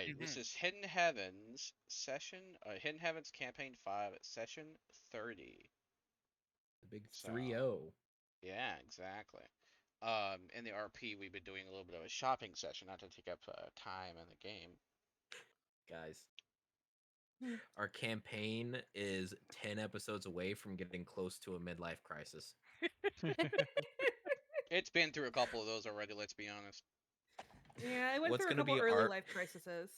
Alright, this is Hidden Heavens Hidden Heavens Campaign 5, Session 30. The big So, 3-0. yeah, exactly. In the RP, we've been doing a little bit of a shopping session, not to take up time in the game. Guys, our campaign is 10 episodes away from getting close to a midlife crisis. It's been through a couple of those already, let's be honest. Yeah, I went What's through a gonna couple be early our- life crises.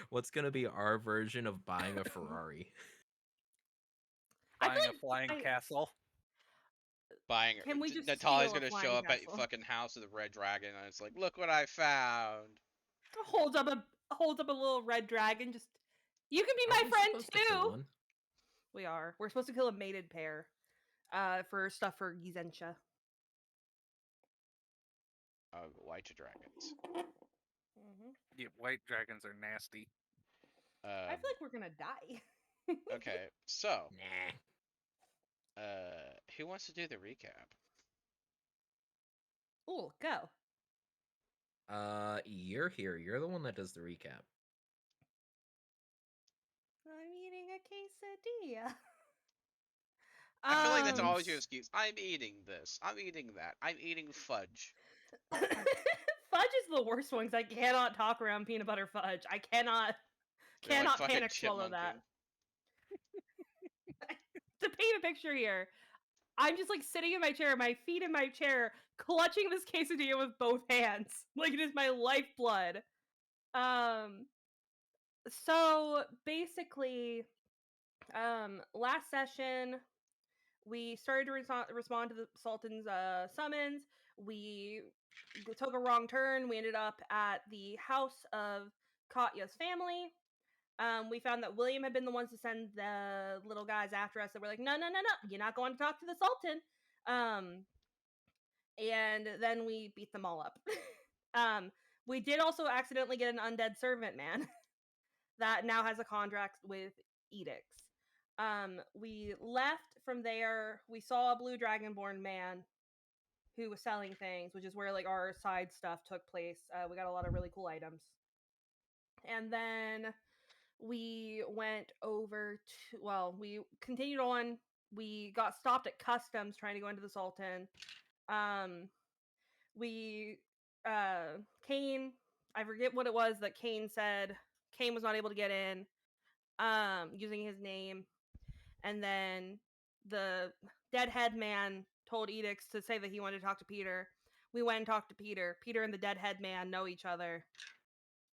What's going to be our version of buying a Ferrari? I Buying feel a like flying castle. Can we just Natalia's steal a gonna show flying up at castle? fucking House of the Red Dragon, and it's like, look what I found. Holds up a little red dragon. Just you can be Aren't my we friend supposed to kill too. one? We are. We're supposed to kill a mated pair. For stuff for Gizentia. White dragons. Yeah, white dragons are nasty. I feel like we're gonna die. Okay, so Nah. who wants to do the recap? Ooh, go. You're here. You're the one that does the recap. I'm eating a quesadilla. I feel like that's always your excuse. I'm eating this. I'm eating that. I'm eating fudge. Fudge is the worst one because I cannot talk around peanut butter fudge. I cannot You're like fucking panic swallow that. chipmunking. To paint a picture here, I'm just like sitting in my chair, my feet in my chair, clutching this quesadilla with both hands. Like it is my lifeblood. So basically, last session we started to respond to the Sultan's summons. We took a wrong turn. We ended up at the house of Katya's family. We found that William had been the ones to send the little guys after us. That were like, no, you're not going to talk to the Sultan. And then we beat them all up. We did also accidentally get an undead servant man that now has a contract with edicts. We left from there. We saw a blue dragonborn man who was selling things, which is where like our side stuff took place. We got a lot of really cool items. And then we went over to, well, we continued on. We got stopped at customs trying to go into the Sultan. Kane, I forget what it was that Kane said. Kane was not able to get in using his name. And then the deadhead man told Edicts to say that he wanted to talk to Peter. We went and talked to Peter. Peter and the deadhead man know each other.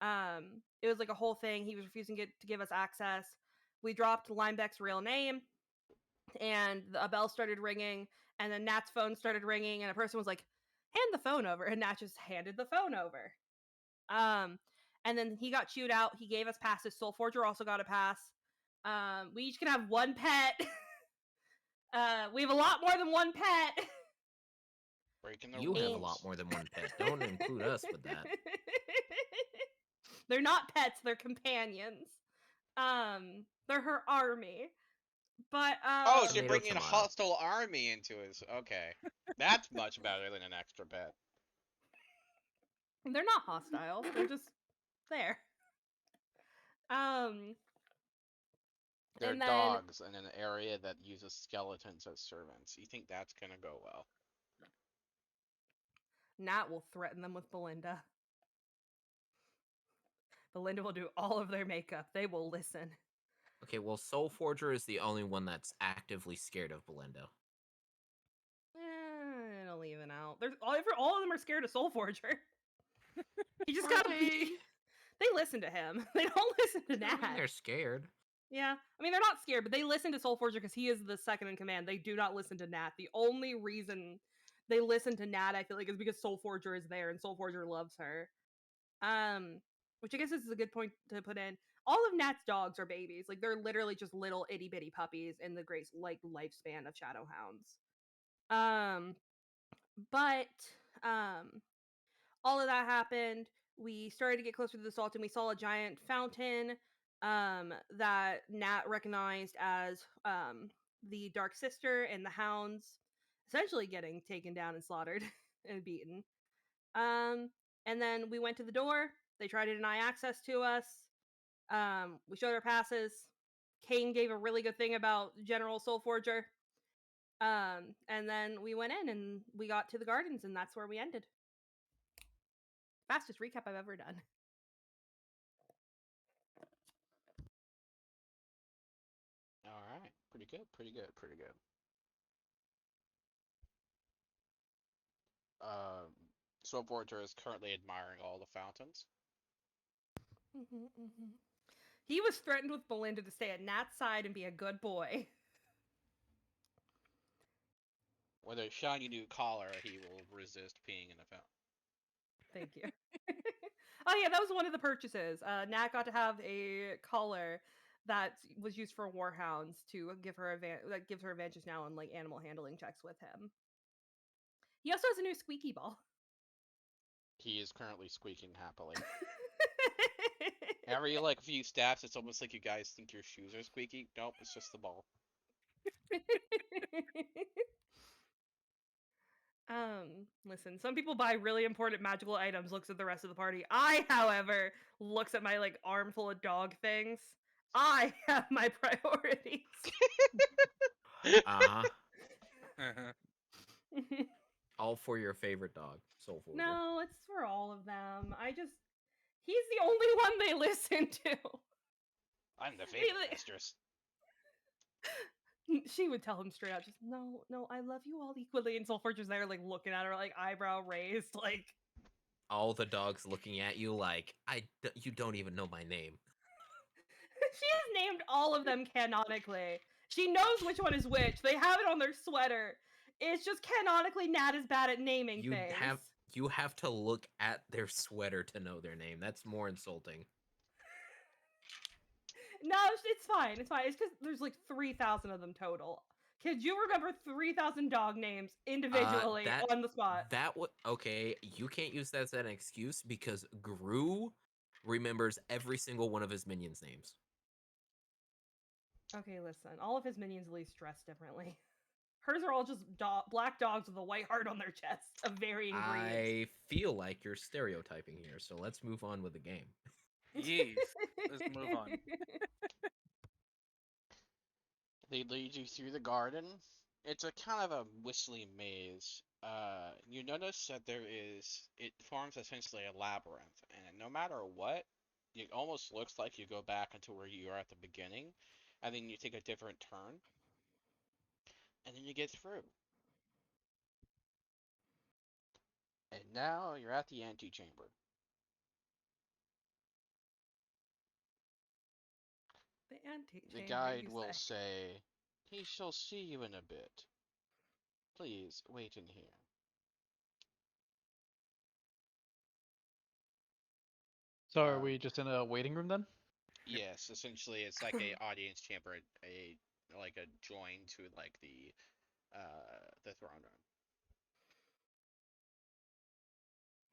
It was like a whole thing. He was refusing to give us access. We dropped Limebeck's real name, and a bell started ringing, and then Nat's phone started ringing, and a person was like, hand the phone over, and Nat just handed the phone over. And then he got chewed out. He gave us passes. Soul Forger also got a pass. We each can have one pet. We have a lot more than one pet. Breaking the You rules. have a lot more than one pet. Don't include us with that. They're not pets, they're companions. They're her army. But Oh, so you're Tomato, bringing a tomato. hostile army into his. Okay, that's much better than an extra pet. they're not hostile. They're just there. They're and then dogs in an area that uses skeletons as servants. You think that's gonna go well? Nat will threaten them with Belinda. Belinda will do all of their makeup. They will listen. Okay, well, Soul Forger is the only one that's actively scared of Belinda. It'll even out. There's all of them are scared of Soul Forger. You just gotta be. They listen to him. They don't listen to Nat. I mean, they're scared. Yeah, I mean they're not scared, but they listen to Soul Forger because he is the second in command. They do not listen to Nat. The only reason they listen to Nat, I feel like, is because Soul Forger is there and Soul Forger loves her. Which I guess this is a good point to put in. All of Nat's dogs are babies. Like they're literally just little itty bitty puppies in the great like lifespan of Shadowhounds. But all of that happened. We started to get closer to the Sultan. We saw a giant fountain that Nat recognized as the Dark Sister and the Hounds essentially getting taken down and slaughtered and beaten. And then we went to the door. They tried to deny access to us. We showed our passes. Kane gave a really good thing about General Soulforger. And then we went in and we got to the gardens, and that's where we ended. Fastest recap I've ever done. All right, pretty good, pretty good, pretty good. Soul Forger is currently admiring all the fountains. He was threatened with Belinda to stay at Nat's side and be a good boy. With a shiny new collar, he will resist peeing in a fountain. Thank you. Oh yeah, that was one of the purchases. Nat got to have a collar that was used for warhounds to give her that gives her advantage now on like animal handling checks with him. He also has a new squeaky ball. He is currently squeaking happily. Every like few steps, it's almost like you guys think your shoes are squeaky. Nope, it's just the ball. Listen, some people buy really important magical items, looks at the rest of the party. I, however, looks at my like armful of dog things. I have my priorities. Uh-huh. Uh-huh. All for your favorite dog, Soul Forger. No, it's for all of them. He's the only one they listen to. I'm the favorite like- mistress. She would tell him straight out, just no, I love you all equally. And Soulforger's there, like looking at her, like eyebrow raised, like All the dogs looking at you like, you don't even know my name. she has named all of them canonically. She knows which one is which. They have it on their sweater. It's just canonically Nat is bad at naming things. You have to look at their sweater to know their name. That's more insulting. No, it's fine. It's fine. It's because there's like 3,000 of them total. Could you remember 3,000 dog names individually on the spot? Okay, you can't use that as an excuse because Gru remembers every single one of his minions' names. Okay, listen. All of his minions at least dress differently. Hers are all just black dogs with a white heart on their chests of varying breeds. I feel like you're stereotyping here, so let's move on with the game. Yes. Let's move on. They lead you through the garden. It's a kind of a whistling maze. You notice that it forms essentially a labyrinth, and no matter what, it almost looks like you go back into where you are at the beginning, and then you take a different turn, and then you get through. And now you're at the antechamber. The antechamber. The guide you will say. say, "He shall see you in a bit. Please wait in here." So are we just in a waiting room then? Yes, essentially it's like a audience chamber, like a join to like the throne room.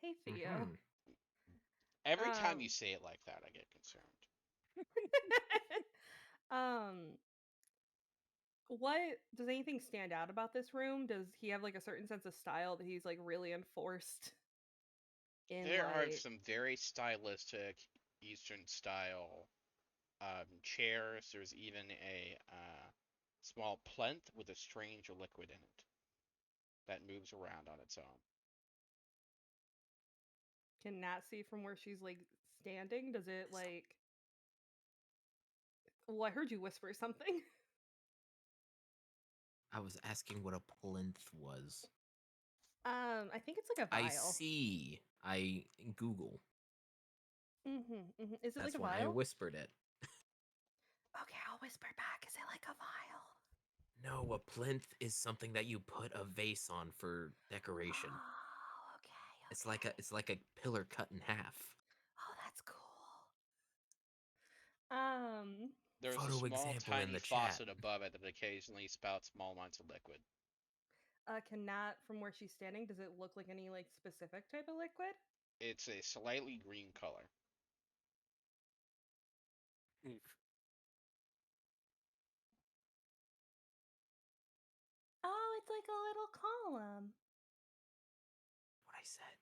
Hey, Theo. Mhm. Every time Um, you say it like that, I get concerned. What does anything stand out about this room? Does he have like a certain sense of style that he's like really enforced in There are like some very stylistic Eastern style chairs. There's even a small plinth with a strange liquid in it that moves around on its own. Can Nat see from where she's like standing? Does it like well, I heard you whisper something. I was asking what a plinth was. I think it's like a vial. I see. I Google. Is it That's like a why I vial? whispered it. Okay, I'll whisper back. Is it like a vial? No, a plinth is something that you put a vase on for decoration. Oh, okay. It's like a pillar cut in half. Oh, that's cool. There's a Photo small, example in tiny the chat. faucet above it that occasionally spouts small amounts of liquid. Can Nat, from where she's standing, does it look like any like specific type of liquid? It's a slightly green color. Oof. Oh, it's like a little column. What I said.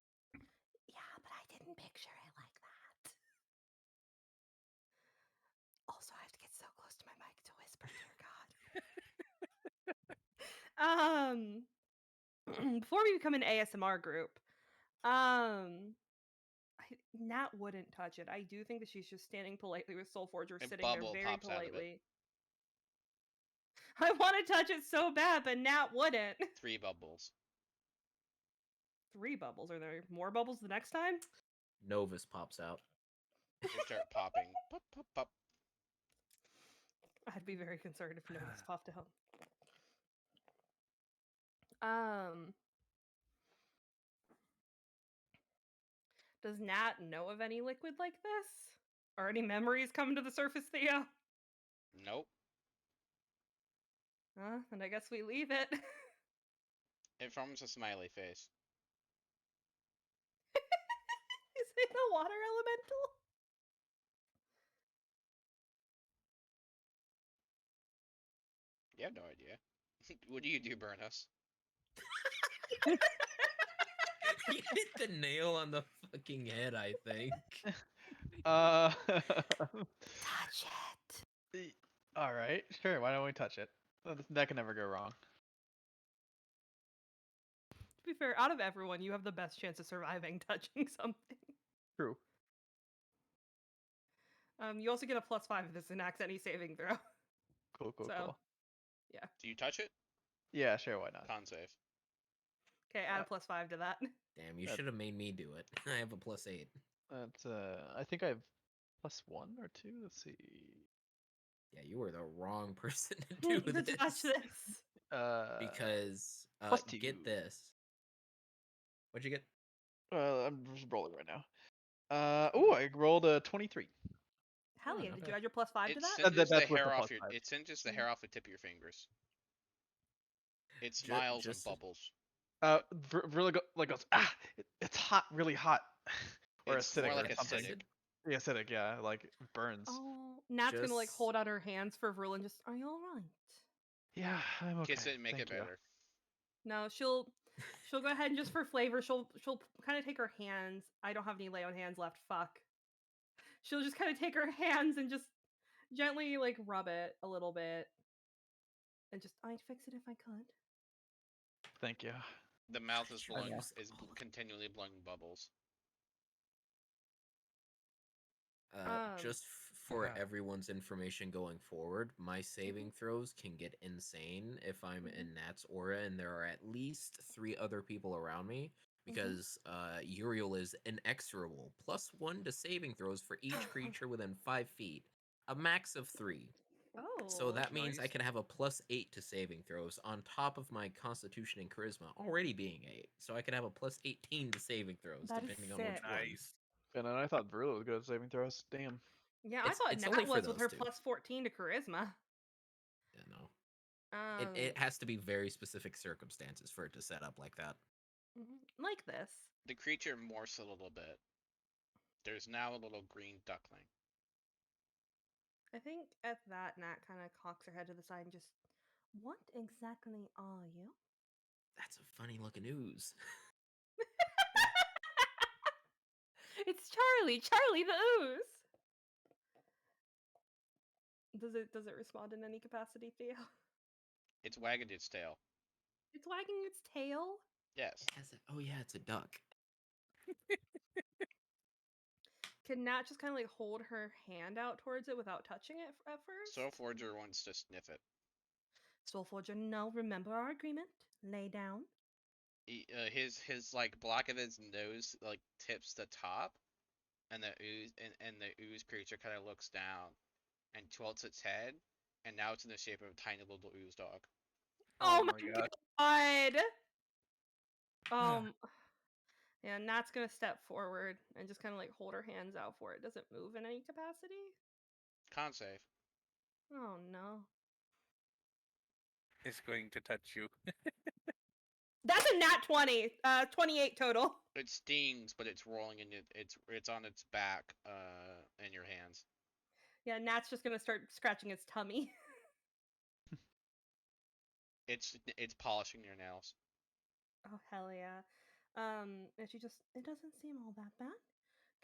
Yeah, but I didn't picture it like that. so close to my mic to whisper, dear God. Before we become an ASMR group, Nat wouldn't touch it. I do think that she's just standing politely with Soul Forger A sitting there bubble very pops out of it. politely. I want to touch it so bad, but Nat wouldn't. 3 bubbles. 3 bubbles. Are there more bubbles the next time? Novus pops out. They start popping. Pop, pop, pop. I'd be very concerned if Novus popped out. Does Nat know of any liquid like this? Or any memories come to the surface, Theo? Nope. And I guess we leave it. It forms a smiley face. Is it a water elemental? You have no idea. What do you do, Burnus? You hit the nail on the fucking head, I think. Touch it. All right, sure. Why don't we touch it? That can never go wrong. To be fair, out of everyone, you have the best chance of surviving touching something. True. You also get a +5 if this enacts any saving throw. Cool. So- Cool. Do you touch it? Yeah, sure. Why not? Con save. Okay, add a +5 to that. Damn, you That- should have made me do it. I have a +8. That's I think I have +1 or 2. Let's see. Yeah, you were the wrong person to do To this. touch this. Because +2. get this. What'd you get? I'm just rolling right now. I rolled a 23. Hell Oh, yeah, not did bad. you add your +5 It to that? singes the that's with hair the off your. +5. It singes the hair off the tip of your fingers. It smiles just- and bubbles. Really goes. It's hot, really hot. Or It's acidic more or like something. acidic. Yeah, acidic. Yeah, like it burns. Oh, Nat's gonna like Just- hold out her hands for Vril just, are you alright? Yeah, I'm okay. Kiss it and make Thank it you. better. No, she'll go ahead and just for flavor, she'll kind of take her hands. I don't have any lay on hands left. Fuck. She'll just kind of take her hands and just gently like rub it a little bit, and just I'd fix it if I could. Thank you. The mouth is Try to blowing. use Is all of it. continually blowing bubbles. Just for Yeah. everyone's information going forward, my saving throws can get insane if I'm in Nat's aura and there are at least 3 other people around me. Because Uriel is inexorable. +1 to saving throws for each creature within 5 feet. A max of 3. Oh, So that means I nice. can have a +8 to saving throws on top of my Constitution and Charisma already being 8. So I can have a +18 to saving throws That is depending on which sick. one. Nice. And then I thought Verla was good at saving throws. Damn. yeah, I It's- thought it's only Nat for was with her those two. +14 to charisma. Yeah, no. Um, It has to be very specific circumstances for it to set up like that. like this. The creature morphs a little bit. There's now a little green duckling. I think at that, Nat kind of cocks her head to the side and just, what exactly are you? That's a funny looking ooze. It's Charlie the ooze. Does it respond in any capacity, Theo? It's wagging its tail. It's wagging its tail. Yes. Oh yeah, it's a duck. Can Nat just kind of like hold her hand out towards it without touching it at first? Soul Forger wants to sniff it. Soulforger, no, remember our agreement. Lay down. His like block of his nose like tips the top, and the ooze creature kind of looks down and tilts its head, and now it's in the shape of a tiny little ooze dog. Oh, my god. Yeah, Nat's gonna step forward and just kind of like hold her hands out for it. Does it move in any capacity? Con save. Oh no. It's going to touch you. That's a nat 20. 28 total. It stings, but it's rolling in it's on its back, in your hands. Yeah, Nat's just gonna start scratching its tummy. It's polishing your nails. Oh hell yeah. And she just, it doesn't seem all that bad.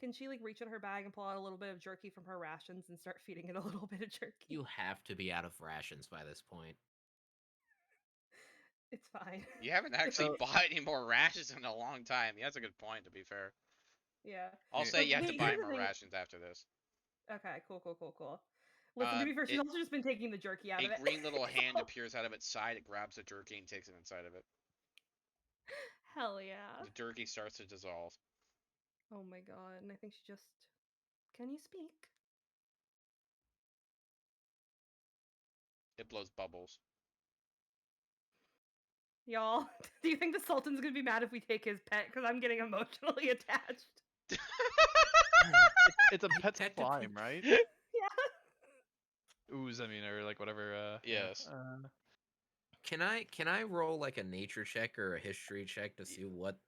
Can she like reach in her bag and pull out a little bit of jerky from her rations and start feeding it a little bit of jerky? You have to be out of rations by this point. It's fine. You haven't actually So- bought any more rations in a long time. He has a good point, to be fair. Yeah. I'll Yeah. say you have to Wait, buy here's the more thing. rations after this. Okay, cool. Listen, to be fair, she's it- also just been taking the jerky out A of it. green little hand So- appears out of its side. It grabs the jerky and takes it inside of it. Hell yeah. The jerky starts to dissolve. Oh my god, and I think she just... Can you speak? It blows bubbles. Y'all, do you think the Sultan's gonna be mad if we take his pet? Because I'm getting emotionally attached. It's a pet Technically- slime, right? Yeah. Ooze, I mean, or like whatever. Yes. Can I roll like a nature check or a history check to see what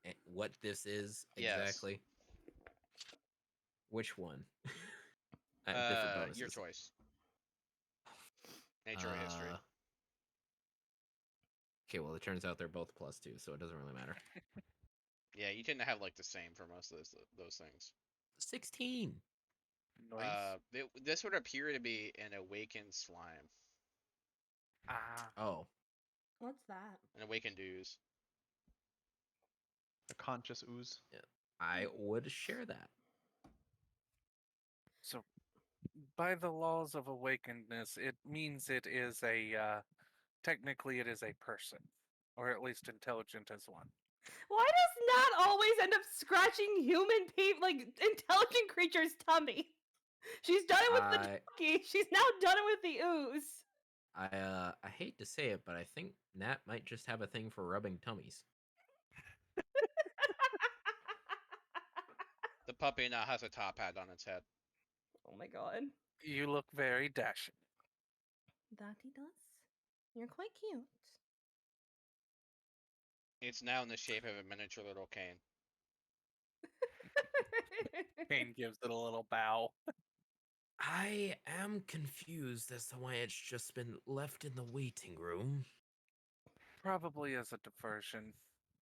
this is Yes. exactly? Which one? I have different bonuses. Your choice. Nature or history. Okay, well it turns out they're both +2, so it doesn't really matter. Yeah, you tend to have like the same for most of those things. 16. Nice. This would appear to be an awakened slime, Oh, What's that? an awakened ooze. A conscious ooze. I would share that. So, by the laws of awakenedness, it means it is technically it is a person, or at least intelligent as one. Why does Nat always end up scratching human people, like intelligent creatures' tummy? She's done it with the jockey. She's now done it with the ooze. I hate to say it, but I think Nat might just have a thing for rubbing tummies. The puppy now has a top hat on its head. Oh my god. You look very dashing. That he does. You're quite cute. It's now in the shape of a miniature little cane. Kane gives it a little bow. I am confused as to why it's just been left in the waiting room. Probably as a diversion.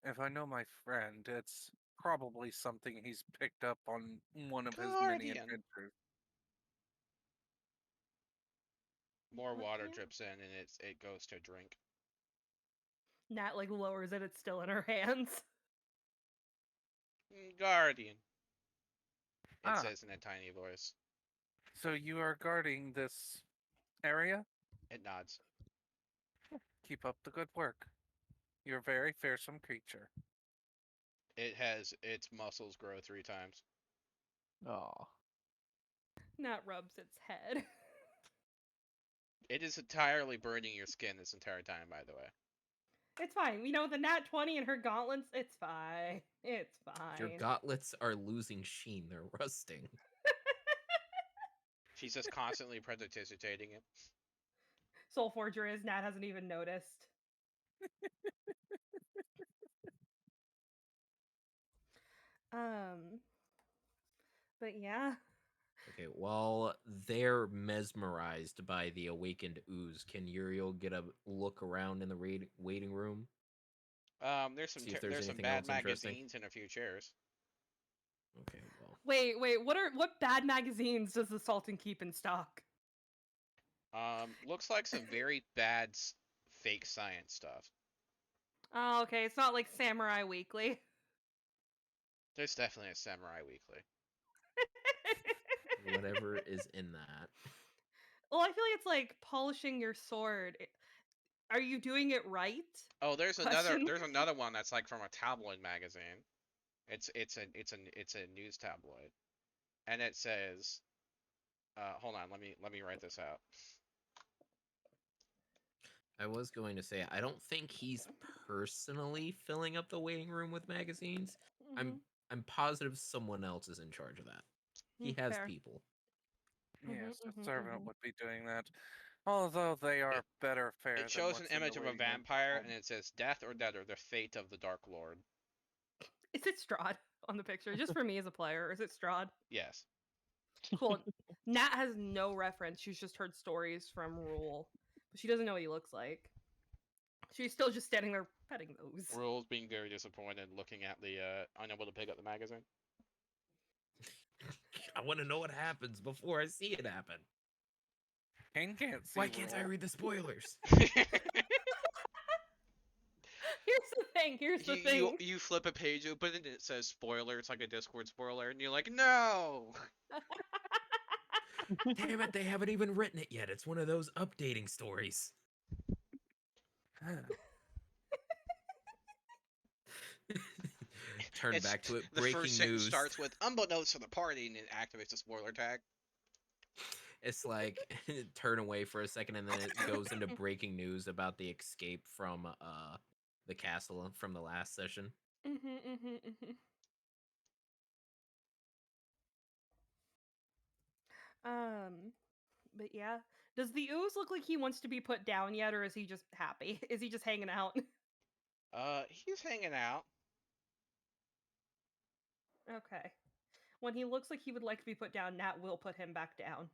If I know my friend, it's probably something he's picked up on one of his many Guardian. adventures. More What water can? drips in and it goes to drink. Nat like lowers it. It's still in her hands. Guardian. It Ah. says in a tiny voice. So you are guarding this area? It nods. Keep up the good work. You're a very fearsome creature. It has its muscles grow 3 times. Oh. Nat rubs its head. It is entirely burning your skin this entire time, by the way. It's fine. You know, with the Nat 20 and her gauntlets, it's fine. It's fine. Your gauntlets are losing sheen, they're rusting. She's just constantly prestidigitating it. Soul Forger is. Nat hasn't even noticed. But yeah. Okay, while they're mesmerized by the awakened ooze, can Uriel get a look around in the waiting room? There's some See if there's there's some anything bad else interesting. magazines and a few chairs. Okay, well. Wait. What bad magazines does the Sultan keep in stock? Looks like some very bad fake science stuff. Oh, okay. It's not like Samurai Weekly. There's definitely a Samurai Weekly. Whatever is in that. Well, I feel like it's like polishing your sword. Are you doing it right? Oh, there's Question. another one that's like from a tabloid magazine. It's a news tabloid, and it says, hold on, let me write this out. I was going to say, I don't think he's personally filling up the waiting room with magazines. Mhm. I'm positive someone else is in charge of that. He Mm, has fair. people. Yes, Mhm, a mhm, servant mhm. would be doing that. Although they are better fare It than shows an what's in the image of a waiting room. vampire, and it says "Death or Dead or the Fate of the Dark Lord." Is it Strahd on the picture? Just for me as a player, or is it Strahd? Yes. Cool. Nat has no reference. She's just heard stories from Rule, but she doesn't know what he looks like. She's still just standing there petting those. Rule's being very disappointed, looking at the unable to pick up the magazine. I want to know what happens before I see it happen. Kane can't see. Why can't I roll. read the spoilers? Here's the thing. Here's the you, thing. you flip a page open and it says spoiler. It's like a Discord spoiler, and you're like, no. Damn it, they haven't even written it yet. It's one of those updating stories. Turn It's- back to it. The Breaking first sentence news. starts with unbeknownst to the party, and it activates the spoiler tag. It's like turn away for a second, and then it goes into breaking news about the escape from the castle from the last session. But yeah. Does the ooze look like he wants to be put down yet, or is he just happy? Is he just hanging out? He's hanging out. Okay. When he looks like he would like to be put down, Nat will put him back down.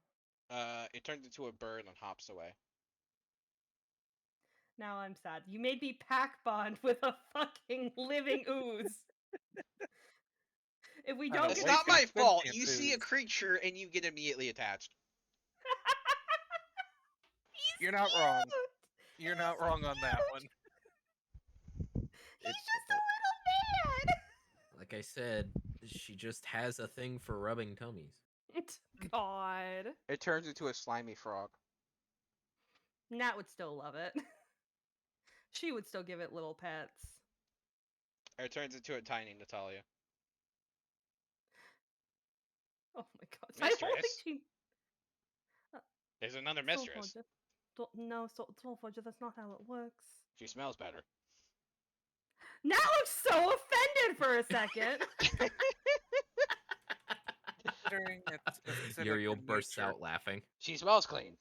It turns into a bird and hops away. Now I'm sad. You made me pack bond with a fucking living ooze. If we An don't It's get not this- my fault. sentient You see a ooze. creature and you get immediately attached. He's You're not wrong. cute! You're not wrong on that one. He's It- just a little man. Like I said, she just has a thing for rubbing tummies. God. It turns into a slimy frog. Nat would still love it. She would still give it little pets. It turns into a tiny Natalia. Oh my god. I don't think Mistress? she. There's another mistress. Soulforger. No, Soulforger, that's not how it works. She smells better. Nat looks so offended for a second. Considering it's acidic Uriel in bursts nature- out laughing. She smells clean.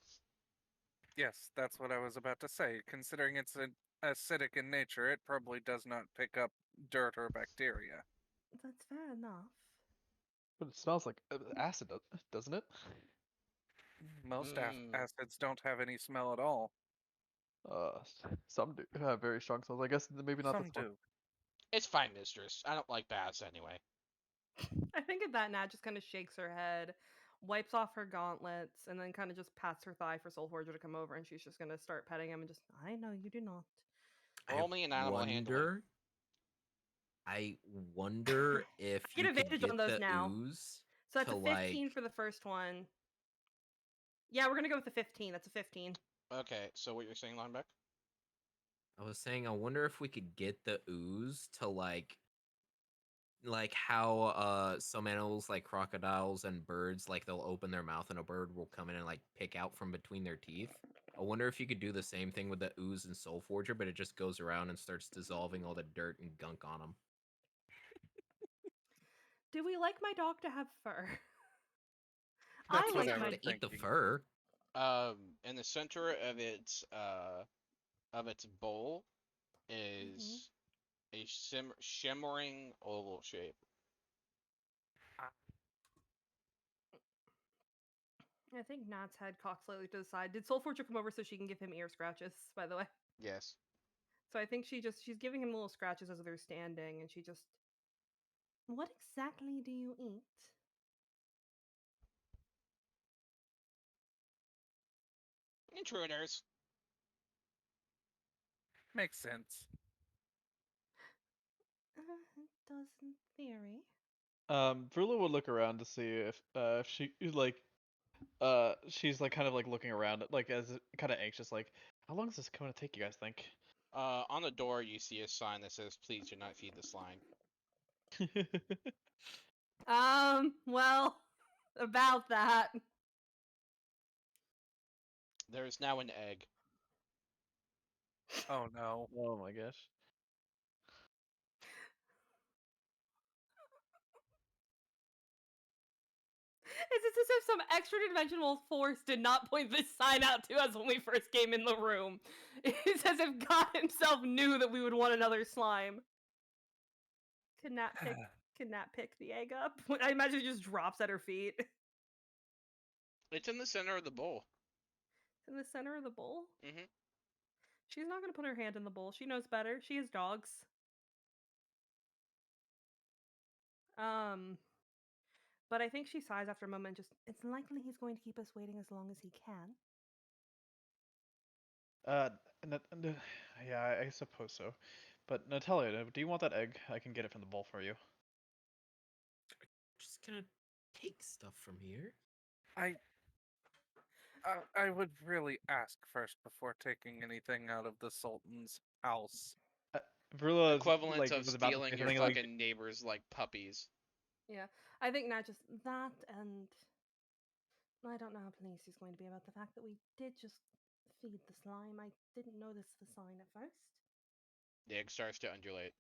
Yes, that's what I was about to say. Considering it's acidic in nature, it probably does not pick up dirt or bacteria. That's fair enough. But it smells like acid, doesn't it? Most Mm. acids don't have any smell at all. Some do have very strong smells. I guess maybe not Some this one. do. It's fine, mistress. I don't like baths anyway. I think at that, Nat just kind of shakes her head, wipes off her gauntlets, and then kind of just pats her thigh for Soulforger to come over, and she's just gonna start petting him and just, I know you do not. Roll me an animal handling. I wonder if Get you could advantage get on those the now. ooze. So that's to, a 15 for the first one. Yeah, we're gonna go with the 15. That's a 15. Okay, so what you're saying, Lineback? I was saying, I wonder if we could get the ooze to like how some animals like crocodiles and birds, like they'll open their mouth and a bird will come in and like pick out from between their teeth. I wonder if you could do the same thing with the ooze and Soulforger, but it just goes around and starts dissolving all the dirt and gunk on them. Do we like my dog to have fur? That's I what like I have my. was to eat the thinking. fur. In the center of its bowl is a shimmering oval shape. I think Nat's head cocked slightly to the side. Did Soulforger come over so she can give him ear scratches? By the way, Yes. so I think she's giving him little scratches as they're standing, and she just. What exactly do you eat? Intruders. Makes sense. It does in theory. Vrula would look around to see if she like she's like kind of like looking around like as kind of anxious like how long is this going to take, you guys think? On the door you see a sign that says please do not feed the slime. Well, about that. There is now an egg. Oh no. Oh my gosh. It's as if some extra dimensional force did not point this sign out to us when we first came in the room. It's as if God himself knew that we would want another slime. Can Nat pick the egg up? I imagine it just drops at her feet. It's in the center of the bowl. In the center of the bowl? Mhm. She's not gonna put her hand in the bowl. She knows better. She has dogs. But I think she sighs after a moment. Just, it's likely he's going to keep us waiting as long as he can. Yeah, I suppose so. But Natalia, do you want that egg? I can get it from the bowl for you. Just gonna take stuff from here. I would really ask first before taking anything out of the Sultan's house. Vrula Equivalent like of was about to say stealing your something like, fucking neighbors like puppies. Yeah, I think Nat just that, and I don't know how pleased he's going to be about the fact that we did just feed the slime. I didn't notice the sign at first. The egg starts to undulate.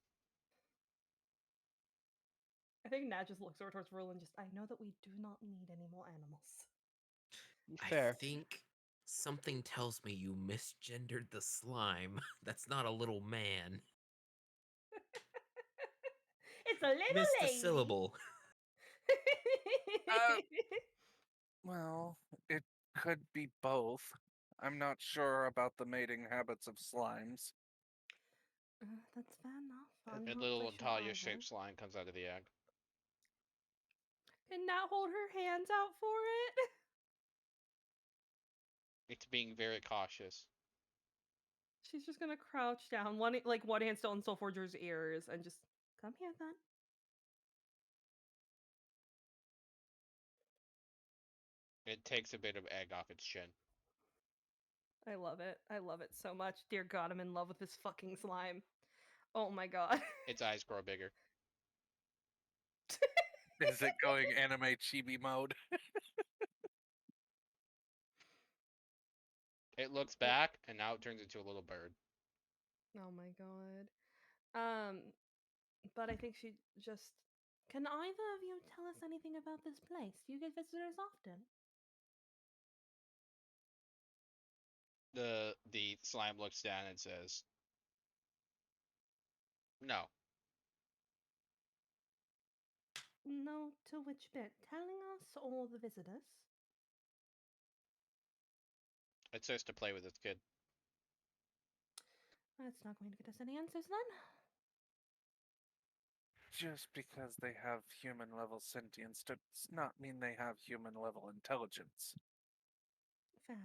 I think Nat just looks over towards Vril and just, I know that we do not need any more animals. fair. I think something tells me you misgendered the slime. That's not a little man. It's a little Missed a lady. syllable. Well, it could be both. I'm not sure about the mating habits of slimes. That's fair enough. I'm A not little so sure either. Natalia-shaped slime comes out of the egg. Can Nat hold her hands out for it? It's being very cautious. She's just gonna crouch down, one hand still on Soulforger's ears, and just come here then. It takes a bit of egg off its chin. I love it. I love it so much. Dear God, I'm in love with this fucking slime. Oh my God. Its eyes grow bigger. Is it going anime chibi mode? It looks back, and now it turns into a little bird. Oh my God. But I think she just. Can either of you tell us anything about this place? Do you get visitors often? The slime looks down and says, "No." No, to which bit? Telling us or the visitors? It says to play with its kid. That's not going to get us any answers then. Just because they have human level sentience does not mean they have human level intelligence. Fair.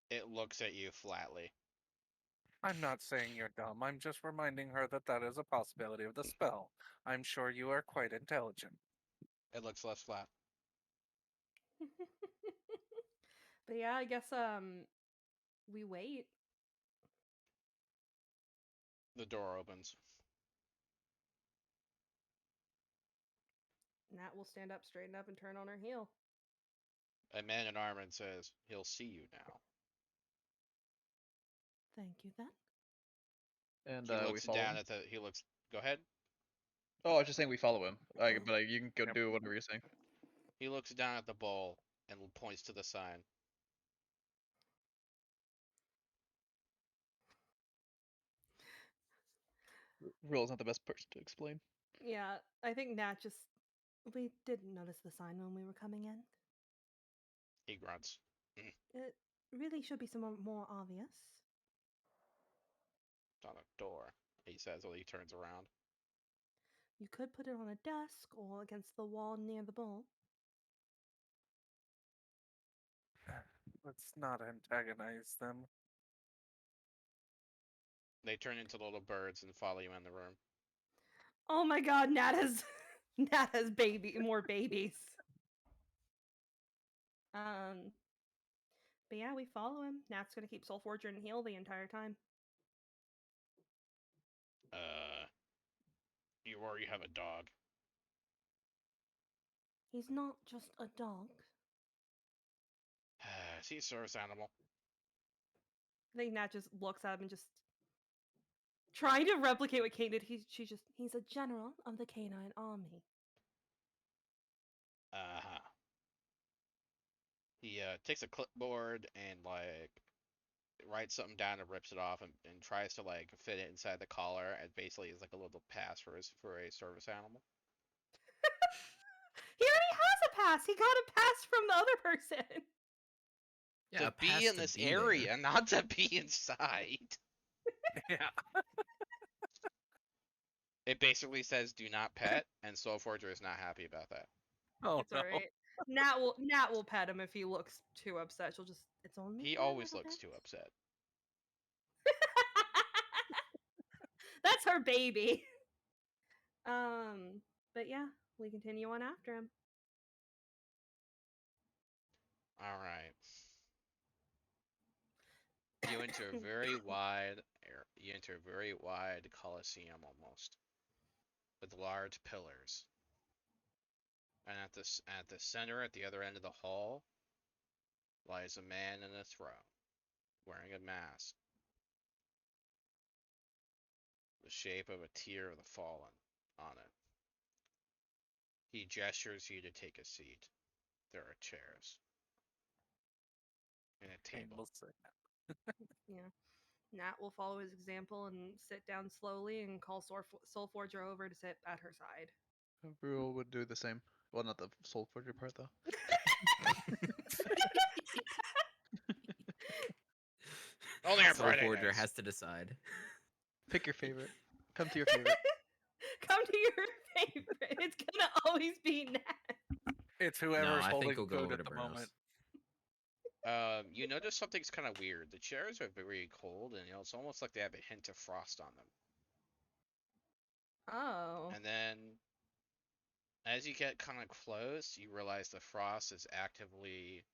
It looks at you flatly. I'm not saying you're dumb, I'm just reminding her that that is a possibility of the spell. I'm sure you are quite intelligent. It looks less flat. But yeah, I guess we wait. The door opens. Nat will stand up, straighten up, and turn on her heel. A man in armor says, "He'll see you now." Thank you then. And He we looks follow down him. at the. He looks. Go ahead. Oh, I was just saying we follow him. But you can go Yep. do whatever you're saying. He looks down at the bowl and points to the sign. Vrula's not the best person to explain. Yeah, I think Nat just. We didn't notice the sign when we were coming in. He grunts. It really should be somewhat more obvious. It's on a door, he says while he turns around. You could put it on a desk or against the wall near the bowl. Let's not antagonize them. They turn into little birds and follow you in the room. Oh my God, Nat has Nat has more babies. But yeah, we follow him. Nat's gonna keep Soulforger and heal the entire time. You already have a dog. He's not just a dog. Is he a service animal? I think Nat just looks at him and just trying to replicate what Kate did. He's a general of the canine army. Uh-huh. He takes a clipboard and like writes something down and rips it off and tries to like fit it inside the collar and basically is like a little pass for a service animal. He already has a pass. He got a pass from the other person. Yeah, To a pass be in to this be there. area, not to be inside. Yeah. It basically says do not pet, and Soulforger is not happy about that. Oh It's no. alright. Nat will pet him if he looks too upset. She'll just it's only He for a always little looks bit. too upset. That's her baby. But yeah, we continue on after him. All right. You enter a very wide you enter a very wide coliseum almost, with large pillars. And at the center, at the other end of the hall, lies a man in a throne, wearing a mask, the shape of a tear of the fallen on it. He gestures you to take a seat. There are chairs and a And table. we'll see. Yeah. Nat will follow his example and sit down slowly and call Soul Forger over to sit at her side. Brule would do the same. Well, not the Soul Forger part though. Only on Soul Friday Forger nights. has to decide. Pick your favorite. Come to your favorite. Come to your favorite. It's gonna always be Nat. It's No, whoever's I think holding we'll go food over at to the Brunos. moment. You notice something's kind of weird. The chairs are very cold, and it's almost like they have a hint of frost on them. Oh. And then, as you get kind of close, you realize the frost is actively,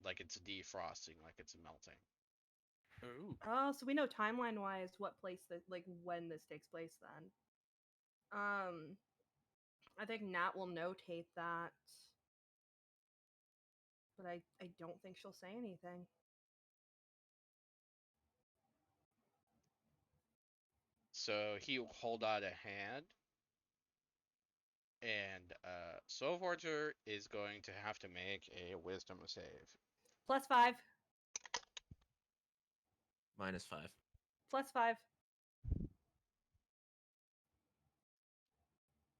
like it's defrosting, like it's melting. Ooh. Oh, so we know timeline wise what place that like when this takes place then. I think Nat will notate that. But I don't think she'll say anything. So he will hold out a hand, and Soul Forger is going to have to make a Wisdom save. +5. -5. +5.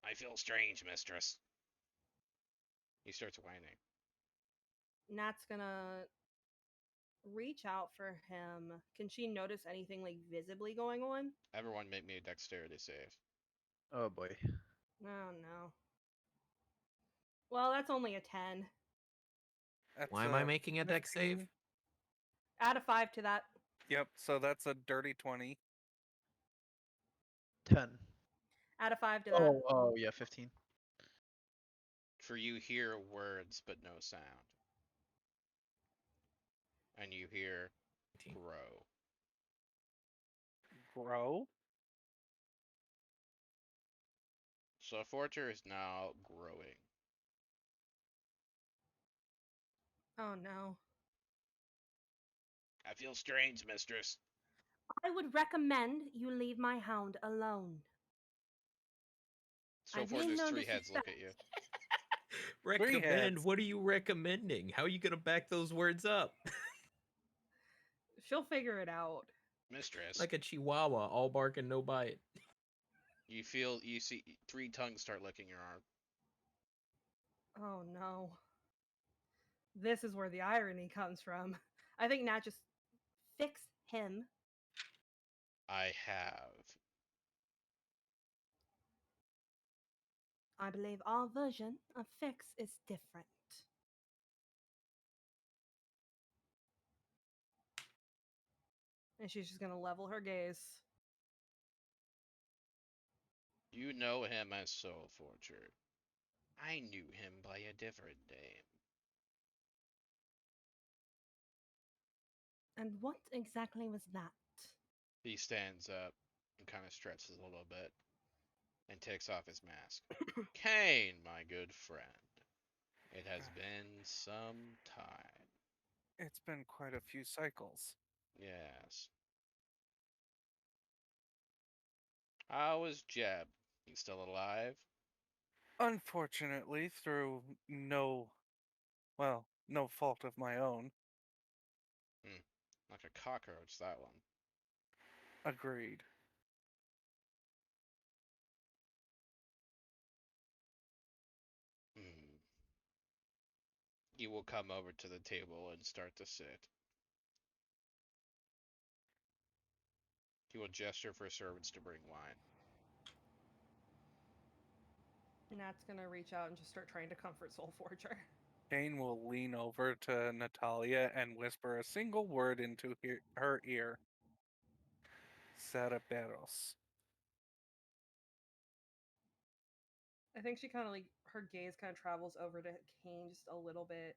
I feel strange, mistress. He starts whining. Nat's gonna reach out for him. Can she notice anything like visibly going on? Everyone make me a dexterity save. Oh boy. Oh no. Well, that's only a 10. That's Why am I making a dex save? 15. Add a 5 to that. Yep, so that's a dirty 20. 10. Add a 5 to that. Oh yeah, 15. For you hear words but no sound. And you hear 18. grow. Grow? So Forger is now growing. Oh no. I feel strange, mistress. I would recommend you leave my hound alone. So I mean Forger's no three heads look disrespect. at you. Recommend? heads. What are you recommending? How are you gonna back those words up? She'll figure it out. Mistress, Like a chihuahua, all bark and no bite. you see three tongues start licking your arm. Oh no. This is where the irony comes from. I think Nat just fix him. I have. I believe our version of fix is different. And she's just gonna level her gaze. You know him as Soul Forger. I knew him by a different name. And what exactly was that? He stands up and kind of stretches a little bit and takes off his mask. Kane, my good friend. It has been some time. It's been quite a few cycles. Yes. How is Jeb? He's still alive? Unfortunately, through no fault of my own. Like a cockroach, that one. Agreed. Hmm. He will come over to the table and start to sit. He will gesture for servants to bring wine. Nat's gonna reach out and just start trying to comfort Soul Forger. Kane will lean over to Natalia and whisper a single word into her ear. Cerberos. I think she kind of like her gaze kind of travels over to Kane just a little bit.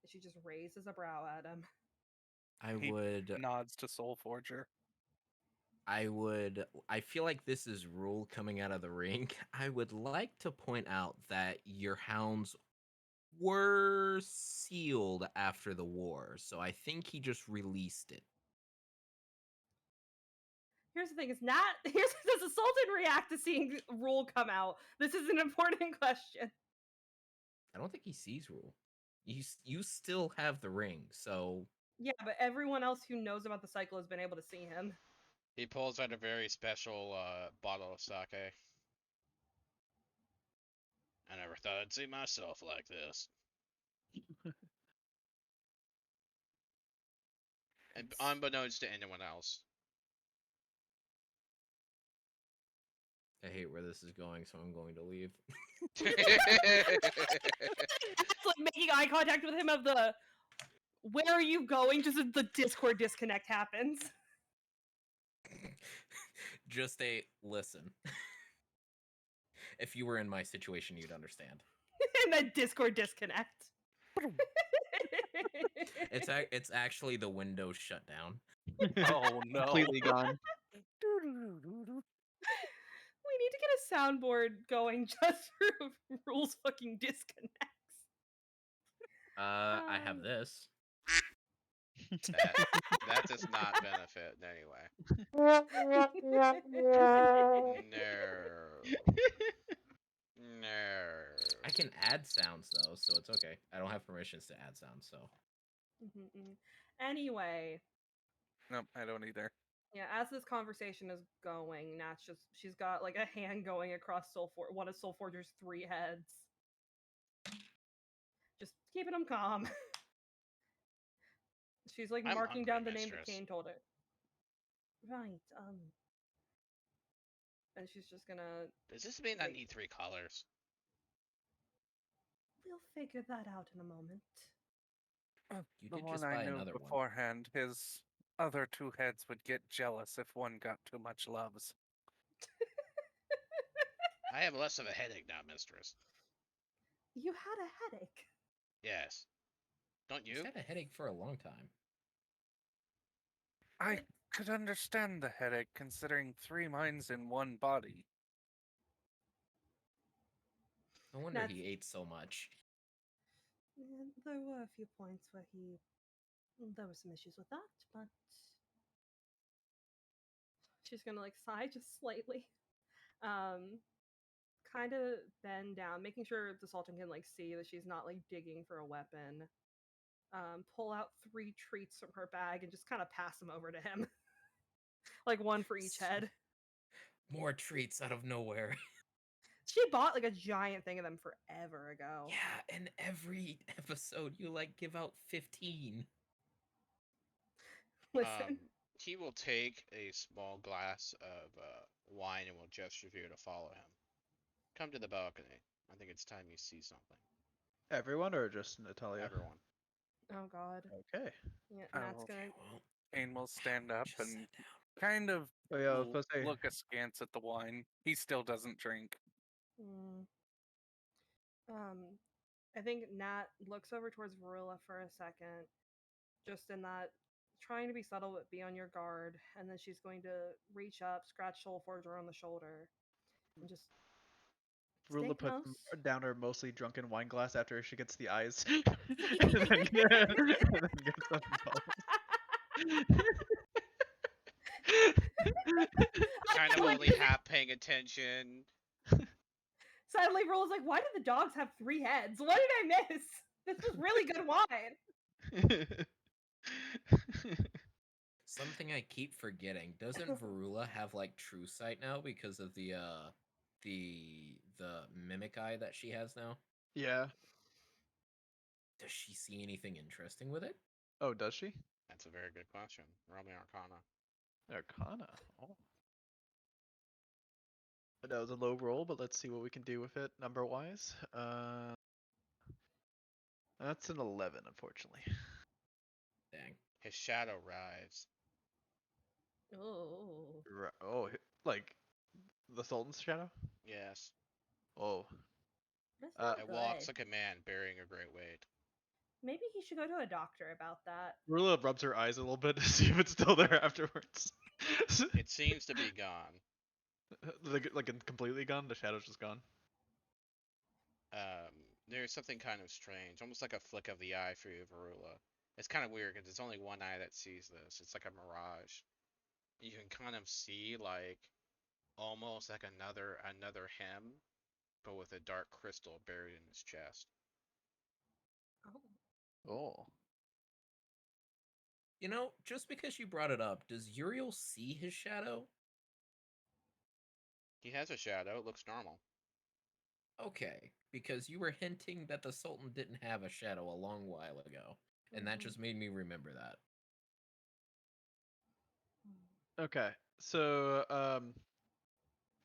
And she just raises a brow at him. I He would nods to Soul Forger. I feel like this is Rule coming out of the ring. I would like to point out that your hounds were sealed after the war, so I think he just released it. Here's the thing: it's not. Does the Sultan react to seeing Rule come out? This is an important question. I don't think he sees Rule. You still have the ring, so Yeah, but everyone else who knows about the cycle has been able to see him. He pulls out a very special bottle of sake. I never thought I'd see myself like this. And unbeknownst to anyone else. I hate where this is going, so I'm going to leave. It's like making eye contact with him of the where are you going? Just as the Discord disconnect happens. Just a listen. If you were in my situation, you'd understand. And then Discord disconnect. It's actually the Windows shutdown. Oh no. Completely gone. We need to get a soundboard going just for Rules fucking disconnects. I have this. That does not benefit in any way. No. I can add sounds though, so it's okay. I don't have permissions to add sounds, so. Anyway, Nope, I don't either. yeah, as this conversation is going, she's got like a hand going across one of Soul Forger's 3 heads. Just keeping him calm. She's like I'm marking hungry, down the name that mistress. Kane told her. Right, and she's just gonna. Does this mean I Wait. need 3 colors? We'll figure that out in a moment. You The did one just I buy knew another one. beforehand, his other 2 heads would get jealous if one got too much loves. I have less of a headache now, mistress. You had a headache. Yes. Don't He's you? had a headache for a long time. I could understand the headache considering 3 minds in one body. No wonder That's- he ate so much. There were a few points where there were some issues with that, but she's gonna like sigh just slightly. Kind of bend down, making sure the Sultan can like see that she's not like digging for a weapon. Pull out 3 treats from her bag and just kind of pass them over to him. Like 1 for each head. More treats out of nowhere. She bought like a giant thing of them forever ago. Yeah, and every episode you like give out 15. Listen. He will take a small glass of wine and will gesture for you to follow him. Come to the balcony. I think it's time you see something. Everyone or just Natalia? Everyone. Oh god. Okay. Yeah, Oh, Nat's okay, gonna. Well, Kane will stand up just and sit down. kind of Oh yeah, I was supposed to say. look askance at the wine. He still doesn't drink. I think Nat looks over towards Varula for a second, just in that trying to be subtle but be on your guard, and then she's going to reach up, scratch Soul Forger on the shoulder, and just stay Rula puts close. down her mostly drunken wine glass after she gets the eyes. and then gets up and follows. Kind of like- only half paying attention. Suddenly, Varula's like, "Why did the dogs have 3 heads? What did I miss? This was really good wine." Something I keep forgetting. Doesn't Varula have like true sight now because of the mimic eye that she has now? Yeah. Does she see anything interesting with it? Oh, does she? That's a very good question. Roll me Arcana. Arcana. Oh. That was a low roll, but let's see what we can do with it number wise. That's an 11, unfortunately. Dang. His shadow rides. Oh. Oh, like the Sultan's shadow. Yes. Oh, That's Uh, not It good. walks like a man bearing a great weight. Maybe he should go to a doctor about that. Rula rubs her eyes a little bit to see if it's still there afterwards. It seems to be gone. Like completely gone. The shadow's just gone. There's something kind of strange, almost like a flick of the eye for you, Varula. It's kind of weird because it's only one eye that sees this. It's like a mirage. You can kind of see like almost like another him, but with a dark crystal buried in his chest. Oh. Oh. You know, just because you brought it up, does Uriel see his shadow? He has a shadow. It looks normal. Okay, because you were hinting that the Sultan didn't have a shadow a long while ago, and that Mhm. just made me remember that. Okay. So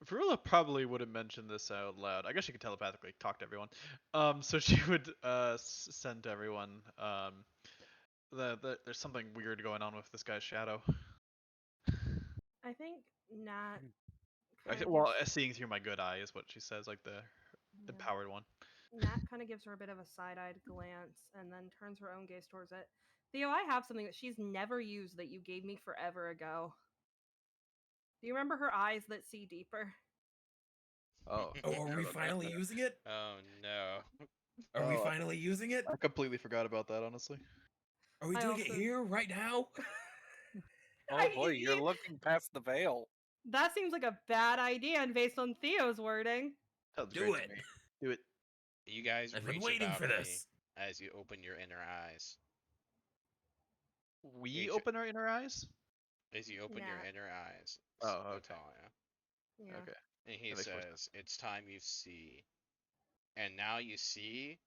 Varula probably wouldn't mention this out loud. I guess she could telepathically talk to everyone. So she would send to everyone that there's something weird going on with this guy's shadow. I think Nat. I kinda well, gives- seeing through my good eye is what she says, like the yeah. empowered one. Nat kind of gives her a bit of a side-eyed glance and then turns her own gaze towards it. Theo, I have something that she's never used that you gave me forever ago. Do you remember her eyes that see deeper? Oh. Oh, are yeah, we that- finally using it? Oh no. Are we Oh, finally using it? I completely forgot about that, honestly. Are we I doing it also- here right now? Oh boy, you're looking past the veil. That seems like a bad idea, and based on Theo's wording. Sounds Do great it. to me. Do it. You guys I've been reach waiting about for me this. as you open your inner eyes. We Each- open our inner eyes. As you open your Nat. inner eyes, Oh, okay. Natalia. Yeah. Okay. And he That makes more sense. says, "It's time you see." And now you see,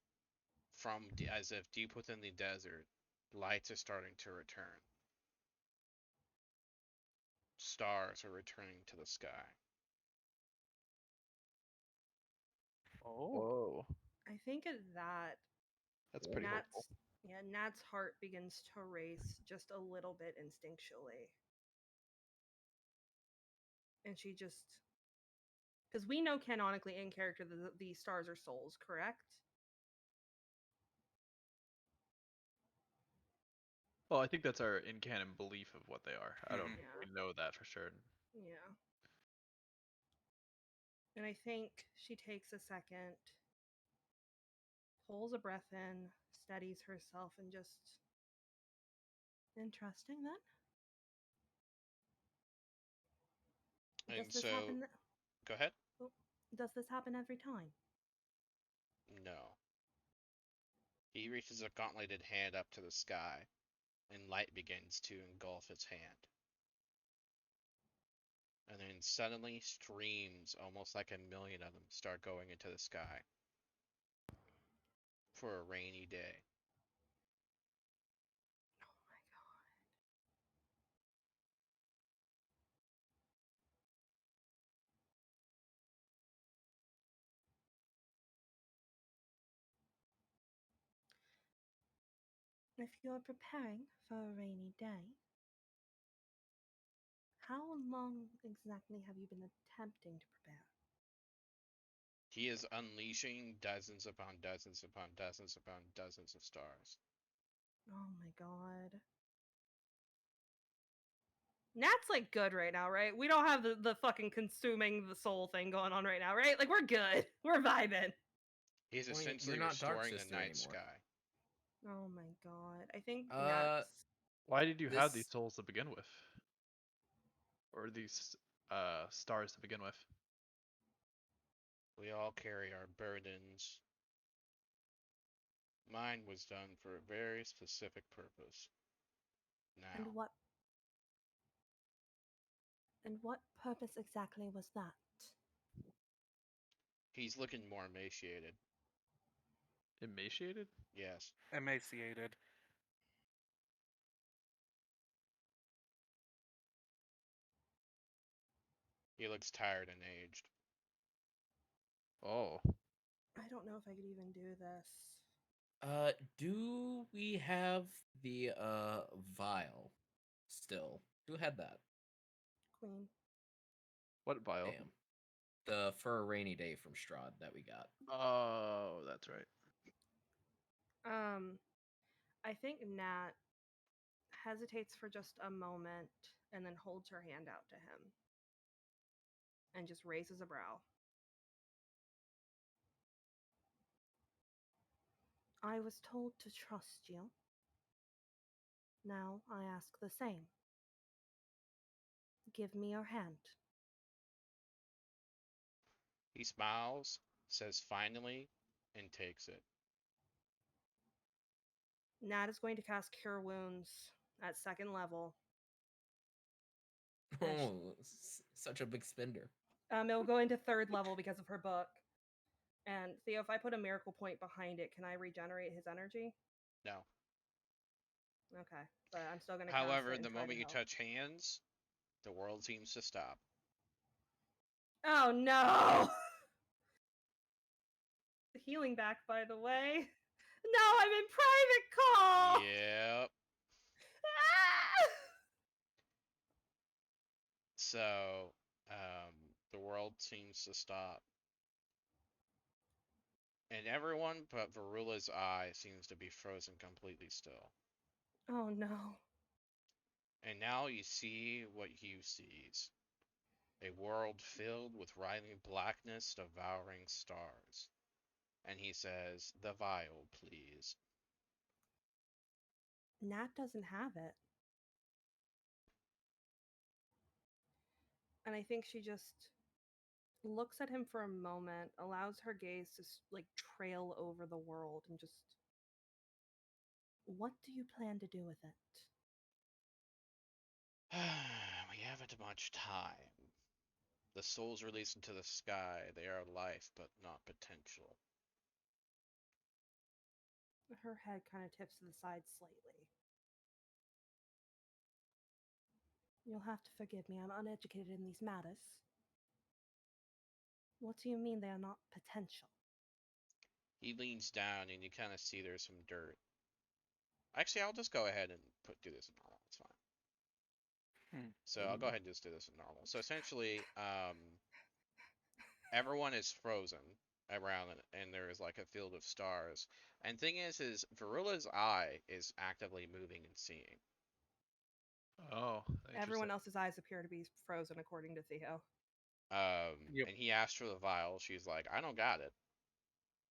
from as if deep within the desert, lights are starting to return. Stars are returning to the sky. Oh, Whoa, I think at that, that's pretty Nat's hopeful. Nat's heart begins to race just a little bit instinctually. And she just, because we know canonically in character that the stars are souls, correct? Well, I think that's our in canon belief of what they are. I don't Mhm. Yeah. really know that for sure. Yeah. And I think she takes a second, pulls a breath in, steadies herself, and just. Interesting then. And Does this so, happen? go ahead. Does this happen every time? No. He reaches a gauntleted hand up to the sky, and light begins to engulf his hand. And then suddenly, streams, almost like a million of them, start going into the sky for a rainy day. Oh my god. If you're preparing for a rainy day, how long exactly have you been attempting to prepare? He is unleashing dozens upon dozens upon dozens upon dozens of stars. Oh my god. Nat's like good right now, right? We don't have the fucking consuming the soul thing going on right now, right? Like we're good. We're vibing. He's Well, essentially you're not Dark restoring the Sister night anymore. sky. Oh my god. I think Uh, Nat's Why did you have these This- souls to begin with? Or these stars to begin with? We all carry our burdens. Mine was done for a very specific purpose. Now, and what purpose exactly was that? he's looking more emaciated. Emaciated? Yes. emaciated. He looks tired and aged. Oh. I don't know if I could even do this. Do we have the vial still? Who had that? Queen. What vial? Damn. The For a Rainy Day from Strahd that we got. Oh, that's right. I think Nat hesitates for just a moment and then holds her hand out to him and just raises a brow. I was told to trust you. Now I ask the same. Give me your hand. He smiles, says finally, and takes it. Nat is going to cast Cure Wounds at 2nd level. Oh, such a big spender. It'll go into 3rd level because of her book. And Theo, if I put a miracle point behind it, can I regenerate his energy? No. Okay, but I'm still going to cast However, it and the try to moment you help. touch hands, the world seems to stop. Oh no! The healing back, by the way. No, I'm in private call. Yep. Ah! So, the world seems to stop. And everyone but Varula's eye seems to be frozen completely still. Oh no. And now you see what Hugh sees. A world filled with writhing blackness devouring stars. And he says, "The vial, please." Nat doesn't have it. And I think she just looks at him for a moment, allows her gaze to like trail over the world and just, what do you plan to do with it? We haven't much time. The souls released into the sky, they are life but not potential. Her head kind of tips to the side slightly. You'll have to forgive me, I'm uneducated in these matters. What do you mean they are not potential? He leans down and you kind of see there's some dirt. Actually, I'll just go ahead and do this in normal. It's fine. So I'll go ahead and just do this in normal. So essentially, everyone is frozen around it, and there is like a field of stars. And thing is Varula's eye is actively moving and seeing. Oh, Everyone interesting. else's eyes appear to be frozen, according to Theo. Yep. And he asked for the vial. She's like, "I don't got it."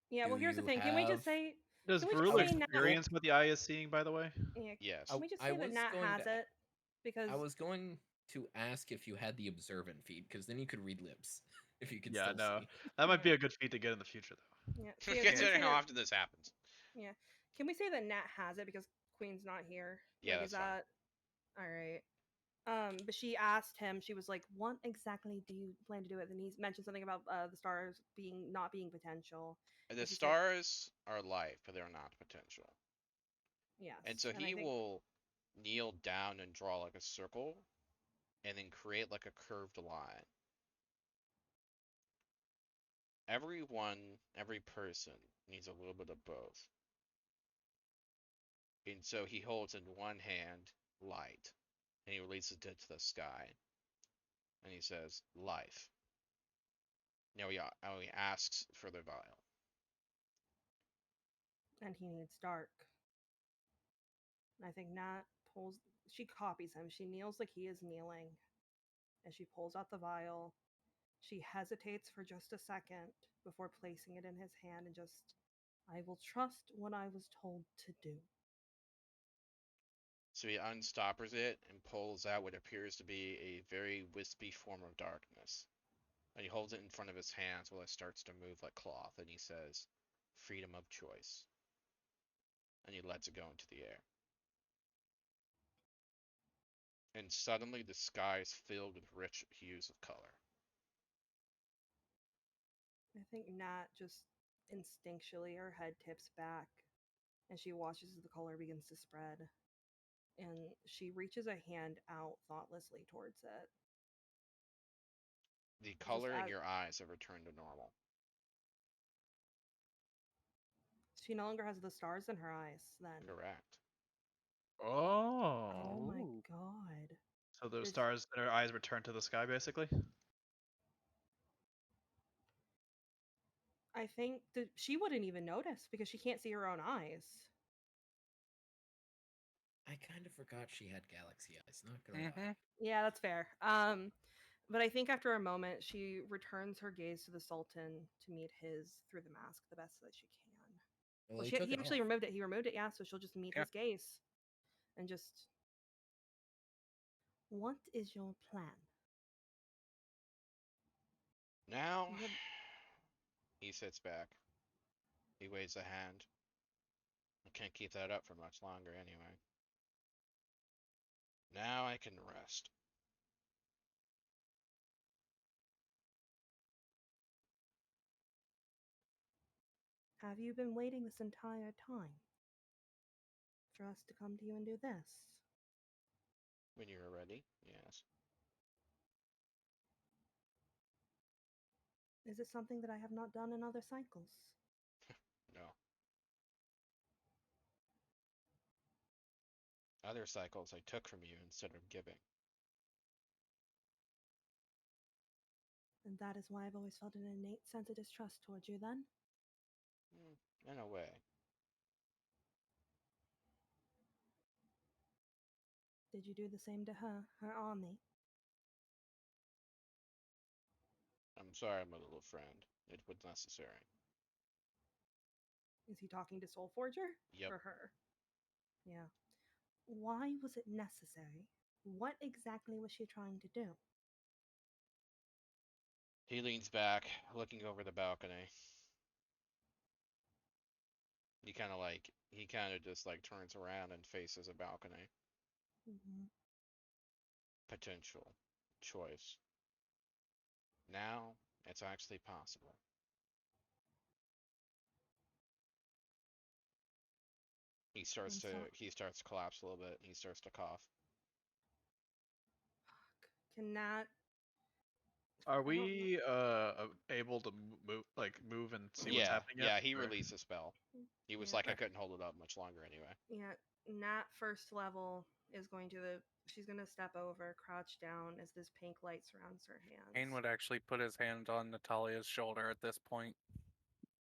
Yeah, well, Do here's the you thing. Can we just have- say? Does Can we just Varula say Nat? experience what the eye is seeing, by the way? Yeah, Yes. can we just I say that was Nat going has to- it? Because I was going to ask if you had the observant feed, because then you could read lips if you could Yeah, still no. see. That might be a good feat to get in the future, though. yeah, Theo, can we Considering say how that, often this happens. yeah, can we say that Nat has it because Queen's not here? Yeah, Like, is that's fine. that all right? But she asked him. She was like, "What exactly do you plan to do it?" And he mentioned something about the stars not being potential. The And she said, stars are life, but they're not potential. "Yes." And so I he think will kneel down and draw like a circle, and then create like a curved line. Everyone, every person needs a little bit of both. And so he holds in one hand light, and he releases it to the sky, and he says, "Life." Now he asks for the vial. and he needs dark. And I think Nat pulls. She copies him. She kneels like he is kneeling, and she pulls out the vial. She hesitates for just a second before placing it in his hand and just, I will trust what I was told to do. So he unstoppers it and pulls out what appears to be a very wispy form of darkness. And he holds it in front of his hands while it starts to move like cloth, and he says, "Freedom of choice." And he lets it go into the air. And suddenly the sky is filled with rich hues of color. I think Nat just instinctually, her head tips back and she watches as the color begins to spread. And she reaches a hand out thoughtlessly towards it. The color in as- your eyes have returned to normal. She no longer has the stars in her eyes. Then. Correct. Oh. Oh my Ooh. god. So those Does- stars in her eyes return to the sky, basically. I think that she wouldn't even notice because she can't see her own eyes. I kind of forgot she had galaxy eyes. Not gonna lie. Mm-hmm. Yeah, that's fair. But I think after a moment, she returns her gaze to the Sultan to meet his through the mask the best that she can. Well, he He took it actually off. removed it. He removed it, yeah. So she'll just meet Yeah. his gaze, and just. What is your plan? Now, You have- he sits back. He waves a hand. I can't keep that up for much longer anyway. Now I can rest. Have you been waiting this entire time for us to come to you and do this? When you're ready, yes. Is it something that I have not done in other cycles? No. Other cycles I took from you instead of giving. And that is why I've always felt an innate sense of distrust towards you then? In a way. Did you do the same to her army? I'm sorry, my little friend. It was necessary. Is he talking to Soul Forger? Yep. Or her? Yeah. Why was it necessary? What exactly was she trying to do? He leans back, looking over the balcony. He kind of just like turns around and faces a balcony. Mm-hmm. Potential choice. Now it's actually possible. He starts to collapse a little bit. And he starts to cough. Can Nat? Are I don't know- we able to move and see what's Yeah, happening yet? yeah. He or- released a spell. He was Yeah. like, I couldn't hold it up much longer anyway. Yeah, Nat first level is going to she's gonna step over, crouch down as this pink light surrounds her hands. Kane would actually put his hand on Natalia's shoulder at this point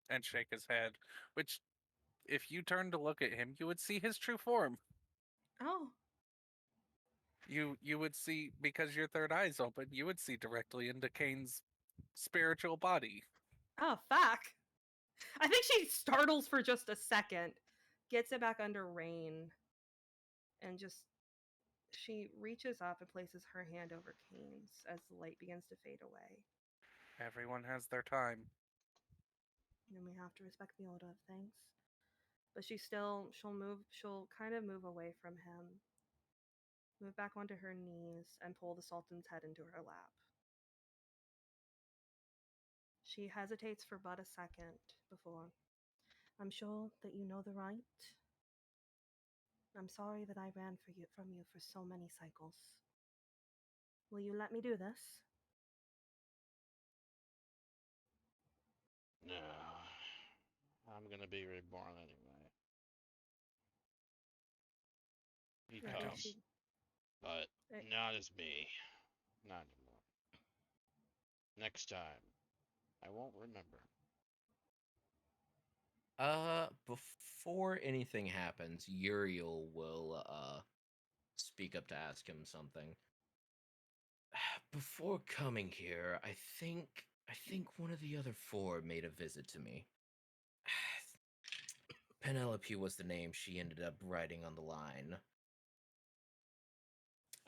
and shake his head, which, if you turn to look at him, you would see his true form. Oh, You would see, because your third eye's open, you would see directly into Kane's spiritual body. oh, fuck! I think she startles for just a second, gets it back under Rain, and she reaches up and places her hand over Kane's as the light begins to fade away. Everyone has their time. And we have to respect the order of things. But she'll kind of move away from him, move back onto her knees, and pull the Sultan's head into her lap. She hesitates for but a second before. I'm sure that you know the right. I'm sorry that I ran from you for so many cycles. Will you let me do this? No. I'm gonna be reborn anyway. He I think coughs. she- But Eh. not as me. Not anymore. Next time, I won't remember. Before anything happens, Uriel will speak up to ask him something. Before coming here, I think one of the other four made a visit to me. Penelope was the name she ended up writing on the line.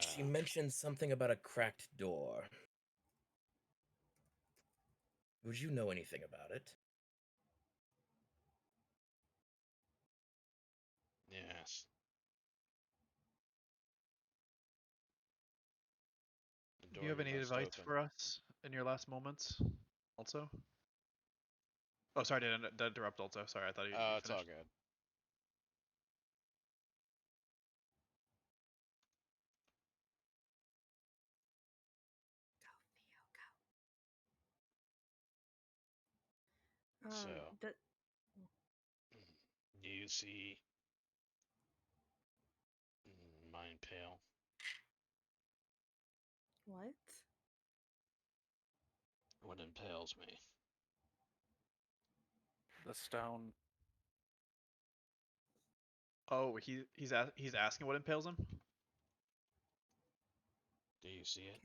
She Uh, mentioned something about a cracked door. Would you know anything about it? Yes. The Do you have door any must advice open. for us in your last moments? Also. Oh, sorry, did I interrupt? Also, sorry, I thought you It's all finished. good. Go, Theo, go. So, The, you see Mind Pale? What? What impales me? The stone. Oh, he's asking what impales him. Do you see it?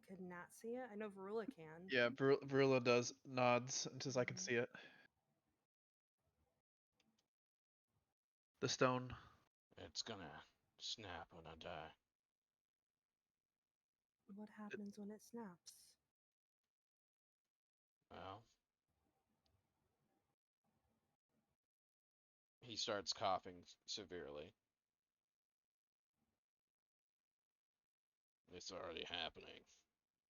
Could not see it. I know Varula can. Yeah, Brilla does nods and says, "I can Mhm. see it." The stone. It's gonna snap when I die. What happens when it snaps? Well, he starts coughing severely. It's already happening.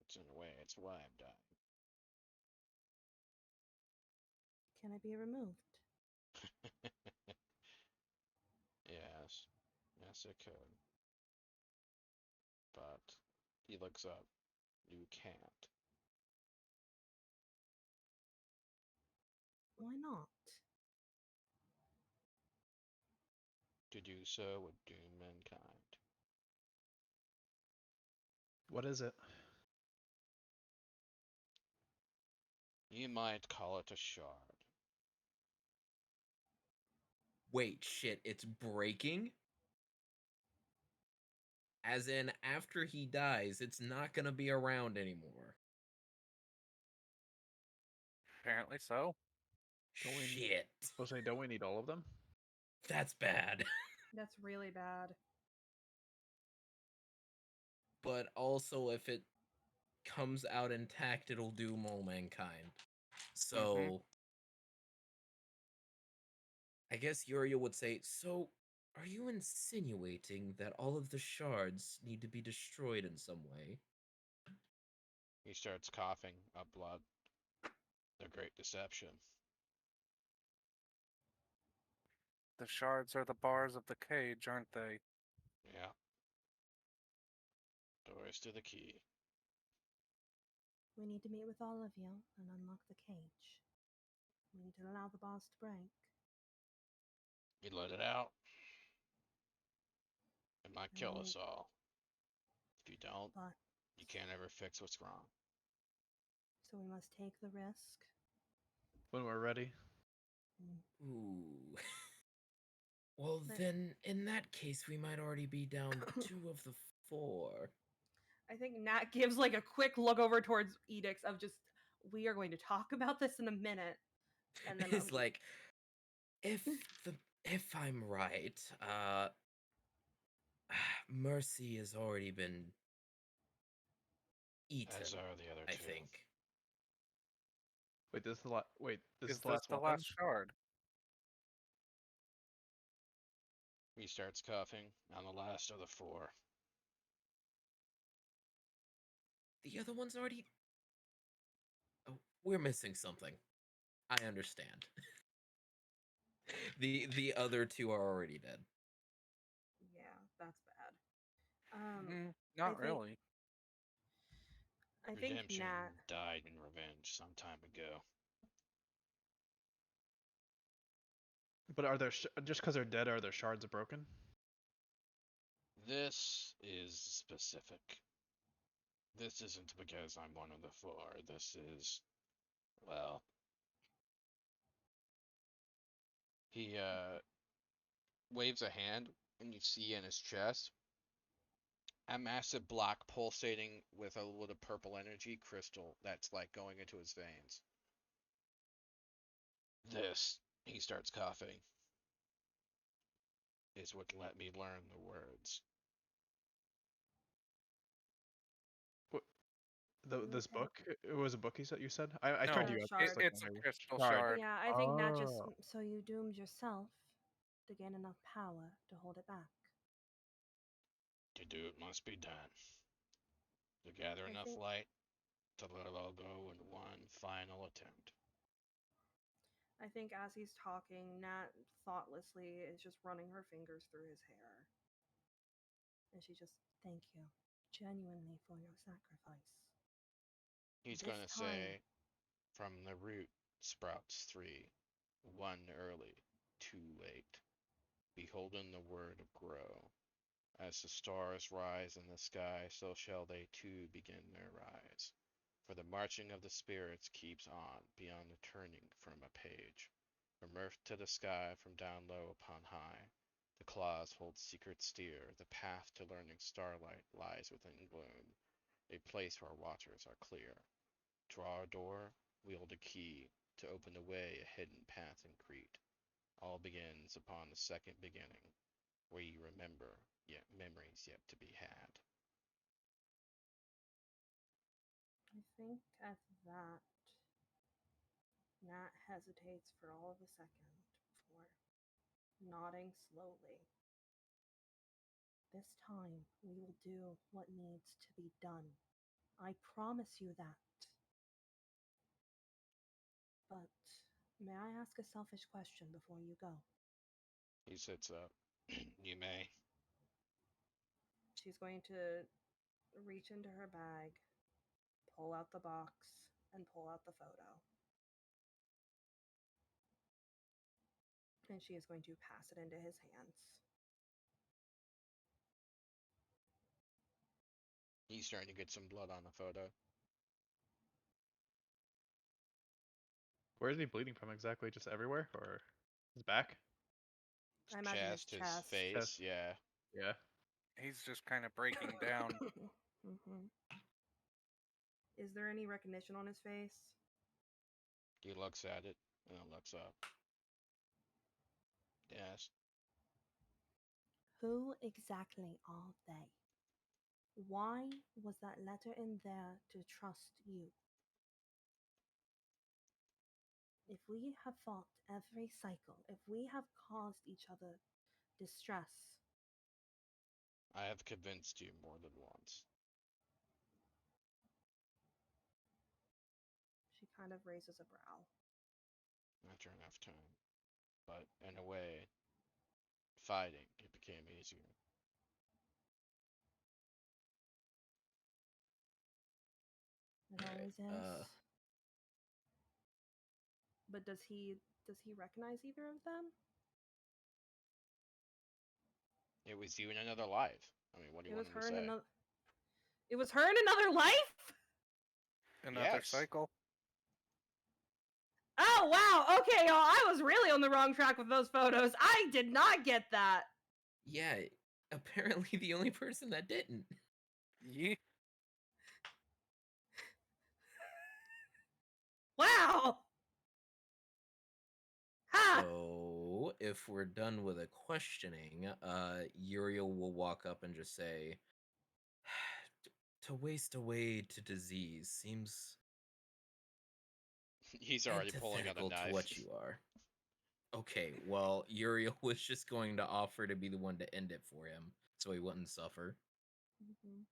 It's in a way, it's why I'm dying. Can it be removed? Yes. Yes, it could. But he looks up. You can't. Why not? To do so would doom mankind. What is it? You might call it a shard. Wait, shit, it's breaking? As in, after he dies, it's not gonna be around anymore. Apparently so. Don't we- Shit. Well, say, don't we need all of them? That's bad. That's really bad. But also, if it comes out intact, it'll doom all mankind. So, I guess Uriel would say, so, are you insinuating that all of the shards need to be destroyed in some way? He starts coughing up blood. The Great Deception. The shards are the bars of the cage, aren't they? Yeah. Doors to the key. We need to meet with all of you and unlock the cage. We need to allow the boss to break. You let it out. It might kill Right. us all. If you don't, But you can't ever fix what's wrong. so we must take the risk. When we're ready. Ooh. Well, But- then, in that case, we might already be down 2 of the 4. I think Nat gives like a quick look over towards Edicts of just, we are going to talk about this in a minute. And then It's like, if I'm right, Mercy has already been eaten. As are the other I two. think. Wait, this is the Is the this last the one. last shard? He starts coughing on the last of the 4. The other one's already. Oh, we're missing something. I understand. The other 2 are already dead. yeah, that's bad. Not think- really. I think Redemption Nat. died in revenge some time ago. But are there just because they're dead? Are their shards broken? This is specific. This isn't because I'm one of the 4. This is, well, he waves a hand, and you see in his chest a massive block pulsating with a little purple energy crystal that's like going into his veins. This, he starts coughing, is what let me learn the words. This Okay. book? It was a book you said? I No, tried The to. shard. it's a crystal Shard. shard. Yeah, I think Nat just. Oh. So you doomed yourself to gain enough power to hold it back. To do it must be done. To gather I enough think- light to let it all go in one final attempt. I think as he's talking, Nat thoughtlessly is just running her fingers through his hair. And she just, thank you, genuinely, for your sacrifice. He's This gonna time- say, from the root sprouts 3, one early, too late. Beholden the word of grow. As the stars rise in the sky, so shall they too begin their rise. For the marching of the spirits keeps on, beyond the turning from a page. From earth to the sky, from down low upon high, the claws hold secret steer, the path to learning starlight lies within gloom, a place where waters are clear. Draw a door, wield a key, to open the way a hidden path in Crete. All begins upon the second beginning, where you remember, yet memories yet to be had. I think at that, Nat hesitates for all of a second before nodding slowly. This time, we will do what needs to be done. I promise you that. But may I ask a selfish question before you go? He sits up. You may. She's going to reach into her bag, pull out the box, and pull out the photo. And she is going to pass it into his hands. He's starting to get some blood on the photo. Where is he bleeding from exactly? Just everywhere, or his back? I imagine his His chest. face, Chest. yeah. Yeah. He's just kind of breaking down. Mm-hmm. Is there any recognition on his face? He looks at it and then looks up. Yes. Who exactly are they? Why was that letter in there to trust you? If we have fought every cycle, if we have caused each other distress, I have convinced you more than once. she kind of raises a brow. After enough time. But in a way, fighting, it became easier. It Alright, always is. But does he recognize either of them? It was you in another life. I mean, what do you It was want him her to in say? another. It was her in another life. Another Yes. cycle. Oh wow! Okay, y'all. I was really on the wrong track with those photos. I did not get that. Yeah, apparently the only person that didn't. Ye Wow. Ha! So if we're done with the questioning, Uriel will walk up and just say, "To waste away to disease seems He's already pulling out a antithetical to knife. what you are." Okay, well, Uriel was just going to offer to be the one to end it for him, so he wouldn't suffer. Mm-hmm.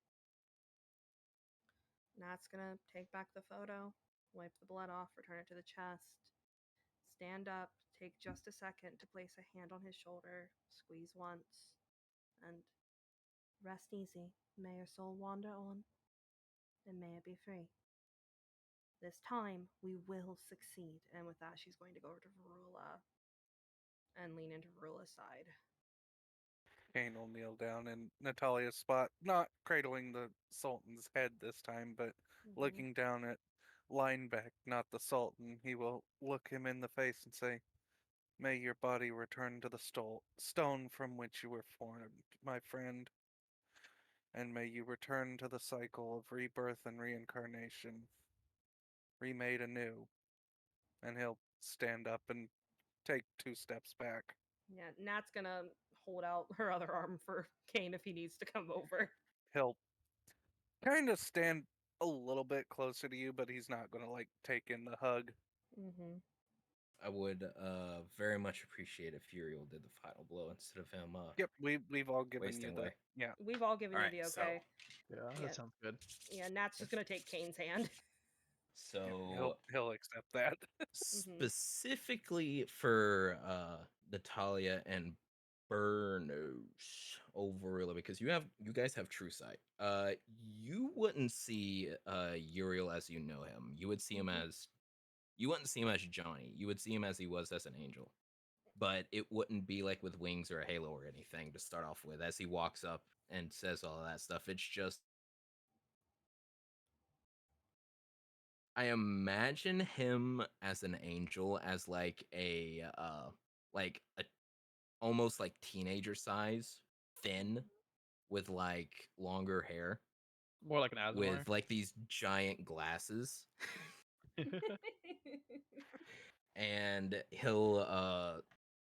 Nat's gonna take back the photo, wipe the blood off, return it to the chest, stand up, take just a second to place a hand on his shoulder, squeeze once, and rest easy. May your soul wander on, and may it be free. This time, we will succeed. And with that, she's going to go over to Varula and lean into Varula's side. Kane will kneel down in Natalia's spot, not cradling the Sultan's head this time, but Mhm. looking down at Linebeck, not the Sultan. He will look him in the face and say, "May your body return to the stone from which you were formed, my friend, and may you return to the cycle of rebirth and reincarnation, remade anew." And he'll stand up and take 2 steps back. Yeah, Nat's gonna hold out her other arm for Kane if he needs to come over. He'll kind of stand a little bit closer to you, but he's not going to like take in the hug. Mm-hmm. I would very much appreciate if Uriel did the final blow instead of him Yep, we've all given wasting you the away. yeah. We've all given Alright, you the so- okay. Yeah, Yeah. that sounds good. Yeah, Nat's just gonna take Kane's hand. So He'll accept that. specifically for Natalia and Burnos overly, because you guys have true sight. You wouldn't see Uriel as you know him. You would see him Mhm. as you wouldn't see him as Johnny. You would see him as he was as an angel. but it wouldn't be like with wings or a halo or anything to start off with. As he walks up and says all of that stuff, it's just I imagine him as an angel, as like a almost like teenager size, thin, with like longer hair, More like an Asmar. with like these giant glasses, and he'll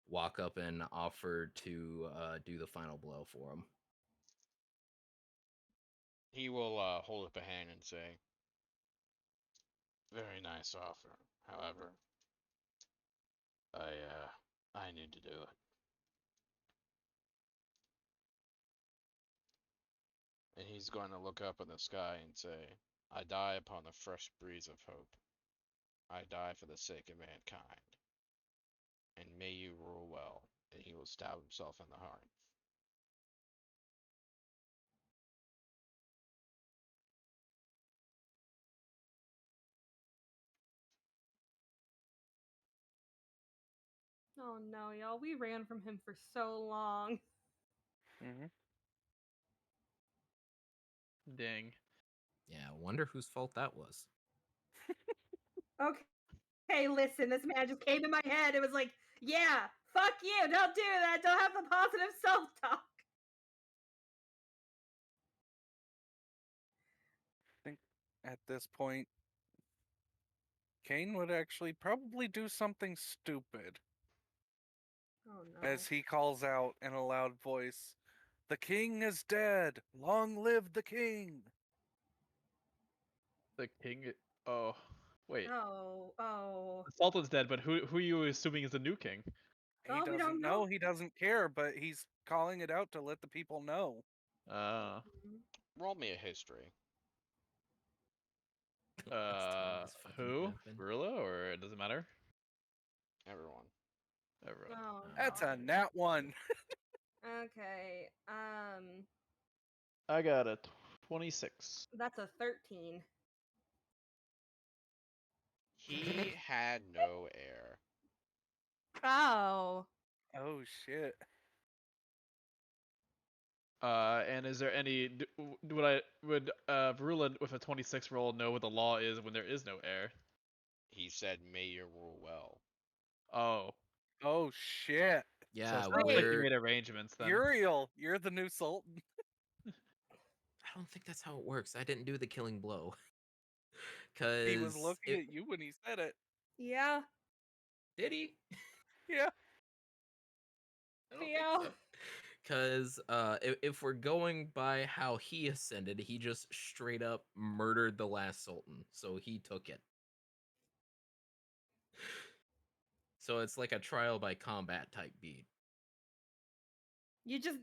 walk up and offer to do the final blow for him. He will hold up a hand and say, "Very nice offer. However, I need to do it." And he's going to look up in the sky and say, "I die upon the fresh breeze of hope. I die for the sake of mankind. And may you rule well." And he will stab himself in the heart. Oh no, y'all. We ran from him for so long. Mm-hmm. Dang. Yeah, wonder whose fault that was. Okay. Hey, listen, this man just came in my head. It was like, yeah, fuck you. Don't do that. Don't have the positive self talk. I think at this point, Kane would actually probably do something stupid Oh no. as he calls out in a loud voice, "The king is dead! Long live the king!" The king. Oh, wait. Oh. The Sultan's dead, but who are you assuming is the new king? He Oh, we don't doesn't know. know, he doesn't care, but he's calling it out to let the people know. Mhm. Roll me a history. Last time this fucking Who? happened. Rula, or it doesn't matter? Everyone. Everyone. Oh, That's a God. nat one. Okay. I got a 26. That's a 13. He had no heir. Oh. Oh shit. And is there any would Varula with a 26 roll know what the law is when there is no heir? He said, "May you rule well." Oh, Oh shit. so Yeah, it sounds like he we're. made arrangements then. Uriel, you're the new sultan. I don't think that's how it works. I didn't do the killing blow. He was Cause looking at you when he said it. Yeah. did he? Yeah. I don't Theo. think so. Because if we're going by how he ascended, he just straight up murdered the last sultan, so he took it. So it's like a trial by combat type beat. You just,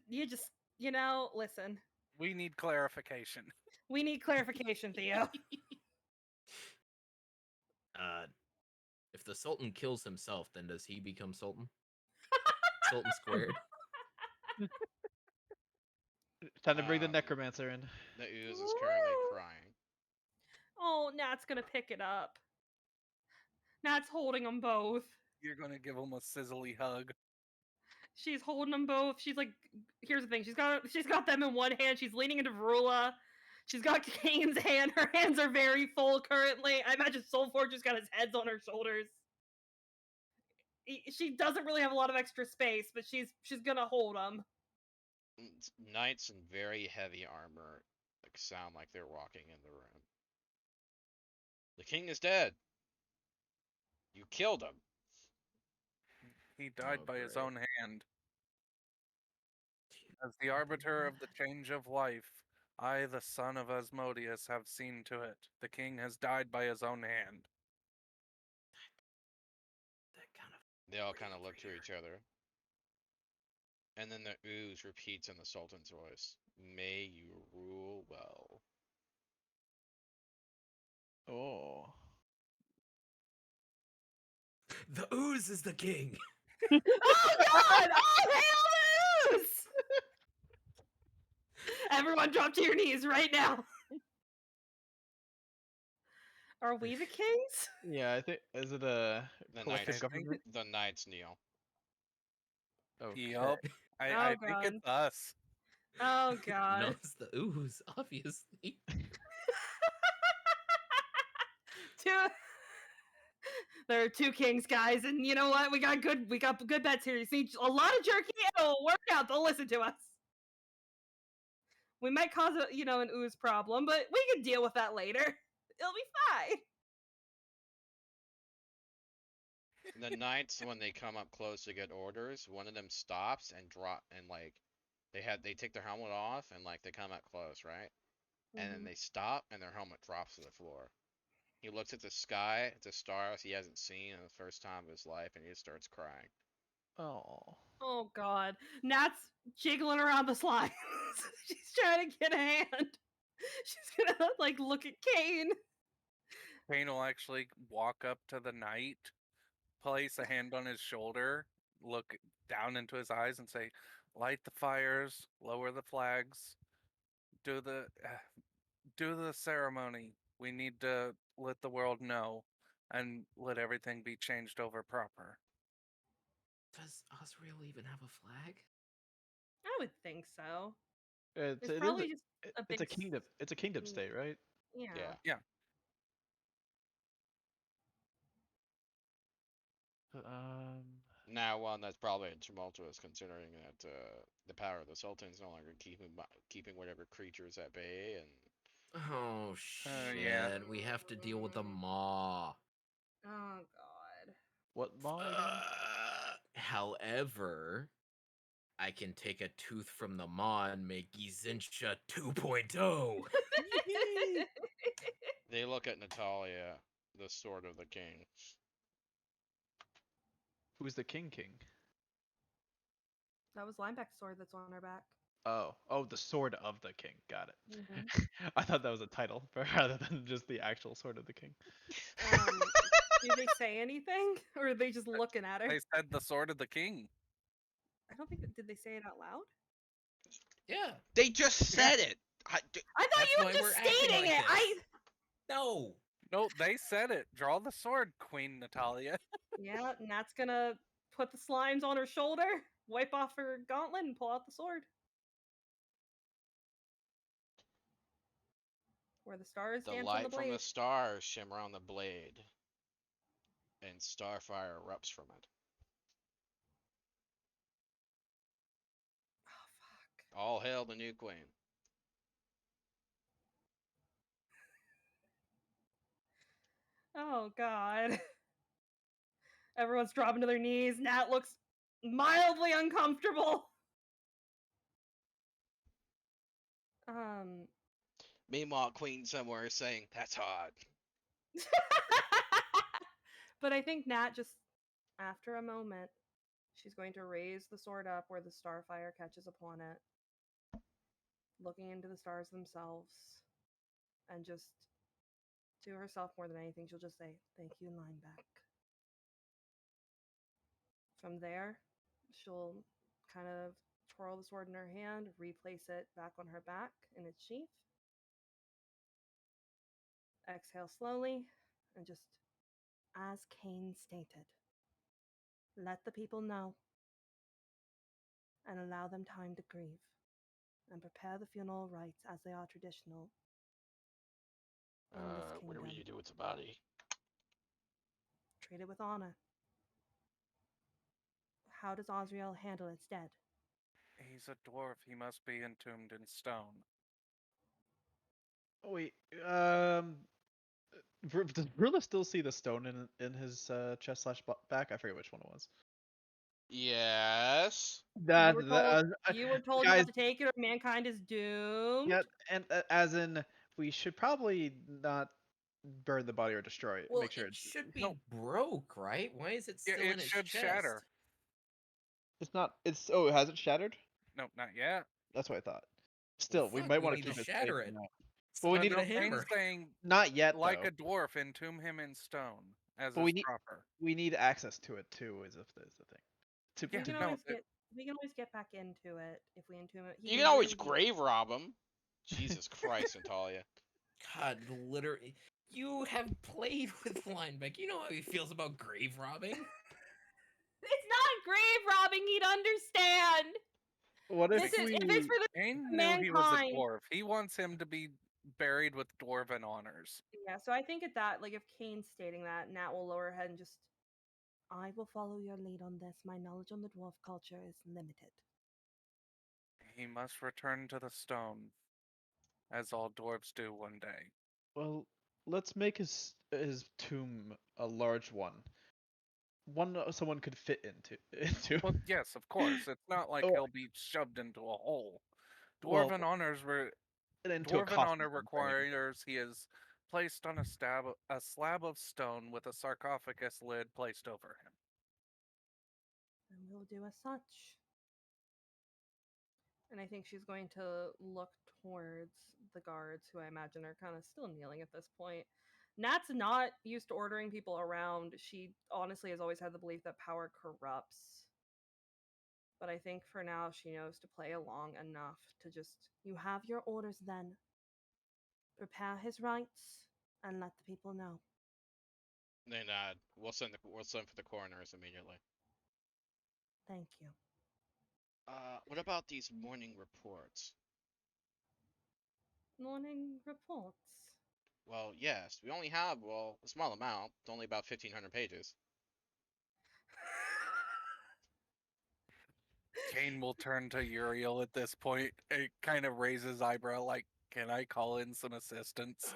listen. We need clarification. We need clarification, Theo. If the sultan kills himself, then does he become sultan? Sultan squared. Time to bring the Um, necromancer in. The ooze is currently crying. Oh, Nat's gonna pick it up. Nat's holding them both. You're gonna give him a sizzly hug. She's holding them both. She's like, here's the thing. She's got them in one hand. She's leaning into Varula. She's got Kane's hand. Her hands are very full currently. I imagine Soulforge just got his heads on her shoulders. She doesn't really have a lot of extra space, but she's gonna hold them. Knights in very heavy armor sound like they're walking in the room. "The king is dead. You killed him." He died Oh, by his great. own hand. As the arbiter of the change of life, I, the son of Asmodeus, have seen to it. The king has died by his own hand. That kind of. They all kind of look to each other. And then the ooze repeats in the Sultan's voice, "May you rule well." Oh. The ooze is the king. Oh God! Oh hail the ooze! Everyone, drop to your knees right now. Are we the kings? Yeah, I think is it a The collective knights, government? the knights kneel. Okay. Yup. Oh, I think God. it's us. Oh No, god. it's the ooze, obviously. Two. There are two kings, guys, and you know what? We got good bets here. You see a lot of jerky, it'll work out. They'll listen to us. We might cause an ooze problem, but we can deal with that later. It'll be fine. The knights, when they come up close to get orders, one of them stops and they take their helmet off and like they come up close, right? And then they stop and their helmet drops to the floor. He looks at the sky, at the stars he hasn't seen in the first time of his life, and he just starts crying. Oh. Oh god. Nat's jiggling around the slimes. She's trying to get a hand. She's gonna like look at Kane. Kane will actually walk up to the knight, place a hand on his shoulder, look down into his eyes, and say, "Light the fires, lower the flags, do the ceremony. We need to let the world know, and let everything be changed over proper." Does Osriel even have a flag? I would think so. It's It's it is probably just it- a big it's a kingdom. It's a kingdom Mm. state, right? Yeah. Yeah. Um. Now, one that's probably tumultuous, considering that the power of the Sultan is no longer keeping whatever creatures at bay, and Oh shit! Yeah. We have to deal with the maw. Oh god. What mall again? However, I can take a tooth from the maw and make Gizincha 2.0. they look at Natalia, the sword of the king. Who's the king? That was Lineback's sword that's on her back. Oh, the sword of the king. Got it. Mhm. I thought that was a title, rather than just the actual sword of the king. Do they say anything, or are they just looking at her? They said the sword of the king. I don't think did they say it out loud? Yeah. They just said it. I thought That's you were why just we're acting stating like it. this. No. No, they said it. Draw the sword, Queen Natalia. Yeah, Nat's gonna put the slimes on her shoulder, wipe off her gauntlet, and pull out the sword. Where the stars The dance on the light from blade. the stars shimmer on the blade, and starfire erupts from it. Oh fuck. All hail the new queen. Oh god. Everyone's dropping to their knees. Nat looks mildly uncomfortable. Meanwhile, Queen somewhere is saying, "That's hot." But I think Nat just, after a moment, she's going to raise the sword up where the starfire catches upon it, looking into the stars themselves, and just to herself more than anything, she'll just say, "Thank you, Lineback." From there, she'll kind of twirl the sword in her hand, replace it back on her back in its sheath, exhale slowly, and just, as Kane stated, let the people know and allow them time to grieve and prepare the funeral rites as they are traditional in this kingdom. Whatever you do with the body. Treat it with honor. How does Osriel handle its dead? He's a dwarf. He must be entombed in stone. Oh, wait. Does Rula still see the stone in his chest / back? I forget which one it was. Yes. That, You were told you guys, have to take it or mankind is doomed. yeah, and as in, we should probably not burn the body or destroy it. Well, Make sure it it's should be No. broke, right? Why is it Yeah, still it in its should chest? shatter. it's not. It's oh, has it shattered? No, not yet. That's what I thought. Still, we fuck, might we want need to to keep it shatter safe it. for now. Still we need need a No, Kane's hammer. saying, Not yet, like though. a dwarf, entomb him in stone, as But is we need proper. we need access to it too. Is the thing. Yeah, We can no, always get back into it if we entomb it. You can always grave rob him. Jesus Christ, Natalia. God, literally, you have played with Lineback. You know how he feels about grave robbing. It's not grave robbing, he'd understand. What if This is if it's we? for the Cain knew he was a mankind. dwarf. He wants him to be buried with dwarven honors. Yeah, so I think at that, like, if Kane's stating that, Nat will lower her head and just, I will follow your lead on this. My knowledge on the dwarf culture is limited. He must return to the stone, as all dwarves do one day. Well, let's make his tomb a large one. One someone could fit into. Well, yes, of course. It's not like Oh. he'll be shoved into a hole. Well, Dwarven honors were and into a Dwarven coffin, honor right? requires he is placed on a slab of stone with a sarcophagus lid placed over him. And we'll do as such. And I think she's going to look towards the guards, who I imagine are kind of still kneeling at this point. Nat's not used to ordering people around. She honestly has always had the belief that power corrupts. But I think for now she knows to play along enough to just, you have your orders then. Prepare his rights and let the people know. Then we'll send for the coroners immediately. Thank you. What about these morning reports? Morning reports. Well, yes, we only have a small amount. It's only about 1,500 pages. Cain will turn to Uriel at this point. It kind of raises eyebrow like, can I call in some assistance?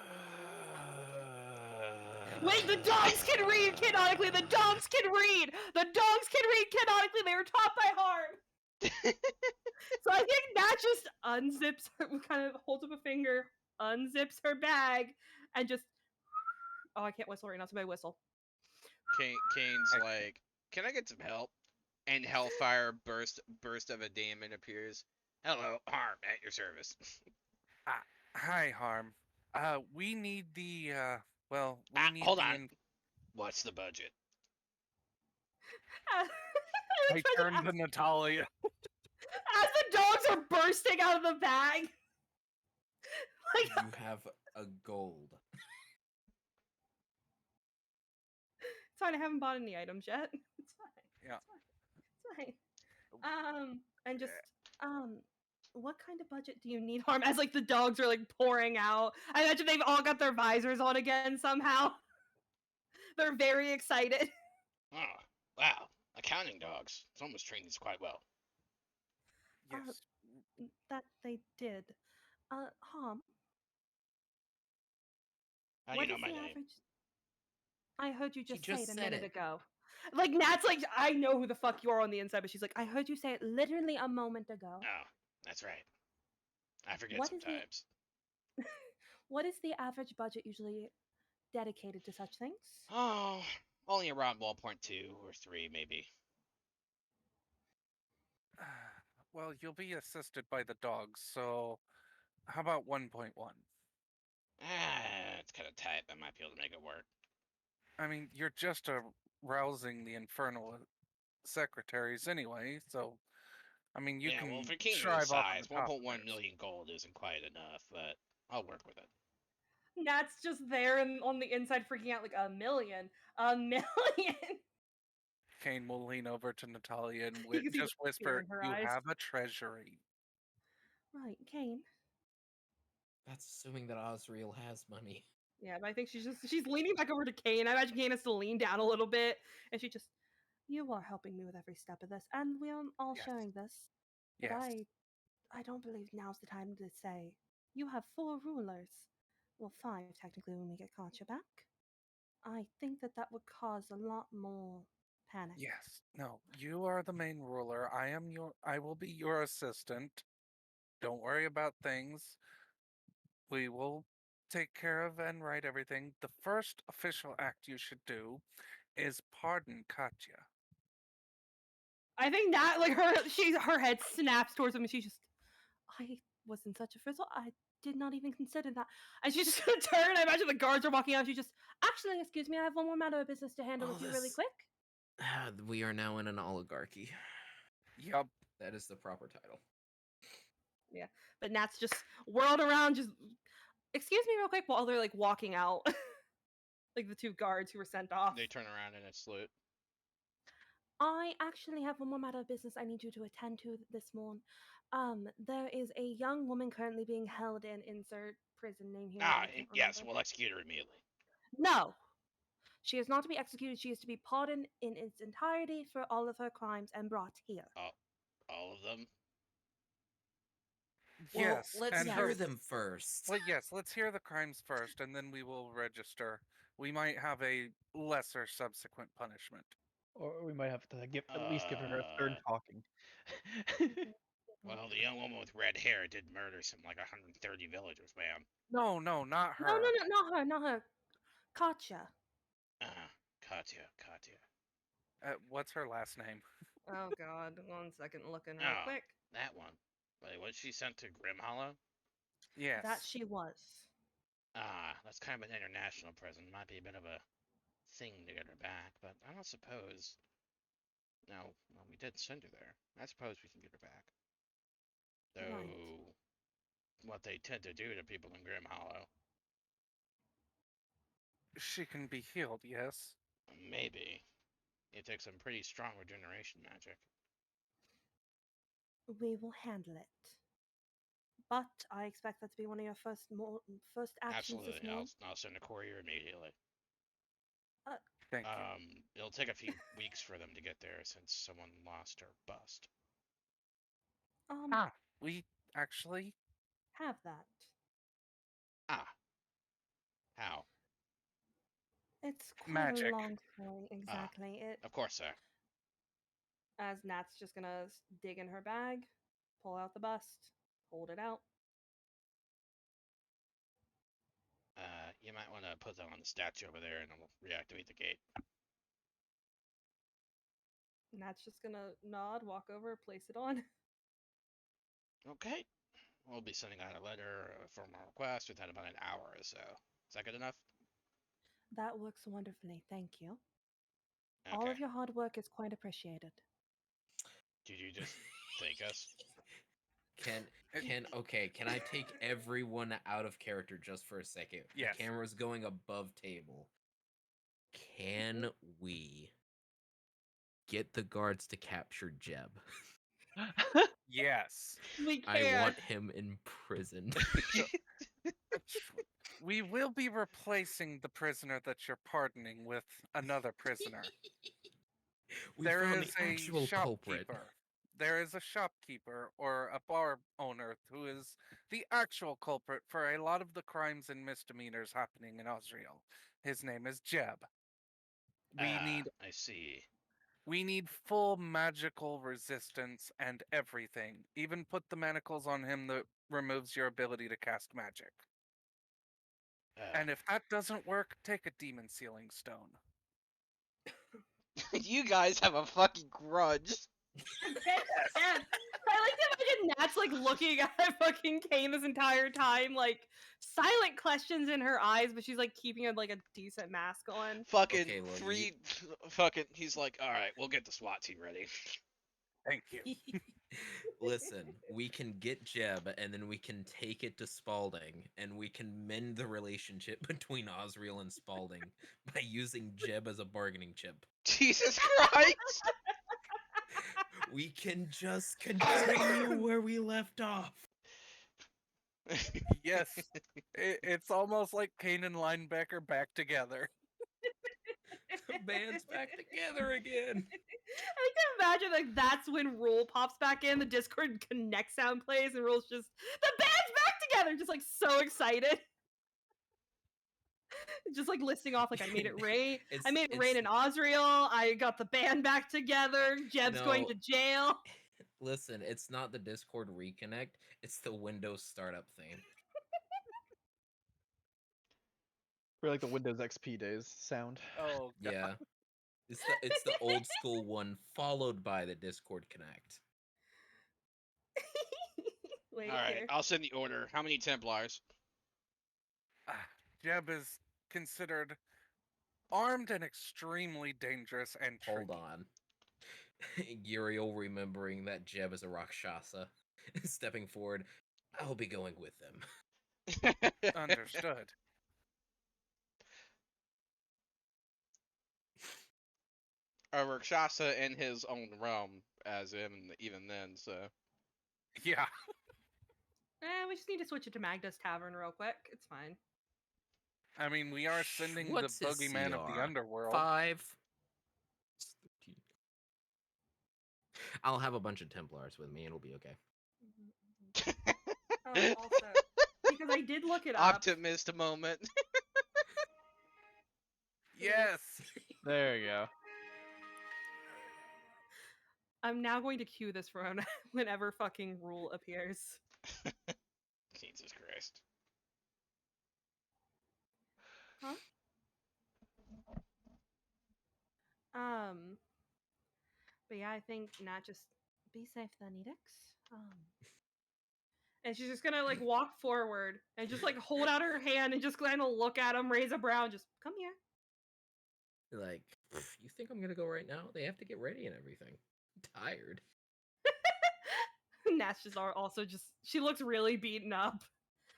Wait, the dogs can read canonically! The dogs can read! The dogs can read canonically! They were taught by Harm! So I think Nat just unzips her, kind of holds up a finger, unzips her bag, and just... Oh, I can't whistle right now, so I whistle. Kane's like, can I get some help? And Hellfire burst of a demon appears. Hello, Harm, at your service. Hi, Harm. We need the, need hold the on. What's the budget? I turned to Natalia. As the dogs are bursting out of the bag. Like, You have a gold. it's fine, I haven't bought any items yet. It's fine. Yeah. It's fine. And just, what kind of budget do you need, Harm? As like the dogs are like pouring out. I imagine they've all got their visors on again somehow. They're very excited. Oh, wow. Accounting dogs. Someone was trained these quite well. Yes. That they did. Harm, How do what you know is my the name? average? I heard you just say just it a said minute it. ago. Like Nat's like, I know who the fuck you are on the inside, but she's like, I heard you say it literally a moment ago. Oh, that's right. I forget What is the- sometimes. What is the average budget usually dedicated to such things? Oh, only around 1.2 or 3, maybe. Well, you'll be assisted by the dogs, so how about 1.1? It's kind of tight, but I might be able to make it work. I mean, you're just rousing the infernal secretaries anyway, so I mean, you yeah, can well, for Kingdom strive off size, the top of 1.1 theirs. million gold isn't quite enough, but I'll work with it. Nat's just there and on the inside freaking out like a million. A million! Cain will lean over to Natalia and You can see just the fear whisper, in her "You eyes." have a treasury." Right, Kane. That's assuming that Osriel has money. Yeah, but I think she's leaning back over to Kane. I imagine Kane has to lean down a little bit, and she just, you are helping me with every step of this, and we are all Yes. sharing this. But Yes. I don't believe now's the time to say you have 4 rulers. Well, 5 technically when we get Katya back. I think that would cause a lot more panic. Yes. No, you are the main ruler. I will be your assistant. Don't worry about things. We will take care of and write everything. The first official act you should do is pardon Katya. I think that like her head snaps towards him, and she's just, I was in such a frizzle. I did not even consider that. And she's just gonna turn. I imagine the guards are walking out. She just, actually, excuse me, I have one more matter of business to handle Oh, with you really this- quick. We are now in an oligarchy. Yup. That is the proper title. But Nat's just whirled around, just, excuse me real quick, while they're like walking out. Like the 2 guards who were sent off. They turn around and it's salute. I actually have one more matter of business I need you to attend to this morning. There is a young woman currently being held in insert prison name here. I can't Yes, remember. we'll execute her immediately. No, she is not to be executed. She is to be pardoned in its entirety for all of her crimes and brought here. All of them? Well, Yes, let's and hear Yes. them first. Well, yes, let's hear the crimes first, and then we will register. We might have a lesser subsequent punishment. Or we might have to at least give her a third Uh, talking. Well, the young woman with red hair did murder some like 130 villagers, ma'am. No, not No, her. no, no, not her, not her. Katya. Katya. What's her last name? Oh God, 1 second, looking real Oh, quick. that one. Wait, was she sent to Grim Hollow? Yes. That she was. That's kind of an international prison. Might be a bit of a thing to get her back, but I don't suppose. No, well, we did send her there. I suppose we can get her back. Though, Right. what they tend to do to people in Grim Hollow, She can be healed, yes. maybe. It takes some pretty strong regeneration magic. We will handle it. But I expect that to be one of your first actions this Absolutely, morning. I'll send a courier immediately. Thank you. It'll take a few weeks for them to get there since someone lost her bust. We actually. Have that. How? It's quite Magic. a long story. Exactly. Of course, sir. As Nat's just gonna dig in her bag, pull out the bust, hold it out. You might want to put that on the statue over there, and it'll reactivate the gate. Nat's just gonna nod, walk over, place it on. Okay. We'll be sending out a letter, a formal request within about an hour or so. Is that good enough? That works wonderfully. Thank you. Okay. All of your hard work is quite appreciated. Did you just thank us? Can I take everyone out of character just for a second? Yes. The camera's going above table. Can we get the guards to capture Jeb? Yes. We can. I want him imprisoned. We will be replacing the prisoner that you're pardoning with another prisoner. We There found is the a actual culprit. shopkeeper. There is a shopkeeper or a bar owner who is the actual culprit for a lot of the crimes and misdemeanors happening in Osriel. His name is Jeb. I see. We need full magical resistance and everything. Even put the manacles on him that removes your ability to cast magic. And if that doesn't work, take a demon sealing stone. You guys have a fucking grudge. And I like to imagine Nat's like looking at fucking Kane this entire time, like silent questions in her eyes, but she's like keeping a decent mask on. Fucking Okay, well, he's like, all right, we'll get the SWAT team ready. Thank you. Listen, we can get Jeb, and then we can take it to Spalding, and we can mend the relationship between Osriel and Spalding by using Jeb as a bargaining chip. Jesus Christ! We can just continue where we left off. Yes. It's almost like Kane and Linebacker back together. The band's back together again. I like to imagine that's when Rule pops back in, the Discord Connect sound plays, and Rule's just the band's back together, just like so excited. Just like listing off, I made it rain. I made it rain in Osriel. I got the band back together. Jeb's going to jail. Listen, it's not the Discord reconnect. It's the Windows startup thing. Or like the Windows XP days sound. Oh, God. Yeah. It's the old school one followed by the Discord Connect. Wait, all right, here. I'll send the order. How many Templars? Jeb is considered armed and extremely dangerous and Hold tricky. on. Uriel remembering that Jeb is a Rakshasa. Stepping forward, I'll be going with them. Understood. a Rakshasa in his own realm, as in even then. So Yeah. We just need to switch it to Magda's Tavern real quick. It's fine. I mean, we are sending the What's his boogeyman of the CR? underworld. 5. It's 13. I'll have a bunch of Templars with me, and it'll be okay. Also, because I did look it up. optimist moment. Yes. There you go. I'm now going to cue this for whenever fucking rule appears. Jesus Christ. But yeah, I think Nat just be safe then, Edix. And she's just gonna like walk forward and just like hold out her hand and just kind of look at him, raise a brow, and just come here. Like, you think I'm gonna go right now? They have to get ready and everything. I'm tired. Nat's just also just she looks really beaten up.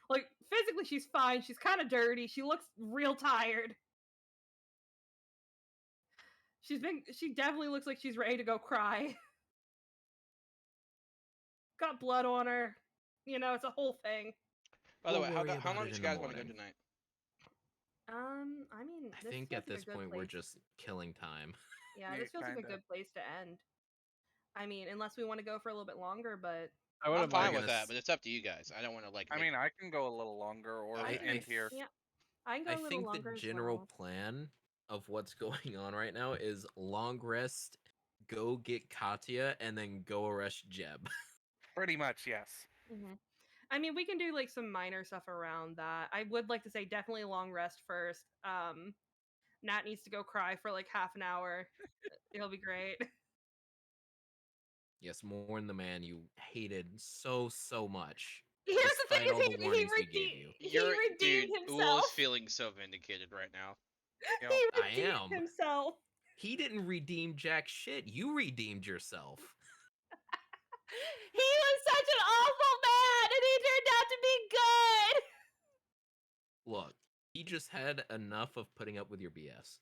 Like physically she's fine. She's kind of dirty. She looks real tired. She definitely looks like she's ready to go cry. Got blood on her. You know, it's a whole thing. By the We'll way, worry how about long it do you in the guys want to go morning. tonight? I mean, I think feels at like a this good point we're place. just killing time. Yeah, Yeah, this feels like a kinda. good place to end. I mean, unless we want to go for a little bit longer, but I I'm wouldn't fine mind. with gonna that, but it's up to you guys. I don't want to like. I make- mean, I can go a little longer or I end can- here. yeah, I can go I a little think the longer as general well. plan of what's going on right now is long rest, go get Katya, and then go arrest Jeb. Pretty much, yes. I mean, we can do like some minor stuff around that. I would like to say definitely long rest first. Nat needs to go cry for like half an hour. It'll be great. Yes, mourn the man you hated so much. Here's the thing: Despite all is the warnings we gave you. he redeemed dude, himself. Uul is feeling so vindicated right now. Yep. He I redeemed am. himself. He didn't redeem jack shit. You redeemed yourself. He was such an awful man, and he turned out to be good. Look, he just had enough of putting up with your BS.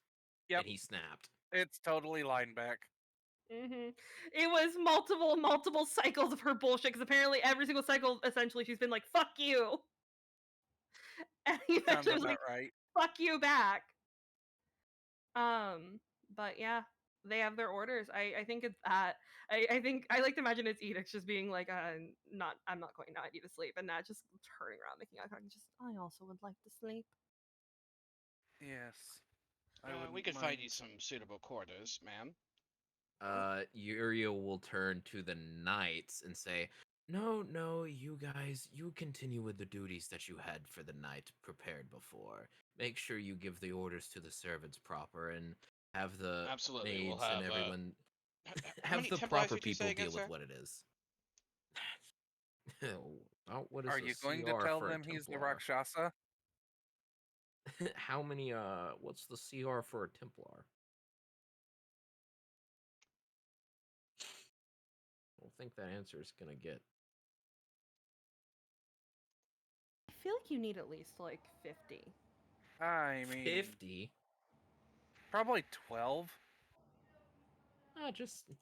Yep. And he snapped. It's totally line back. It was multiple cycles of her bullshit, because apparently every single cycle, essentially, she's been like, fuck you. And he Sounds eventually was about like, right. fuck you back. But yeah, they have their orders. I think it's that. I think I like to imagine it's Edix just being like, I'm not going now, I need to sleep, and not just turning around making eye contact, just I also would like to sleep. Yes. We wouldn't could find you mind. some suitable quarters, ma'am. Uriel will turn to the knights and say, No, you guys, you continue with the duties that you had for the night prepared before. Make sure you give the orders to the servants proper and have the Absolutely, maids we'll and have, everyone how have many the Templars proper did you say people again, deal with sir? what it is. What is Are a you going to CR tell for a them he's the Templar? Rakshasa? How many what's the CR for a Templar? I don't think that answer is gonna get. I feel like you need at least like 50. I mean, 50. probably 12.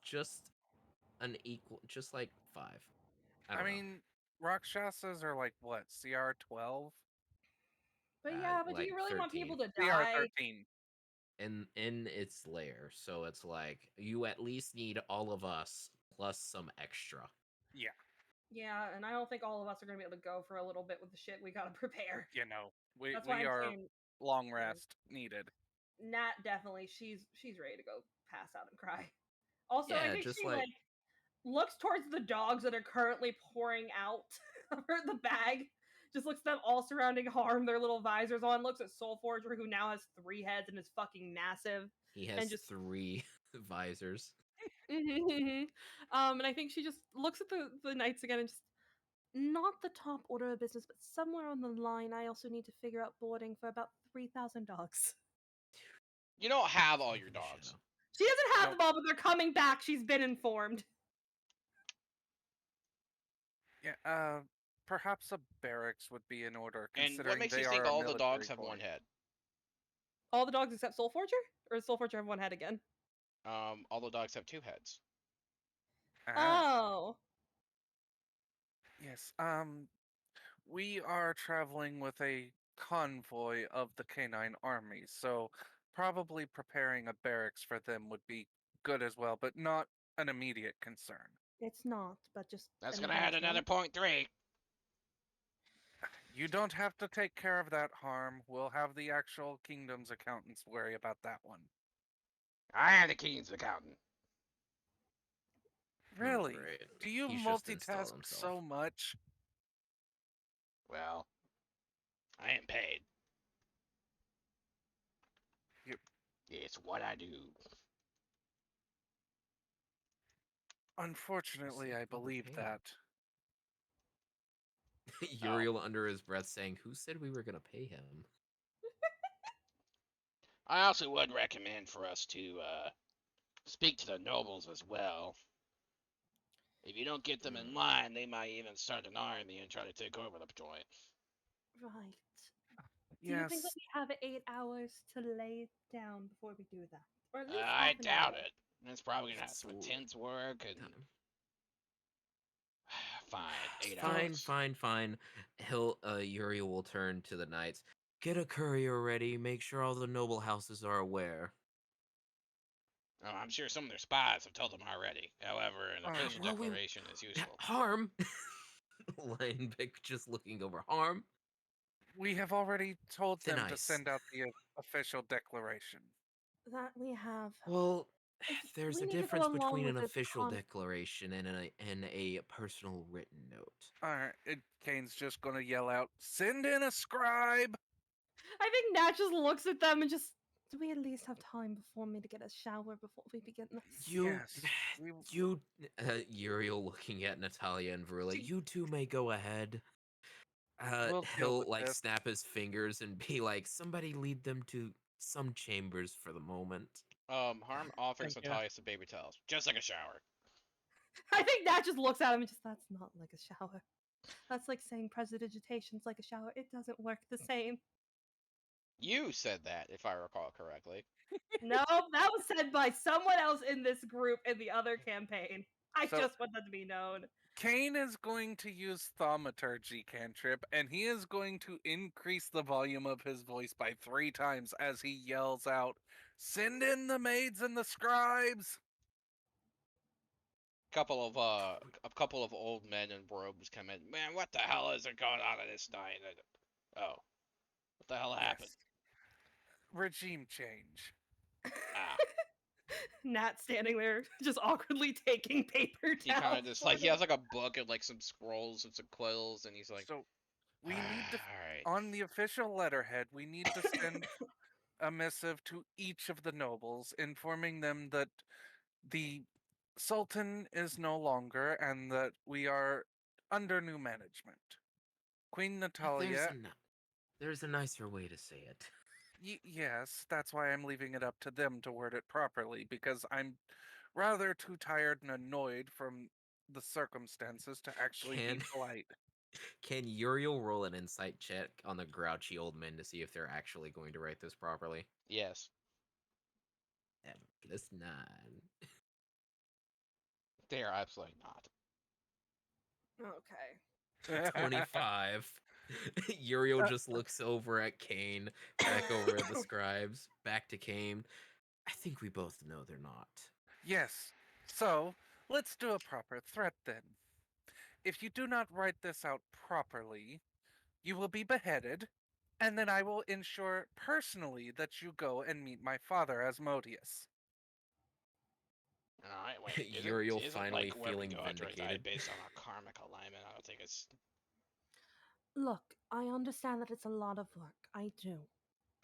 Just an equal, just like 5. I I don't know. mean, Rakshasas are like what, CR 12? But yeah, but do like you really want people 13. to CR die? 13. In its layer, so it's like you at least need all of us plus some extra. Yeah, Yeah, and I don't think all of us are gonna be able to go for a little bit with the shit we gotta prepare. you know, we That's why I'm are saying long rest needed. Nat definitely she's ready to go pass out and cry. Also, I Yeah, think just she like- looks towards the dogs that are currently pouring out of the bag. Just looks at them all surrounding harm, their little visors on, looks at Soul Forger, who now has 3 heads and is fucking massive. He has just 3 visors. And I think she just looks at the knights again and just, not the top order of business, but somewhere on the line, I also need to figure out boarding for about 3,000 dogs. You don't have all your Give a shit dogs. up. She doesn't have Nope. them all, but they're coming back. She's been informed. Yeah, perhaps a barracks would be in order, And considering what makes they you are think a all the dogs military have one point. head? All the dogs except Soul Forger? Or does Soul Forger have 1 head again? All the dogs have two heads. Ah, Oh. yes. We are traveling with a convoy of the canine army, so probably preparing a barracks for them would be good as well, but not an immediate concern. It's not, but just That's an gonna add another enhancement. 0.3. You don't have to take care of that harm. We'll have the actual kingdom's accountants worry about that one. I am the King's accountant. Really? Right. Do you He's just installed multitask himself. so much? Well, I ain't paid. You- It's what I do. Unfortunately, I believe overpaying. that. Uriel under his breath saying, "Who said we were gonna pay him?" I also would recommend for us to speak to the nobles as well. If you don't get them in line, they might even start an army and try to take over the joint. Right. Do you think that Yes, we have 8 hours to lay down before we do that? Or at least I half an doubt hour? it. It's probably gonna have It's some intense work and time. fine, 8 hours. Fine. Uriel will turn to the knights. Get a courier ready. Make sure all the noble houses are aware. Oh, I'm sure some of their spies have told them already. However, an official Well, declaration is useful. Harm. Lionbeck just looking over. Harm. we have already told Thin them to ice. send out the official declaration. That we have. Well, It's- there's we a need to go difference along between with an this official declaration and a personal written note. Alright, Kane's just gonna yell out, "Send in a scribe!" I think Nat just looks at them and just. Do we at least have time before me to get a shower before we begin this? Yes, we- Uriel looking at Natalia and Verilla. You two may go ahead. We'll deal He'll with like this. snap his fingers and be like, "Somebody lead them to some chambers for the moment." Harm offers Thank you. Natalia some baby towels, just like a shower. I think Nat just looks at him and just. That's not like a shower. That's like saying presidentation's like a shower. It doesn't work the same. You said that, if I recall correctly. No, that was said by someone else in this group in the other campaign. I So- just want that to be known. Kane is going to use Thaumaturgy cantrip, and he is going to increase the volume of his voice by 3 times as he yells out, "Send in the maids and the scribes!" A couple of old men in robes come in. Man, what the hell is going on in this night? Oh, what the hell happened? Yes. Regime change. Ah, Nat standing there, just awkwardly taking paper he kind towels. of just for like he them. has like a book and like some scrolls and some quills, and he's like, So we need to, all right. on the official letterhead, we need to send a missive to each of the nobles informing them that the Sultan is no longer and that we are under new management. Queen Natalia, There's a nicer way to say it. yes, that's why I'm leaving it up to them to word it properly, because I'm rather too tired and annoyed from the circumstances to actually be Can polite. can Uriel roll an insight check on the grouchy old men to see if they're actually going to write this properly? Yes, +9. they are absolutely not. Okay. 25. Uriel just looks over at Kane, back over at the scribes, back to Kane. I think we both know they're not. Yes. So, let's do a proper threat then. If you do not write this out properly, you will be beheaded, and then I will ensure personally that you go and meet my father, Asmodeus. All right, wait. Uriel Isn't finally like where we feeling go after I die vindicated. based on our karmic alignment? I don't think it's. Look, I understand that it's a lot of work. I do.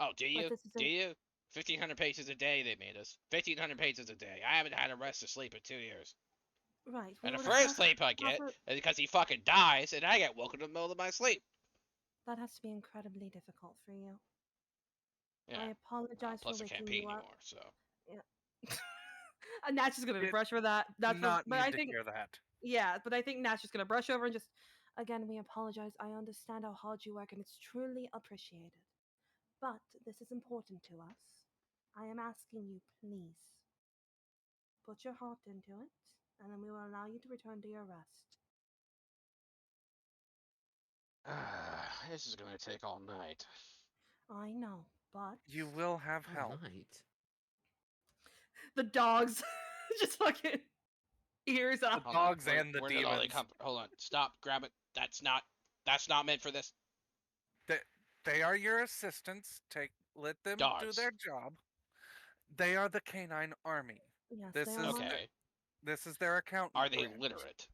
Oh, do you? this is Do you? 1,500 pages a day they made us. 1,500 pages a day. I haven't had a rest of sleep in 2 years. Right. And the would first have sleep I get proper- is because he fucking dies, and I get woken in the middle of my sleep. That has to be incredibly difficult for you. Yeah. I apologize Plus, for I can't waking pee you up. anymore, so. And Nat's just gonna Did brush for that. That's Not but need I to think hear that. yeah, but I think Nat's just gonna brush over and just again we apologize. I understand how hard you work and it's truly appreciated. But this is important to us. I am asking you, please, put your heart into it, and then we will allow you to return to your rest. This is gonna take all night. I know, but You will have All help. night. the dogs just fucking ears up. Hold on, Dogs and the where did all they demons. come? Hold on, stop, grab it. That's not meant for this. They are your assistants. Let them do Dogs. their job. They are the canine army. Yes, This they is are. Okay. This is their accountant. Are they branch. literate?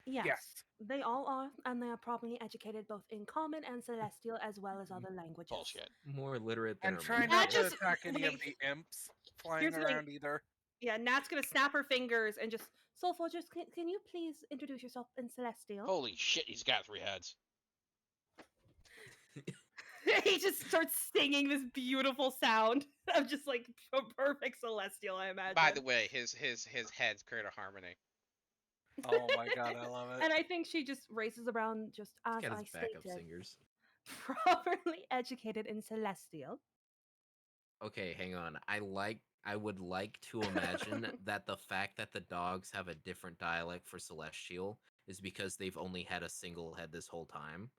Yes, Yes. they all are, and they are properly educated both in Common and Celestial, as well as other languages. Bullshit. More literate than And our try That not master. to just- attack any of wait. the imps flying Here's the thing. around either. Yeah, Nat's gonna snap her fingers and just. Soulforge, just can you please introduce yourself in Celestial? Holy shit, he's got 3 heads. He just starts singing this beautiful sound of just like perfect Celestial, I imagine. By the way, his heads create a harmony. Oh my god, I love it. And I think she just races around just as Got I his backup stated, singers. properly educated in Celestial. Okay, hang on. I would like to imagine that the fact that the dogs have a different dialect for Celestial is because they've only had a single head this whole time.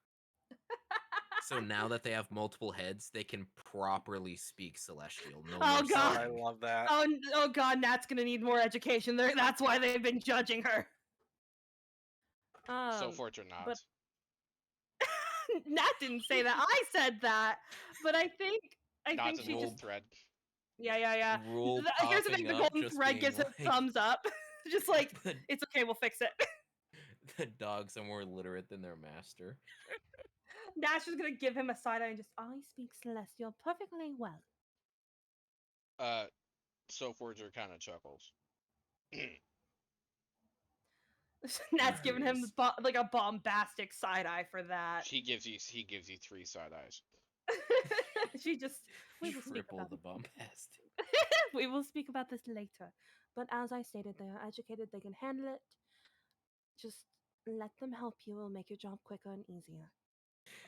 So now that they have multiple heads, they can properly speak Celestial. No Oh, more God. I slang. love that. Oh God, Nat's gonna need more education. That's why they've been judging her. So fortune nods. but- Nat didn't say that. I said that, but I think Nods in she the just old thread. yeah. Rule Here's the thing: popping the up, golden just thread being gives a like, thumbs up, just like the, it's okay, we'll fix it. the dogs are more literate than their master. Nat's just gonna give him a side eye and just I speak Celestial perfectly well. So Forger kind of chuckles. Nat's giving him Nice. like a bombastic side eye for that. he gives you 3 side eyes. She just we will speak Triple about the bombastic. we will speak about this later. But as I stated, they are educated, they can handle it. Just let them help you, it'll make your job quicker and easier.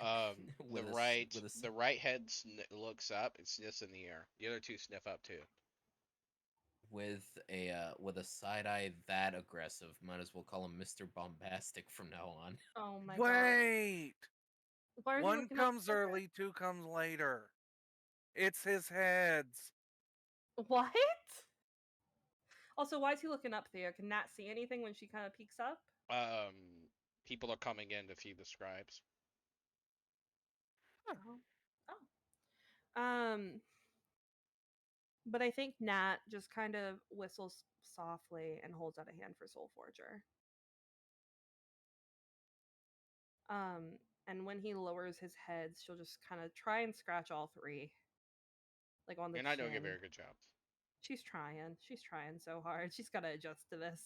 The With a s- right with a s- the right head looks up and sniffs in the air. The other 2 sniff up too. With a side eye that aggressive, might as well call him Mr. Bombastic from now on. Oh my god. Wait! Why are you One looking up comes further? early, 2 comes later. It's his heads. What? Also, why is he looking up there? Can Nat see anything when she kind of peeks up? People are coming in to feed the scribes. Oh. But I think Nat just kind of whistles softly and holds out a hand for Soul Forger. And when he lowers his head, she'll just kind of try and scratch all 3, like on the You're not doing a chin. very good job. She's trying. She's trying so hard. She's got to adjust to this.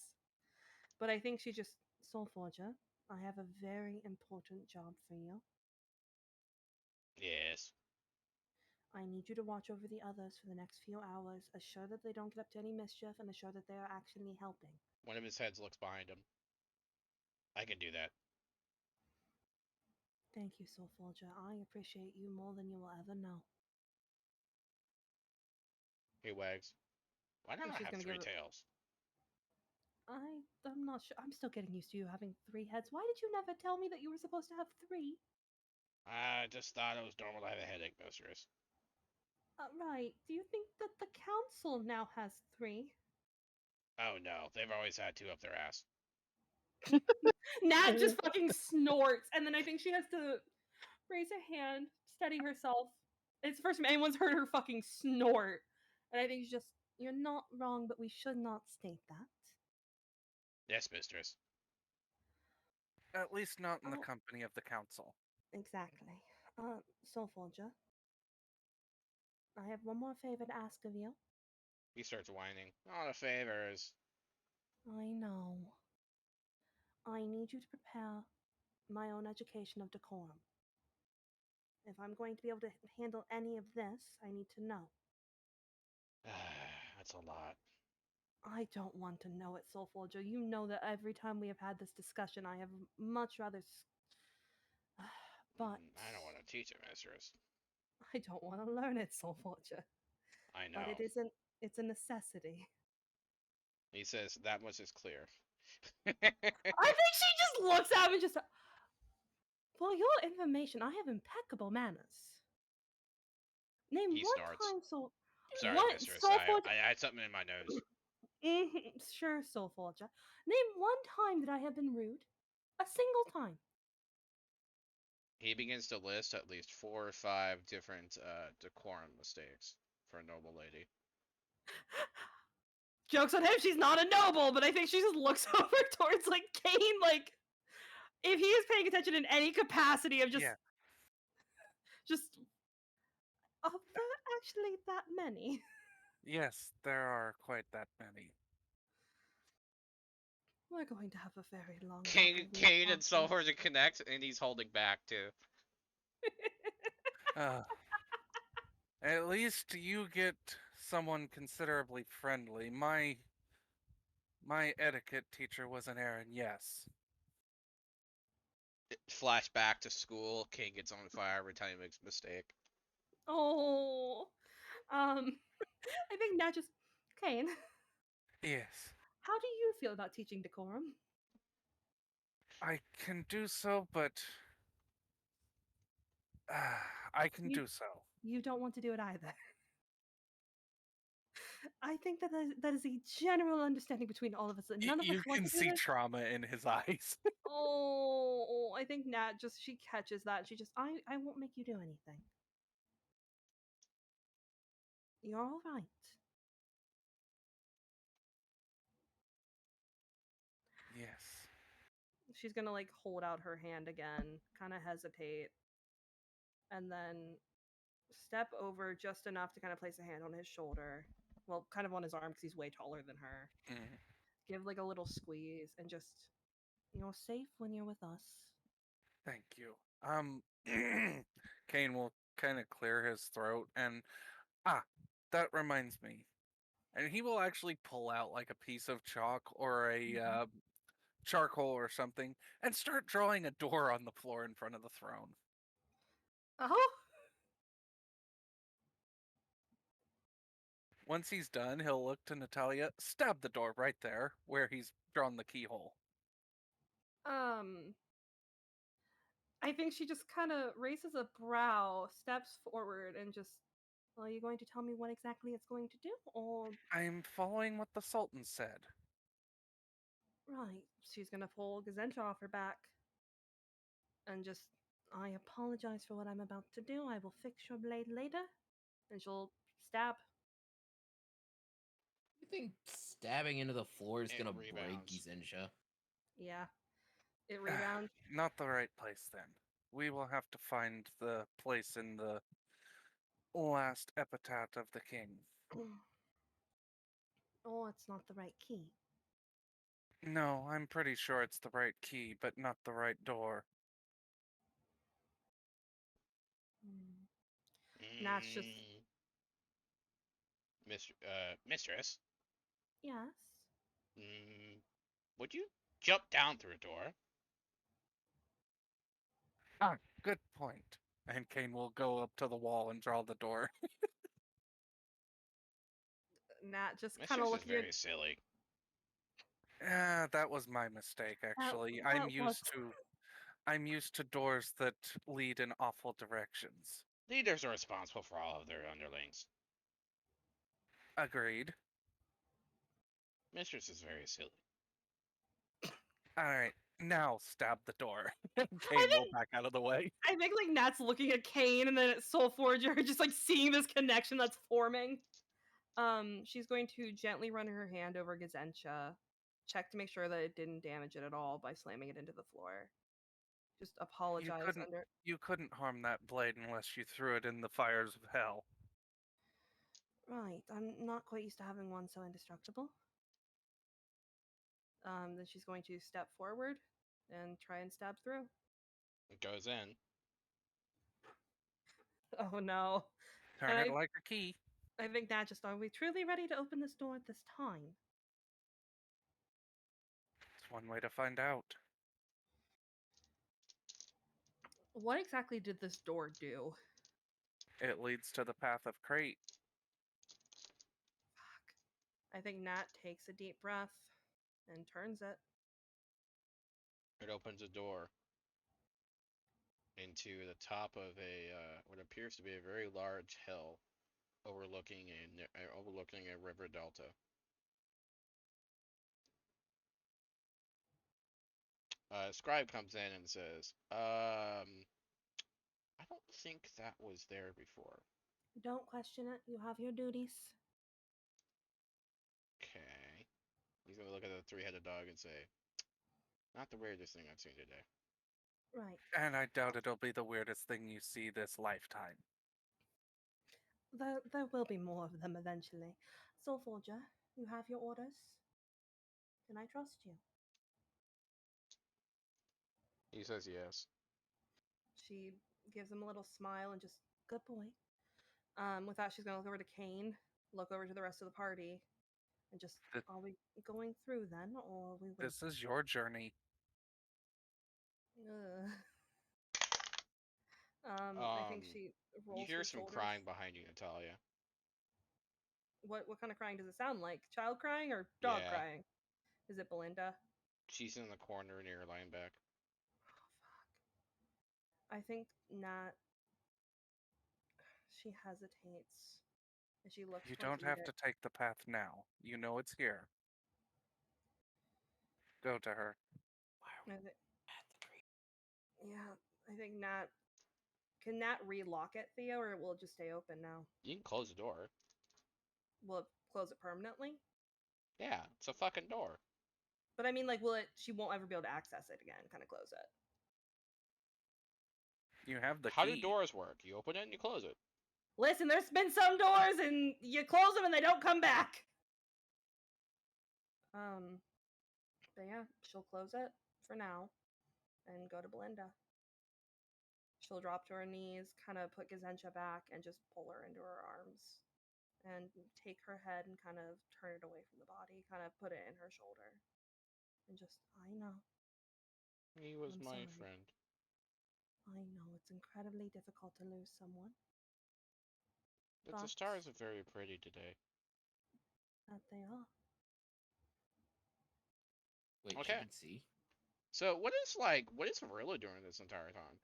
But I think she just Soul Forger, I have a very important job for you. Yes. I need you to watch over the others for the next few hours, assure that they don't get up to any mischief, and assure that they are actually helping. One of his heads looks behind him. I can do that. Thank you, Soul Forger. I appreciate you more than you will ever know. He wags. Why don't And I she's have gonna 3 give her- tails? I'm not sure. I'm still getting used to you having 3 heads. Why did you never tell me that you were supposed to have 3? I just thought it was normal to have a headache, mistress. Right. Do you think that the council now has 3? Oh no, they've always had 2 up their ass. Nat just fucking snorts, and then I think she has to raise a hand, steady herself. It's the first time anyone's heard her fucking snort. And I think she's just, you're not wrong, but we should not state that. Yes, mistress. At least not in the Oh. company of the council. Exactly. Soul Forger, I have one more favor to ask of you. He starts whining. All the favors. I know. I need you to prepare my own education of decorum. If I'm going to be able to handle any of this, I need to know. That's a lot. I don't want to know it, Soul Forger. You know that every time we have had this discussion, I have much rather. But I don't want to teach it, mistress. I don't want to learn it, Soul Forger. I know. But it isn't. It's a necessity. He says, that much is clear. I think she just looks at him and just. For your information, I have impeccable manners. Name He one snorts. time so. Sorry, What mistress. Soulforge? I had something in my nose. Sure, Soulforger. Name one time that I have been rude. A single time. He begins to list at least 4 or 5 different decorum mistakes for a noble lady. Joke's on him, she's not a noble, but I think she just looks over towards like Kane, like if he is paying attention in any capacity of just Yeah. just are there actually that many? Yes, there are quite that many. We're going to have a very long Kane and Soulforge connect, and he's holding back too. Uh, at least you get someone considerably friendly. My etiquette teacher was an Aaron, yes. Flashback to school. Kane gets on fire every time he makes a mistake. Oh, I think Nat just Kane. Yes. How do you feel about teaching decorum? I can do so, but I can You- do so. You don't want to do it either. I think that is a general understanding between all of us that none of us You want can to do see this. trauma in his eyes. Oh, I think Nat she catches that. She just I won't make you do anything. You're all right. Yes. She's gonna like hold out her hand again, kind of hesitate, and then step over just enough to kind of place a hand on his shoulder. Well, kind of on his arm because he's way taller than her. Mm. Give like a little squeeze and just you're safe when you're with us. Thank you. Kane will kind of clear his throat and that reminds me. And he will actually pull out like a piece of chalk or a charcoal or something and start drawing a door on the floor in front of the throne. Oh, Once he's done, he'll look to Natalia, stab the door right there where he's drawn the keyhole. I think she just kind of raises a brow, steps forward, and just, well, are you going to tell me what exactly it's going to do? Or, I'm following what the Sultan said. right, she's going to pull Gazentra off her back and just, I apologize for what I'm about to do. I will fix your blade later. And she'll stab. You think stabbing into the floor is It gonna break rebounds. Gizentia? Yeah. It rebounds. Not the right place then. We will have to find the place in the last epitaph of the king. Oh, it's not the right key. No, I'm pretty sure it's the right key, but not the right door. Nat's just, Mistress, yes. would you jump down through a door? Good point. And Kane will go up to the wall and draw the door. Nat just kind Mistress of is looking at very silly. That was my mistake, actually. I'm used to doors that lead in awful directions. Leaders are responsible for all of their underlings. Agreed. Mistress is very silly. Alright, now stab the door. Kane will back out of the way. I think like Nat's looking at Kane and then at Soulforger, just like seeing this connection that's forming. She's going to gently run her hand over Gazentia, check to make sure that it didn't damage it at all by slamming it into the floor. Just apologize under. You couldn't harm that blade unless you threw it in the fires of hell. Right, I'm not quite used to having one so indestructible. Then she's going to step forward and try and stab through. It goes in. Oh no. Turn And it like a key. I think Nat just, are we truly ready to open this door at this time? It's one way to find out. What exactly did this door do? It leads to the path of Crate. I think Nat takes a deep breath and turns it. It opens a door into the top of what appears to be a very large hill overlooking a river delta. Scribe comes in and says, I don't think that was there before. Don't question it. You have your duties. Okay. He's gonna look at the three-headed dog and say, not the weirdest thing I've seen today. Right. And I doubt it'll be the weirdest thing you see this lifetime. There will be more of them eventually. Soul Forger, you have your orders? Can I trust you? He says yes. She gives him a little smile and just, good boy. With that, she's gonna look over to Kane, look over to the rest of the party, and just, Th- are we going through then, or are we waiting? This is your journey. Ugh. I think she rolls You hear her some shoulders. crying behind you, Natalia. What kind of crying does it sound like? Child crying or dog Yeah. crying? Is it Belinda? She's in the corner near Lineback. Oh fuck. I think Nat. She hesitates. And she looks You towards don't have Edith. to take the path now. You know it's here. Go to her. I thi- yeah, I think Nat. Can Nat relock it, Theo, or will it just stay open now? You can close the door. Will it close it permanently? Yeah, it's a fucking door. But I mean, like, will it? She won't ever be able to access it again. Kind of close it. You have the How key. do doors work? You open it and you close it. Listen, there's been some doors and you close them and they don't come back. But yeah, she'll close it for now and go to Belinda. She'll drop to her knees, kind of put Gazentia back, and just pull her into her arms. And take her head and kind of turn it away from the body, kind of put it in her shoulder. And just, I know. He was I'm my sorry. friend. I know it's incredibly difficult to lose someone. The But stars are very pretty today. that they are. Wait, Okay. she can see? So what is Verilla doing this entire time?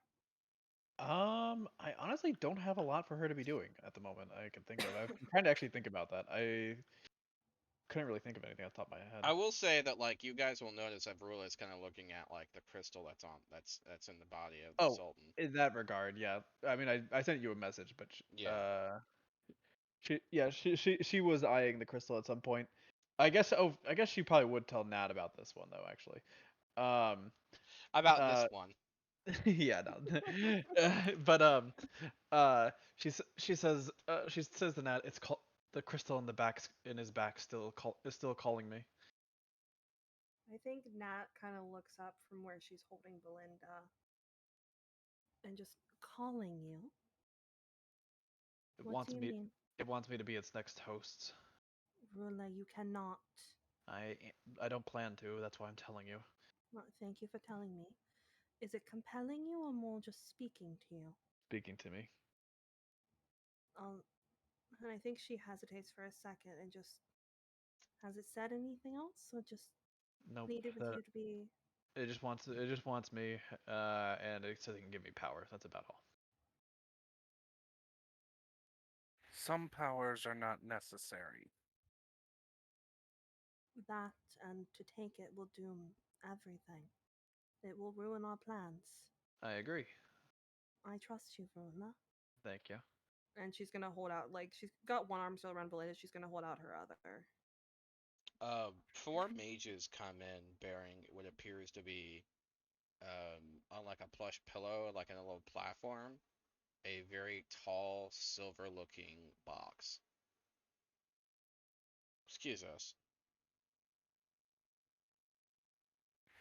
I honestly don't have a lot for her to be doing at the moment. I can think of. I'm trying to actually think about that. I couldn't really think of anything off the top of my head. I will say that like you guys will notice that Verilla is kind of looking at like the crystal that's in the body of the Oh, Sultan. in that regard, yeah. I mean, I sent you a message, but Yeah. she was eyeing the crystal at some point. I guess she probably would tell Nat about this one though, actually. About this one. Yeah, no. She says to Nat, it's called the crystal in his back is still calling me. I think Nat kind of looks up from where she's holding Belinda and just calling you. It What wants do you me mean? it wants me to be its next host. Rula, you cannot. I don't plan to. That's why I'm telling you. Well, thank you for telling me. Is it compelling you or more just speaking to you? Speaking to me. And I think she hesitates for a second and just has it said anything else or just Nope. needed with you to be It just wants me, and it says it can give me power. That's about all. Some powers are not necessary. that, and to take it will doom everything. It will ruin our plans. I agree. I trust you, Verona. Thank you. And she's gonna hold out, like, she's got one arm still around Belinda, she's gonna hold out her other. 4 mages come in bearing what appears to be on like a plush pillow, like in a little platform, a very tall, silver-looking box. Excuse us.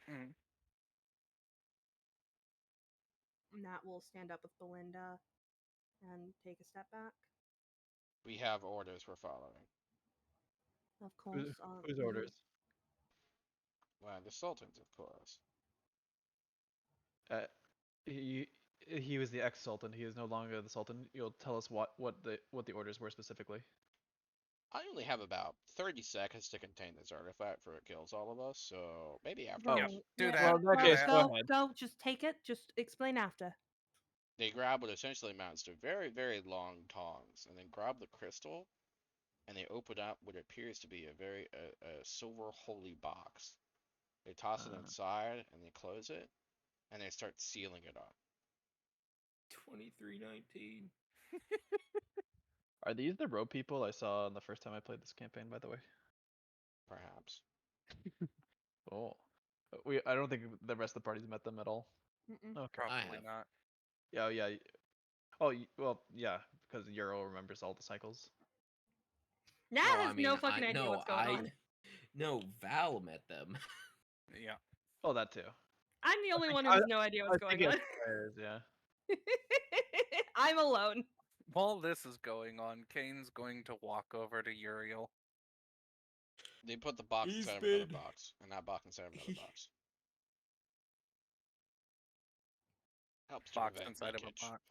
Mm. Nat will stand up with Belinda and take a step back. We have orders we're following. Of course. Whose orders? Well, the Sultan's, of course. He was the ex-sultan. He is no longer the sultan. You'll tell us what the orders were specifically. I only have about 30 seconds to contain this artifact before it kills all of us, so maybe after. Oh. Yeah, Right, do yeah, that. Well, in that go, case, that. go go, ahead. go. Just take it. Just explain after. They grab what essentially amounts to very, very long tongs, and then grab the crystal, and they open up what appears to be a silver holy box. They toss it inside, and they close it, and they start sealing it up. 2319. Are these the rope people I saw the first time I played this campaign, by the way? Perhaps. Oh. I don't think the rest of the party's met them at all. Mm-mm. Okay. Probably have. not. Yeah, yeah. Oh, well, yeah, because Euro remembers all the cycles. Nat No, has no fucking idea what's going on. No, Val met them. Yeah. Oh, that too. I'm the only think- one who has no idea I what's going think on. it's yeah. I'm alone. While this is going on, Kane's going to walk over to Uriel. They put the box He's inside of another been- box, and that box inside of another box. Helps to Box prevent inside of leakage. a box.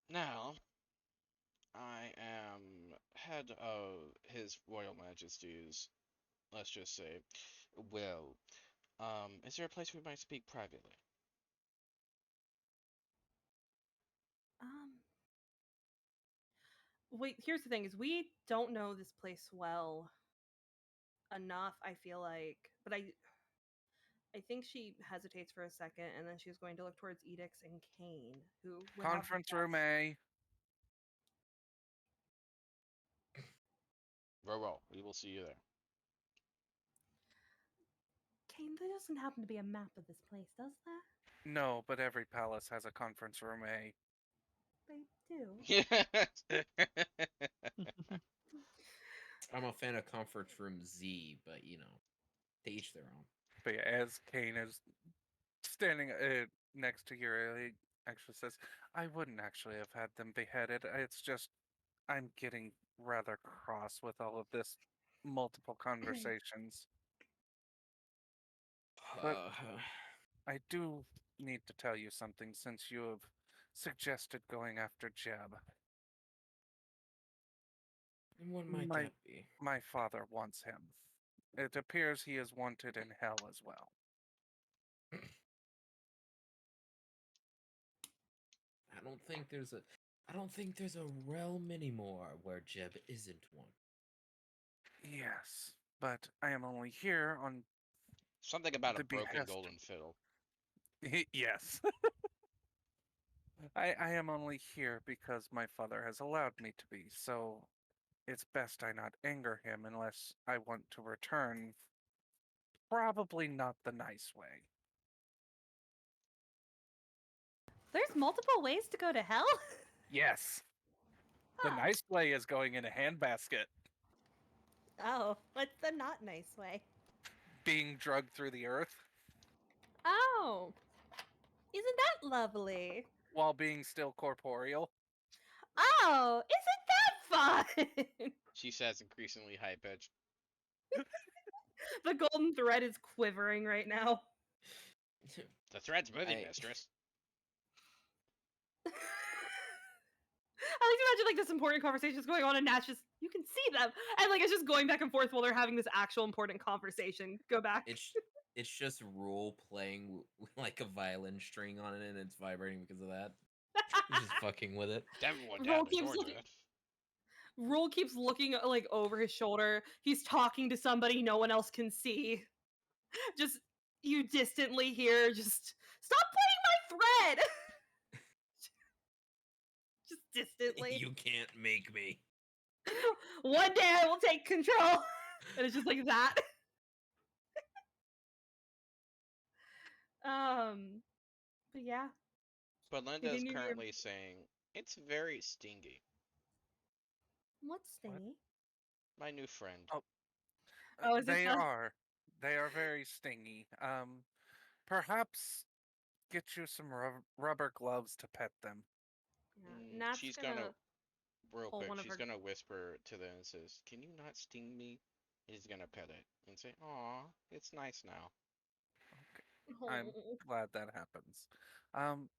Now, I am head of His Royal Majesty's, let's just say, will. Is there a place we might speak privately? Um, Wait, here's the thing: is we don't know this place well enough. I feel like, but I think she hesitates for a second, and then she's going to look towards Edix and Kane, who would have the Conference room best- A. Very well. We will see you there. Kane, there doesn't happen to be a map of this place, does there? No, but every palace has a conference room A. They do. I'm a fan of Conference Room Z, but to each their own. But yeah, as Kane is standing next to Uriel, he actually says, I wouldn't actually have had them beheaded. It's just, I'm getting rather cross with all of this multiple conversations. But I do need to tell you something since you have suggested going after Jeb. And what might my- that be? My father wants him. It appears he is wanted in hell as well. I don't think there's a realm anymore where Jeb isn't one. Yes, but I am only here on Something about a The broken behest. golden fiddle. yes. I am only here because my father has allowed me to be, so it's best I not anger him unless I want to return. Probably not the nice way. There's multiple ways to go to hell. Yes. The Huh. nice way is going in a handbasket, Oh, what's the not nice way? being drugged through the earth Oh, isn't that lovely? while being still corporeal. Oh, isn't that fun? She says increasingly high pitched. The golden thread is quivering right now. The thread's moving, I- mistress. I like to imagine like this important conversation is going on, and Nat's just you can see them, and like it's just going back and forth while they're having this actual important conversation. Go back. It's just Rule playing with like a violin string on it, and it's vibrating because of that. He's just fucking with it. Everyone Roll down to keeps Georgia. looking- Rule keeps looking like over his shoulder. He's talking to somebody no one else can see. Just you distantly hear, just stop playing my thread. Just distantly. You can't make me. One day I will take control. And it's just like that. But yeah. But Linda is Continue your- currently saying, it's very stingy. What's stingy? My new friend. Oh, is this They the- are. They are very stingy. Perhaps get you some rubber gloves to pet them. Yeah. Nat's She's gonna real pull quick, one of she's her- gonna whisper to them and says, can you not sting me? He's gonna pet it and say, aw, it's nice now. I'm Oh. glad that happens.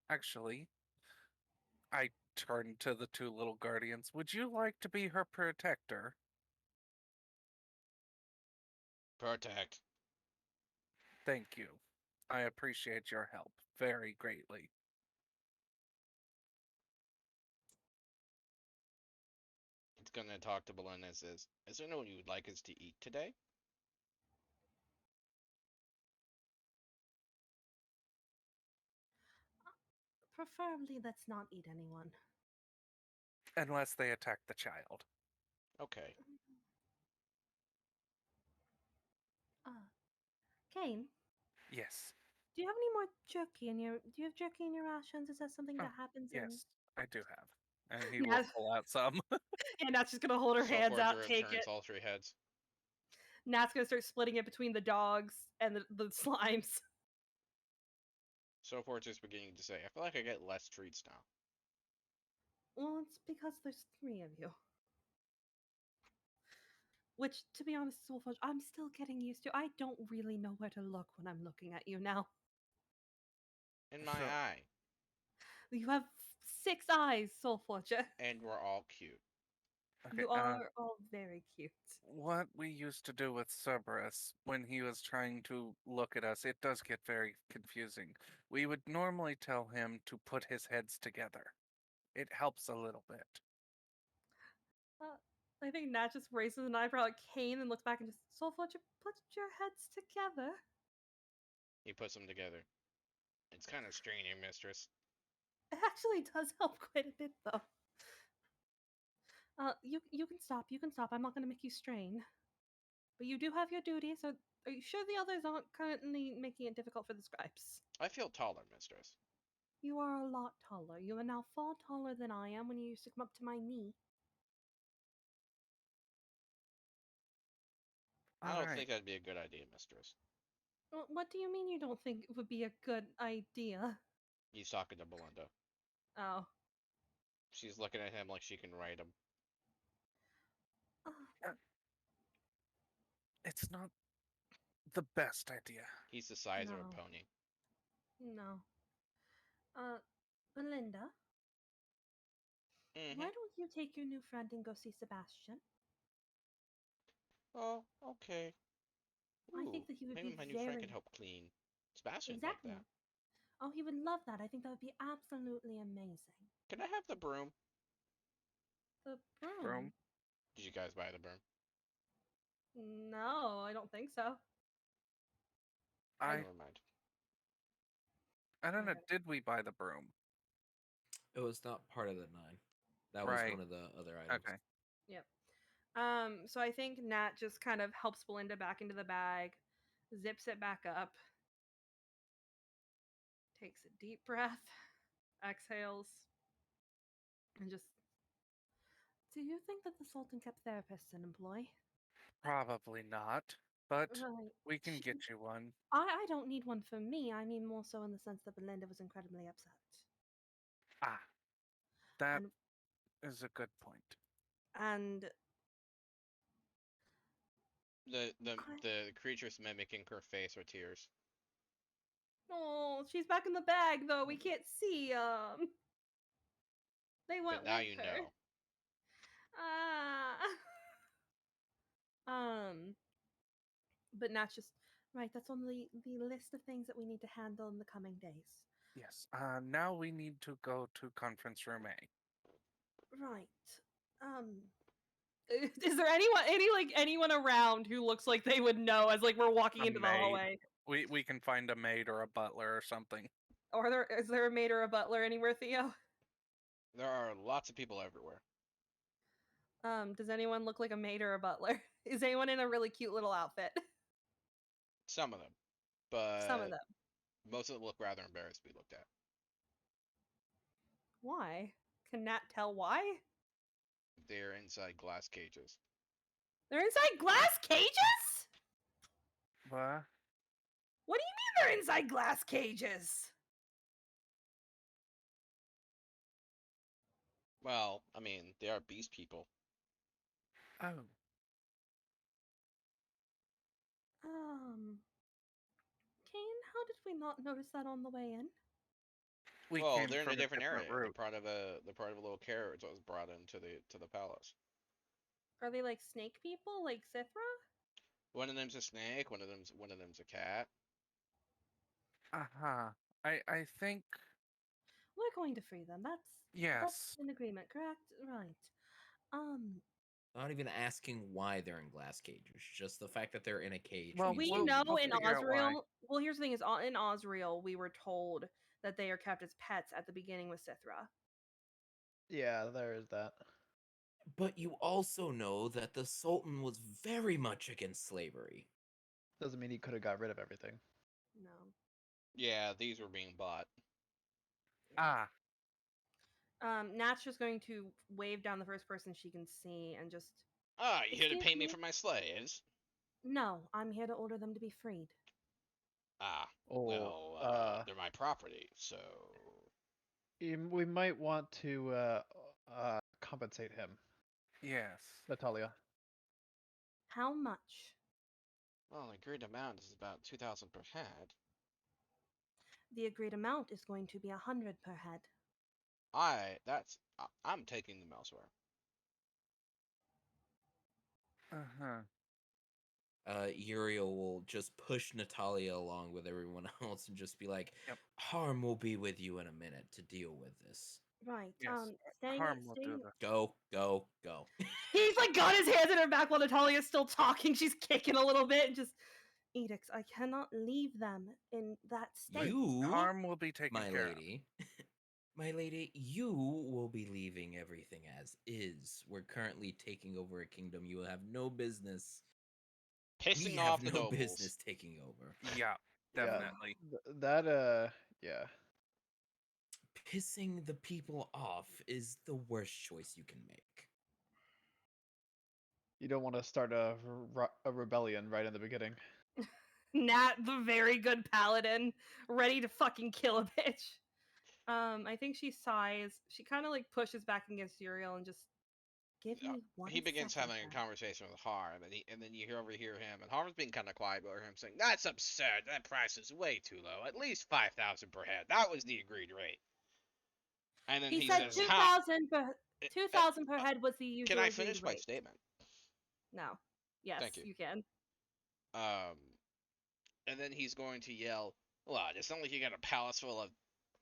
Actually, I turned to the two little guardians. Would you like to be her protector? Protect. Thank you. I appreciate your help very greatly. It's gonna talk to Belinda and says, "Is there no one you would like us to eat today?" Preferably, let's not eat anyone. Unless they attack the child. Okay. Kane, Yes. do you have any more jerky in your? Do you have jerky in your rations? Is that something Oh, that happens in? yes, I do have. And he will Nat, pull out some. yeah, Nat's just gonna hold her So hands far, out, Drew take turns it. all 3 heads. Nat's gonna start splitting it between the dogs and the slimes. So far, just beginning to say, I feel like I get less treats now. Well, it's because there's 3 of you. Which, to be honest, Soulforge, I'm still getting used to. I don't really know where to look when I'm looking at you now. In my So- eye. You have 6 eyes, Soulforge. And we're all cute. Okay, You are all very cute. what we used to do with Cerberus when he was trying to look at us, it does get very confusing. We would normally tell him to put his heads together. It helps a little bit. I think Nat just raises an eyebrow at Kane and looks back and just, Soulforge, put your heads together. He puts them together. It's kind of straining, mistress. It actually does help quite a bit, though. You can stop. You can stop. I'm not going to make you strain. But you do have your duties. So are you sure the others aren't currently making it difficult for the scribes? I feel taller, mistress. You are a lot taller. You are now far taller than I am when you used to come up to my knee. I don't Alright. think that'd be a good idea, mistress. What do you mean you don't think it would be a good idea? He's talking to Belinda. Oh. She's looking at him like she can write him. It's not the best idea. He's the size of No. a pony. No. Belinda, Mm-hmm. why don't you take your new friend and go see Sebastian? Oh, okay. I Ooh, think that he would maybe be my new friend very can help clean. Sebastian would exactly. like that. Oh, he would love that. I think that would be absolutely amazing. Can I have the broom? The broom? Broom? Did you guys buy the broom? No, I don't think so. I Never mind. I don't know. Okay. Did we buy the broom? It was not part of the 9. That was Right. one of the other items. Okay. Yep. So I think Nat just kind of helps Belinda back into the bag, zips it back up, takes a deep breath, exhales, and just. Do you think that the Sultan kept therapists in employ? Probably not, but Right. we can get you one. I don't need one for me. I mean more so in the sense that Belinda was incredibly upset. Ah, that And is a good point. and The the I- the creatures mimicking her face are tears. oh, she's back in the bag though. We can't see. They went But now with you her. know. Ah. But Nat's just right. That's on the list of things that we need to handle in the coming days. Yes. Now we need to go to conference room A. Right. Um. Is there anyone around who looks like they would know as like we're walking A into the maid. hallway? We can find a maid or a butler or something. Or is there a maid or a butler anywhere, Theo? There are lots of people everywhere. Does anyone look like a maid or a butler? Is anyone in a really cute little outfit? Some of them. But Some of them. most of them look rather embarrassed to be looked at. Why? Can Nat tell why? They're inside glass cages. They're inside glass cages? What? What do you mean they're inside glass cages? Well, I mean, they are beast people. Oh. Kane, how did we not notice that on the way in? We Well, came they're in from a different area. They're route. part of a little carriage that was brought into the palace. Are they like snake people, like Sithra? One of them's a snake. One of them's a cat. Uh-huh. I think We're going to free them. That's yes. an agreement, correct? Right. Not even asking why they're in glass cages, just the fact that they're in a cage. Well, means We we know we'll in figure out why. Osriel. Well, here's the thing: is in Osriel, we were told that they are kept as pets at the beginning with Sithra. Yeah, there is that. But you also know that the Sultan was very much against slavery. Doesn't mean he could have got rid of everything. No. Yeah, these were being bought. Ah, Nat's just going to wave down the first person she can see and just. Ah, you here to Excuse pay me me? for my slaves? No, I'm here to order them to be freed. Ah, Oh, well, they're my property, so we might want to compensate him, yes. Natalia. How much? well, the agreed amount is about 2,000 per head. The agreed amount is going to be 100 per head. I'm taking them elsewhere. Uh-huh. Uriel will just push Natalia along with everyone else and just be like, Yep. Harm will be with you in a minute to deal with this. Right. Yes. Staying. Harm will do this. Go, go, go. He's like got his hands in her back while Natalia's still talking. She's kicking a little bit and just. Edicts, I cannot leave them in that state. You, Harm will be taken my care lady, my lady, you will be leaving everything as is. We're currently taking over a kingdom you have no business. Pissing we off have the no nobles. business taking over. of. Yeah, definitely. Yeah. Pissing the people off is the worst choice you can make. You don't want to start a rebellion right in the beginning. Nat, the very good paladin, ready to fucking kill a bitch. I think she sighs. She kind of like pushes back against Uriel and just give me one. He begins second, having a then." conversation with Harm, and then you overhear him, and Harm's being kind of quiet about him saying, "That's absurd. That price is way too low. At least 5,000 per head. That was the agreed rate." And then He he said says, "Ha! 2,000 per head was the usual. Can I agreed finish my rate. statement?" No. Yes, Thank you. you can. And then he's going to yell, "Well, it's not like you got a palace full of,"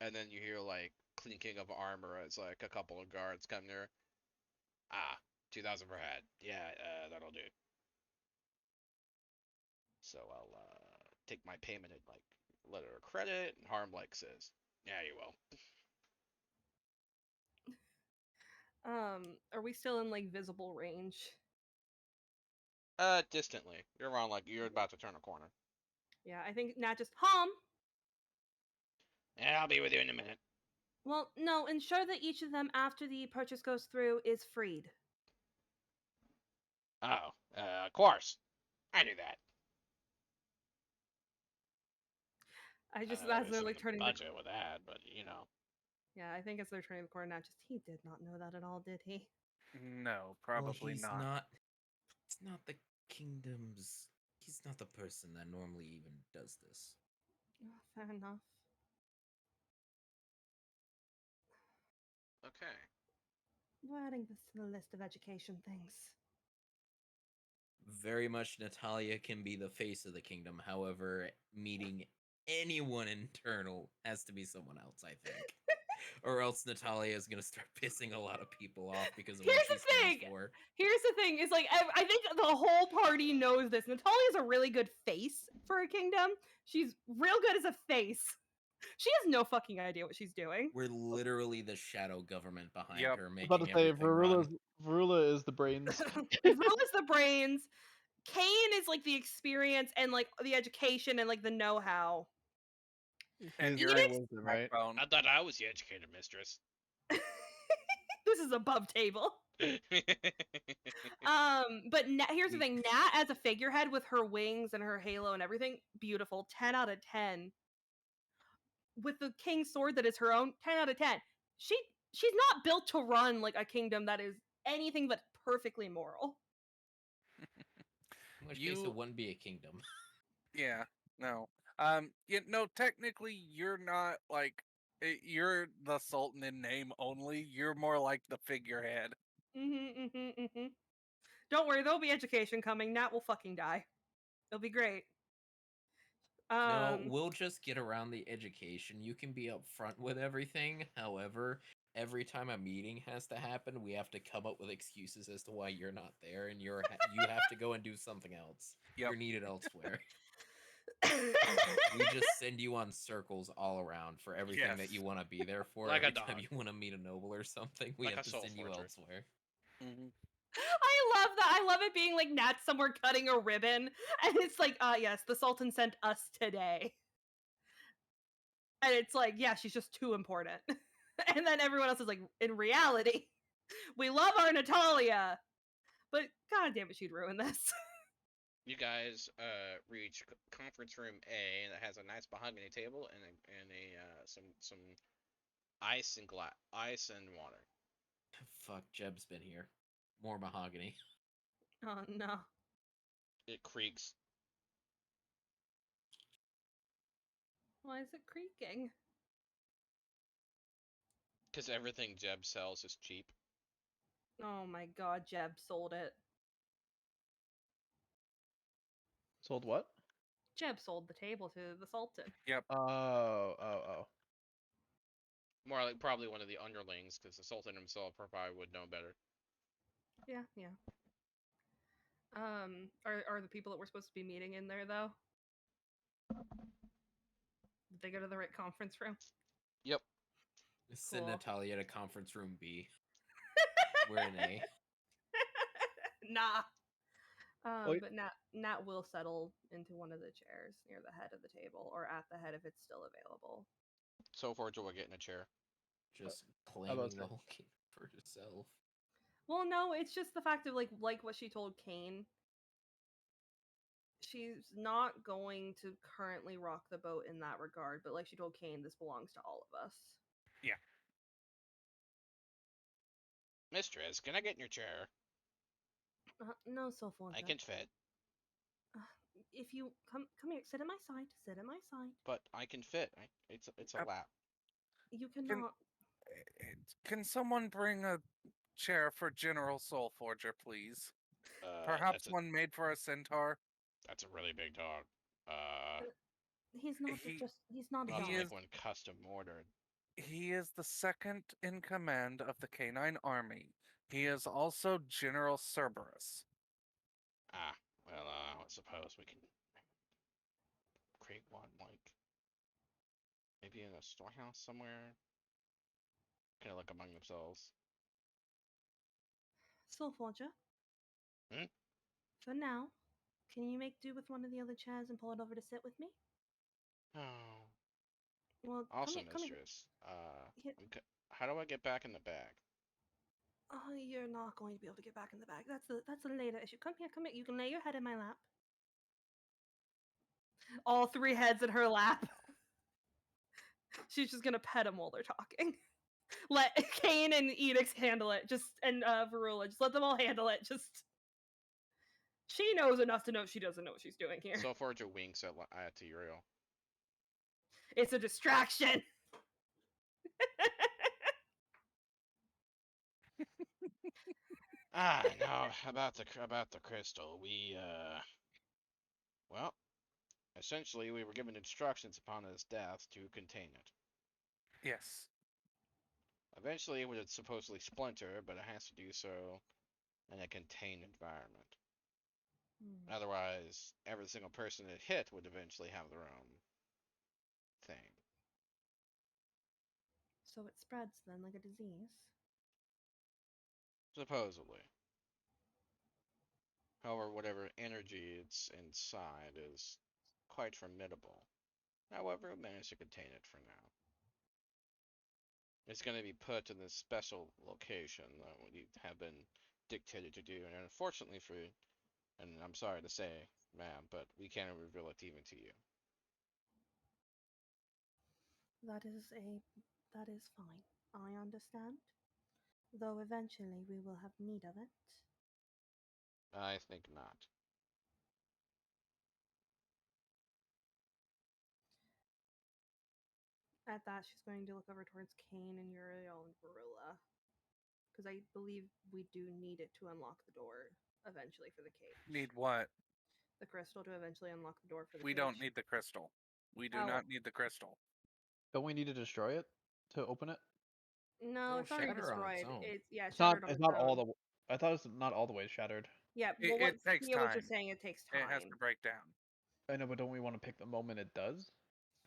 and then you hear like clinking of armor as like a couple of guards come near. 2,000 per head. Yeah, that'll do. So I'll take my payment in like letter of credit, and Harm like says, "Yeah, you will." Are we still in like visible range? Distantly. You're about to turn a corner. Yeah, I think Nat just Yeah, I'll be with you in a minute. Well, no, ensure that each of them after the purchase goes through is freed. Oh, of course. I knew that. I just There's as they're like some turning budget with that, but you know. Yeah, I think as they're turning the corner now, just he did not know that at all, did he? No, Well, probably he's not. It's not the kingdom's. He's not the person that normally even does this. Oh, fair enough. Okay. We're adding this to the list of education things. Very much Natalia can be the face of the kingdom. However, meeting anyone internal has to be someone else, I think. Or else Natalia is going to start pissing a lot of people off because of what Here's she the stands thing! for. Here's the thing: is like I think the whole party knows this. Natalia's a really good face for a kingdom. She's real good as a face. She has no fucking idea what she's doing. We're literally the shadow government behind Yep. her, I was making about to say, everything run. Varula is the brains. Vrula's the brains. Kane is like the experience and like the education and like the know-how. And Edict's Very wisdom, right? backbone. I thought I was the educated mistress. This is above table. But here's the thing: Nat as a figurehead with her wings and her halo and everything, beautiful. 10 out of 10. With the king's sword that is her own, 10 out of 10. She's not built to run like a kingdom that is anything but perfectly moral. In which case, it wouldn't be a kingdom. Yeah, no. Technically, you're not like you're the Sultan in name only. You're more like the figurehead. Don't worry, there'll be education coming. Nat will fucking die. It'll be great. No, we'll just get around the education. You can be upfront with everything. However, every time a meeting has to happen, we have to come up with excuses as to why you're not there, and you have to go and do something else. Yep. You're needed elsewhere. We just send you on circles all around for everything that Yes. you want to be there for. Like a Every time dog. you want to meet a noble or something, we Like have a to soul send you forger. elsewhere. Mhm. I love that. I love it being like Nat somewhere cutting a ribbon, and it's like, yes, the Sultan sent us today. And it's like, yeah, she's just too important. And then everyone else is like, in reality, we love our Natalia, but god damn it, she'd ruin this. You guys reach conference room A that has a nice mahogany table and some ice and water. Fuck, Jeb's been here. More mahogany. Oh no. It creaks. Why is it creaking? Because everything Jeb sells is cheap. Oh my god, Jeb sold it. Sold what? Jeb sold the table to the Sultan. Oh. More like probably one of the underlings, because the Sultan himself probably would know better. Yeah. Are the people that we're supposed to be meeting in there though? Did they go to the right conference room? Yep. Send Cool. Natalia to conference room B. We're in A. Nah. Well, But Nat will settle into one of the chairs near the head of the table, or at the head if it's still available. So Forger will get in a chair. Just I was claiming the whole game for herself. Well, no, it's just the fact of like what she told Kane. She's not going to currently rock the boat in that regard, but like she told Kane, this belongs to all of us. Mistress, can I get in your chair? No, Sophia. I can fit, If you come here, sit at my side. Sit at my side. but I can fit. It's a lap. You cannot. Can someone bring a chair for General Soul Forger, please? That's Perhaps one made for a centaur. that's a really big dog. He's not he- just. He's not a I'll have dog. to is- make one custom ordered. He is the second in command of the Canine Army. He is also General Cerberus. Ah, well, I suppose we can create one, like, maybe in a storehouse somewhere. Kind of look among themselves. Soulforger. Hmm? For now, can you make do with one of the other chairs and pull it over to sit with me? Oh, Well, awesome, come here. mistress. Here. How do I get back in the bag? Oh, you're not going to be able to get back in the bag. That's a later issue. Come here, come here. You can lay your head in my lap. All three heads in her lap. She's just gonna pet him while they're talking. Let Kane and Edix handle it. And Varula, just let them all handle it. She knows enough to know she doesn't know what she's doing here. So Forger winks at Uriel. It's a distraction. No, about the crystal. Well, essentially we were given instructions upon his death to contain it. Yes. Eventually it would supposedly splinter, but it has to do so in a contained environment. Otherwise, every single person it hit would eventually have their own thing. So it spreads then like a disease. Supposedly. However, whatever energy it's inside is quite formidable. However, we managed to contain it for now. It's going to be put in this special location that we have been dictated to do, and unfortunately and I'm sorry to say, ma'am, but we can't reveal it even to you. That is fine. I understand. Though eventually we will have need of it. I think not. At that, she's going to look over towards Kane and Uriel and Varilla. Because I believe we do need it to unlock the door eventually for the cage. Need what? The crystal to eventually unlock the door for the We cage. don't need the crystal. We do Oh. not need the crystal. Don't we need to destroy it to open it? No, No, it's already shatter on its destroyed. own. It's yeah, It's not. shattered on It's its not all own. the. I thought it's not all the way shattered. Yeah, It- well, what it takes Thea was just time. saying, it takes time. It has to break down. I know, but don't we want to pick the moment it does?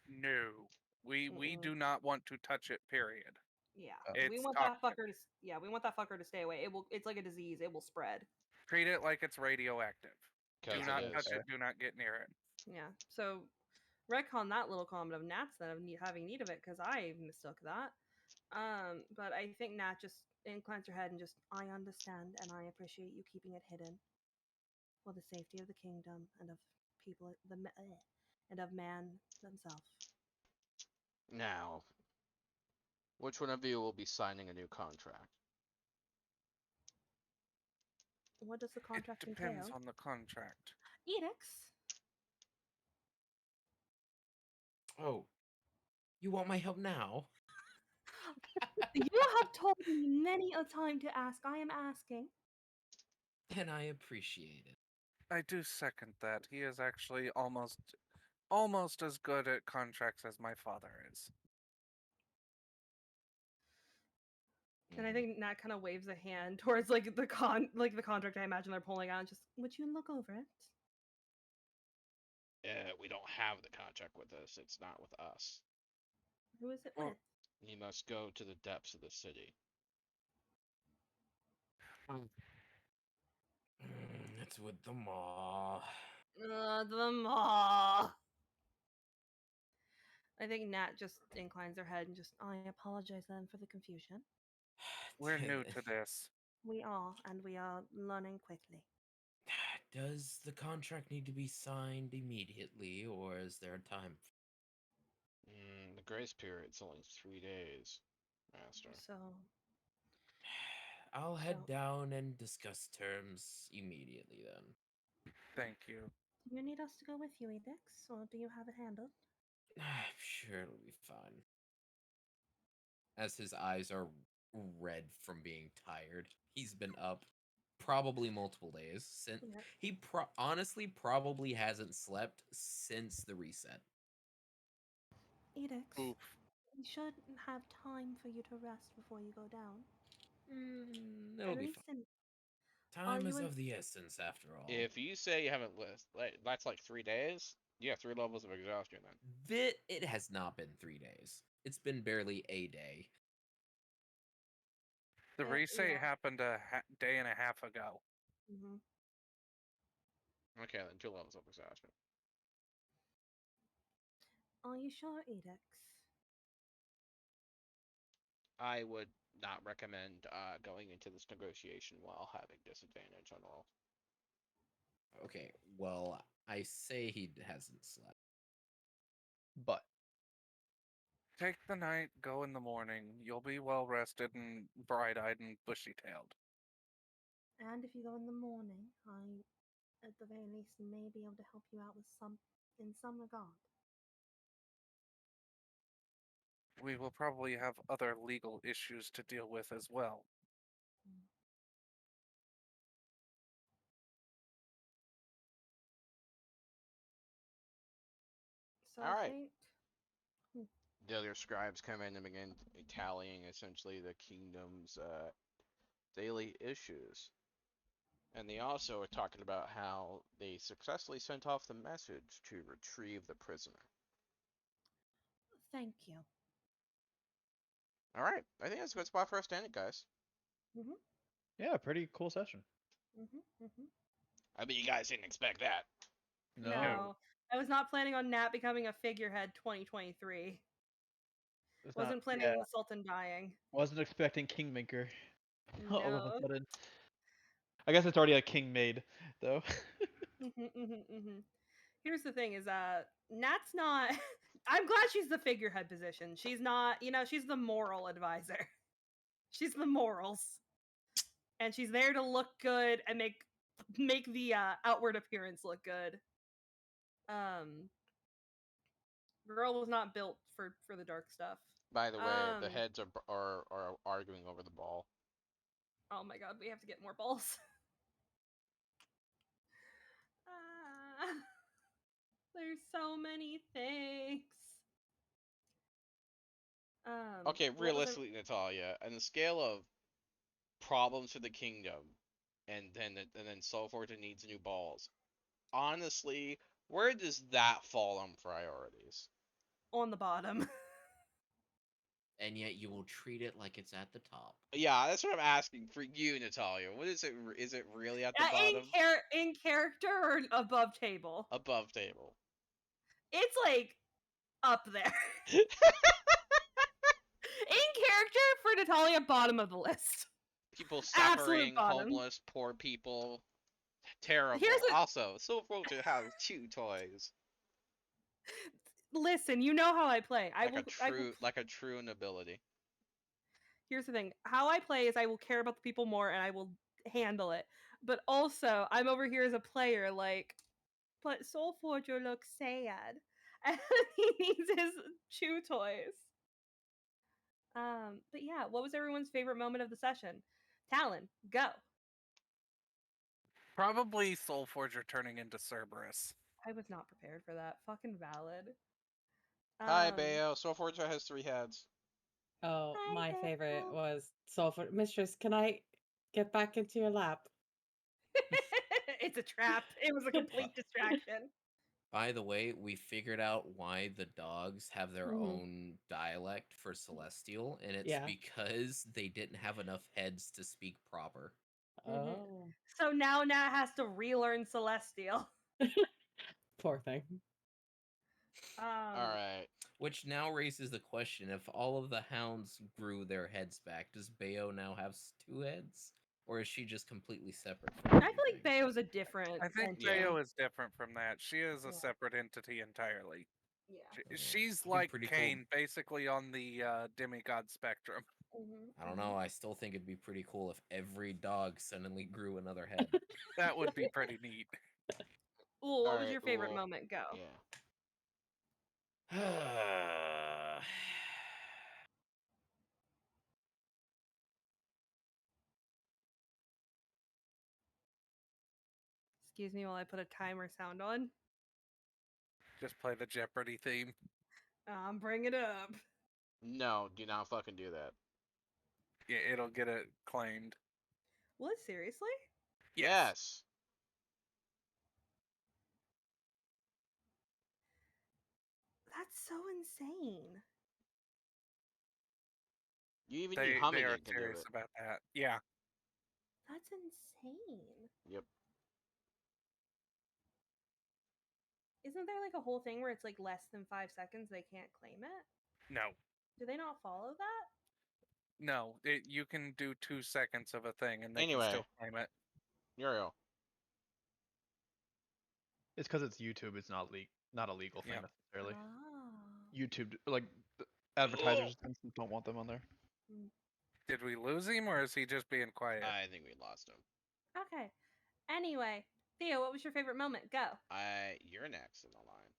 No. We Mm-mm. do not want to touch it, period. Yeah, Oh. we It's want toxic. that fucker to. Yeah, we want that fucker to stay away. It will. It's like a disease. It will spread. Treat it like it's radioactive. Do 'Cause not it touch is. it. Do not get near it. Yeah. So, retcon that little comment of Nat's then of having need of it because I mistook that. But I think Nat just inclines her head and just, I understand and I appreciate you keeping it hidden for the safety of the kingdom and of people, and of man themselves. Now, which one of you will be signing a new contract? What does the contract It depends entail? on the contract. Edicts. Oh, you want my help now? You have told me many a time to ask. I am asking. And I appreciate it. I do second that. He is actually almost as good at contracts as my father is. And I Mhm. think Nat kind of waves a hand towards the contract I imagine they're pulling out. And just, would you look over it? We don't have the contract with us. It's not with us. Who is it Well, with? You must go to the depths of the city. It's with the maw. The maw. I think Nat just inclines her head and just, I apologize then for the confusion. We're new to this. We are, and we are learning quickly. Does the contract need to be signed immediately, or is there time? The grace period's only 3 days, Master. So, I'll head So- down and discuss terms immediately then. Thank you. do you need us to go with you, Edix, or do you have it handled? Sure, it'll be fine. As his eyes are red from being tired, he's been up probably multiple days since Yep. he honestly probably hasn't slept since the reset. Edix, Oof. we should have time for you to rest before you go down. It'll At be least fine. in- Time you is in- of the essence, after all. If you say you haven't that's like 3 days. You have 3 levels of exhaustion then. It has not been 3 days. It's been barely a day. The reset yeah. happened a day and a half ago. Mhm. Okay, then 2 levels of exhaustion. Are you sure, Edix? I would not recommend going into this negotiation while having disadvantage on roll. Okay, well, I say he hasn't slept. But Take the night, go in the morning. You'll be well rested and bright-eyed and bushy-tailed. And if you go in the morning, I, at the very least, may be able to help you out with in some regard. We will probably have other legal issues to deal with as well. So All I right. think The other scribes come in and begin tallying essentially the kingdom's daily issues. And they also are talking about how they successfully sent off the message to retrieve the prisoner. thank you. All right, I think that's a good spot for us to end it, guys. yeah, pretty cool session. I mean, you guys didn't expect that. No, I was not planning on Nat becoming a figurehead 2023. It's Wasn't not, planning yeah, on the Sultan dying. wasn't expecting Kingmaker. All of a No. sudden. I guess it's already a king made, though. Here's the thing: is Nat's not. I'm glad she's the figurehead position. She's not. She's the moral advisor. She's the morals, and she's there to look good and make the outward appearance look good. Girl was not built for the dark stuff. By the way, the Um, heads are arguing over the ball. Oh my god, we have to get more balls. Ah, there's so many things. Okay, what was realistically, Natalia, on the scale of problems for the kingdom, and then Soul Fortune needs new balls. Honestly, where does that fall on priorities? on the bottom? And yet you will treat it like it's at the top. Yeah, that's what I'm asking for you, Natalia. What is it? Is it really at the bottom? In character or above table? Above table. It's like up there. In character for Natalia, bottom of the list. People Absolute suffering, bottom. homeless, poor people. Terrible. Here's a- Also, Soul Fortune has 2 toys. Listen, you know how I play. Like a true nobility. Here's the thing. How I play is I will care about the people more and I will handle it. But also, I'm over here as a player, like, but Soul Forger looks sad. And he needs his chew toys. But yeah, what was everyone's favorite moment of the session? Talon, go. Probably Soul Forger turning into Cerberus. I was not prepared for that. Fucking valid. Hi, Bayo. Soul Fortune has 3 heads. Oh, Hi, my favorite Belle. was Sulfur. Mistress, can I get back into your lap? It's a trap. It was a complete distraction. By the way, we figured out why the dogs have their Mhm. own dialect for Celestial, and it's Yeah. because they didn't have enough heads to speak proper. Oh, So now Nat has to relearn Celestial. poor thing. Alright. Which now raises the question, if all of the hounds grew their heads back, does Bayo now have 2 heads? Or is she just completely separate from I feel like everything? Bayo's a different. I think entity. Yeah. Bayo is different from that. She is a Yeah. separate entity entirely. Yeah. She's Be like pretty cool. Cain, basically on the demigod spectrum. I don't know, I still think it'd be pretty cool if every dog suddenly grew another head. That would be pretty neat. Ooh, what was Alright, your favorite well, moment? Go. Yeah. Excuse me while I put a timer sound on. Just play the Jeopardy theme. Bring it up. No, do not fucking do that. Yeah, it'll get it claimed. What? Seriously? Yes. That's so insane. You even They need humming are can do serious it. about that. Yeah. That's insane. Yep. Isn't there like a whole thing where it's like less than 5 seconds they can't claim it? No. Do they not follow that? No. You can do 2 seconds of a thing and they can Anyway. still claim it. Uriel. It's because it's YouTube. It's not not a legal thing Yeah. necessarily. Oh. YouTube, like the advertisers don't want them on there. Did we lose him or is he just being quiet? I think we lost him. Okay. Anyway, Theo, what was your favorite moment? Go. You're next in the line.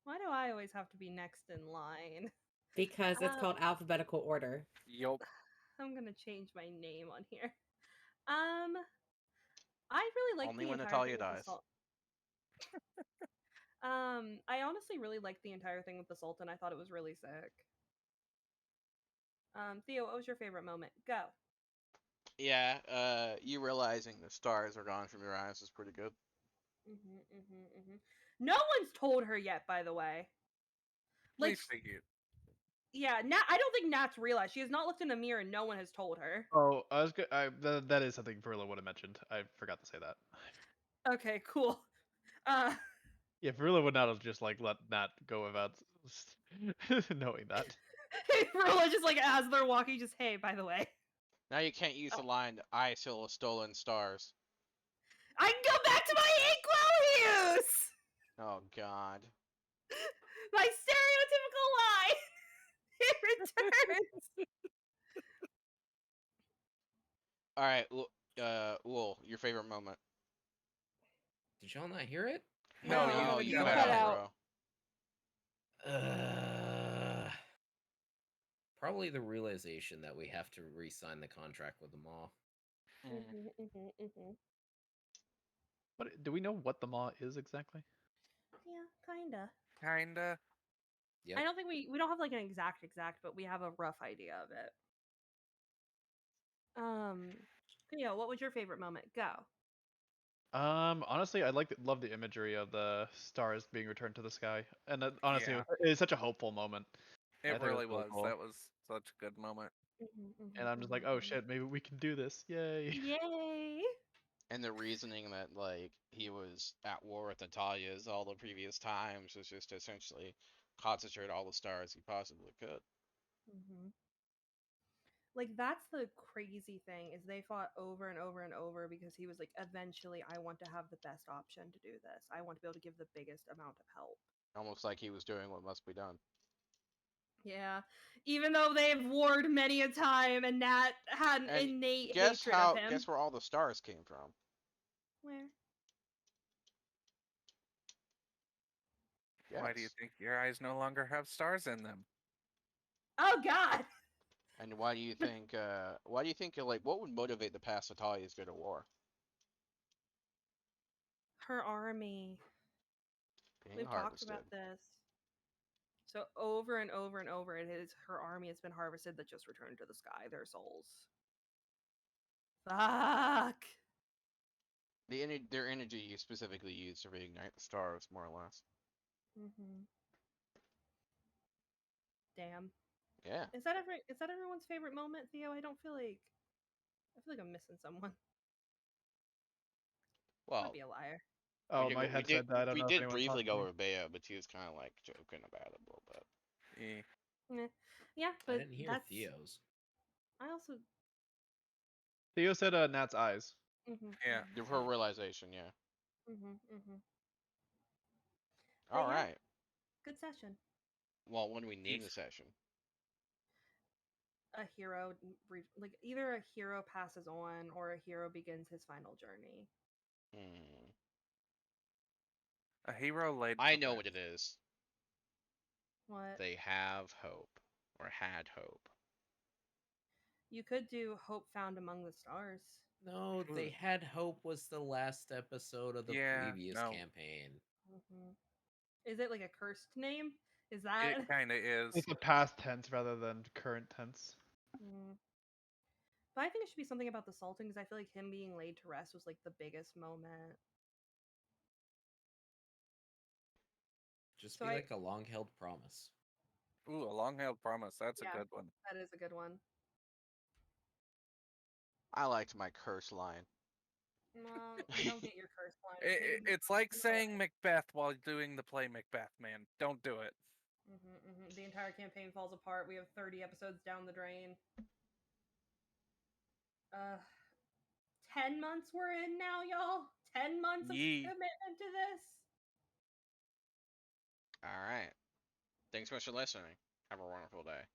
Why do I always have to be next in line? Because it's called alphabetical order. Yup. I'm gonna change my name on here. I really like Only the when entire Natalia thing with the dies. I honestly really liked the entire thing with the Sultan. I thought it was really sick. Theo, what was your favorite moment? Go. Yeah, you realizing the stars are gone from your eyes is pretty good. No one's told her yet, by the way. We Like, figured. yeah, I don't think Nat's realized. She has not looked in the mirror and no one has told her. Oh, I was that is something Verla would have mentioned. I forgot to say that. Okay, cool. Yeah, Verla would not have just like let Nat go without knowing that. Rilla just like as they're walking, just hey, by the way. Now you can't use the line, I still have stolen stars. I can go back to my inkwell use! Oh, God. My stereotypical line! It returns! Alright, Wool, your favorite moment. Did y'all not hear it? No, No, you you cut cut out. out. bro. Probably the realization that we have to re-sign the contract with the Maw. What do we know what the Maw is exactly? Yeah, kinda. Kinda. Yep. I don't think we don't have like an exact, but we have a rough idea of it. Theo, what was your favorite moment? Go. Honestly, love the imagery of the stars being returned to the sky, and honestly, Yeah. it's such a hopeful moment. I It think really really was. cool. That was such a good moment. And I'm just like, oh shit, maybe we can do this! Yay! Yay! And the reasoning that like he was at war with Natalia's all the previous times was just to essentially concentrate all the stars he possibly could. Like that's the crazy thing is they fought over and over and over because he was like, eventually, I want to have the best option to do this. I want to be able to give the biggest amount of help. Almost like he was doing what must be done. Yeah, even though they've warred many a time, and Nat had an And innate guess hatred of him. guess where all the stars came from? Where? Why do you Yes. think your eyes no longer have stars in them? Oh God! And why do you think like what would motivate the past Natalia to go to war? Her army. Being We've harvested. talked about this. So over and over and over, it is her army has been harvested that just returned to the sky. Their souls. Fuck. Their energy you specifically used to reignite the stars, more or less. Damn. Yeah. Is that everyone's favorite moment, Theo? I feel like I'm missing someone. Well, I'd be a liar. Oh, we my did, headset died. I don't we know if did anyone's briefly talking to go me. over Bea, but she was kind of like joking about it a little bit. Yeah, I but didn't hear that's Theo's. I also. Theo said Nat's eyes. Yeah. Her realization, yeah. But All yeah. right. Good session. Well, when do we name the session? A hero, like either a hero passes on or a hero begins his final journey. A hero laid. I to know rest. what it is. What? They have hope, or had hope. You could do Hope Found Among the Stars. No, They Had Hope was the last episode of the Yeah, previous no. campaign. Is it like a cursed name? Is that? It kind of is. It's a past tense rather than current tense. But I think it should be something about the Sultan because I feel like him being laid to rest was like the biggest moment. Just So be like a long-held promise. Ooh, a long-held promise. That's Yeah. a good one. That is a good one. I liked my curse line. No, you don't get your curse line. It's like saying Macbeth while doing the play Macbeth, man. Don't do it. The entire campaign falls apart. We have 30 episodes down the drain. 10 months we're in now, y'all. 10 months of commitment to this. All right. Thanks so much for listening. Have a wonderful day.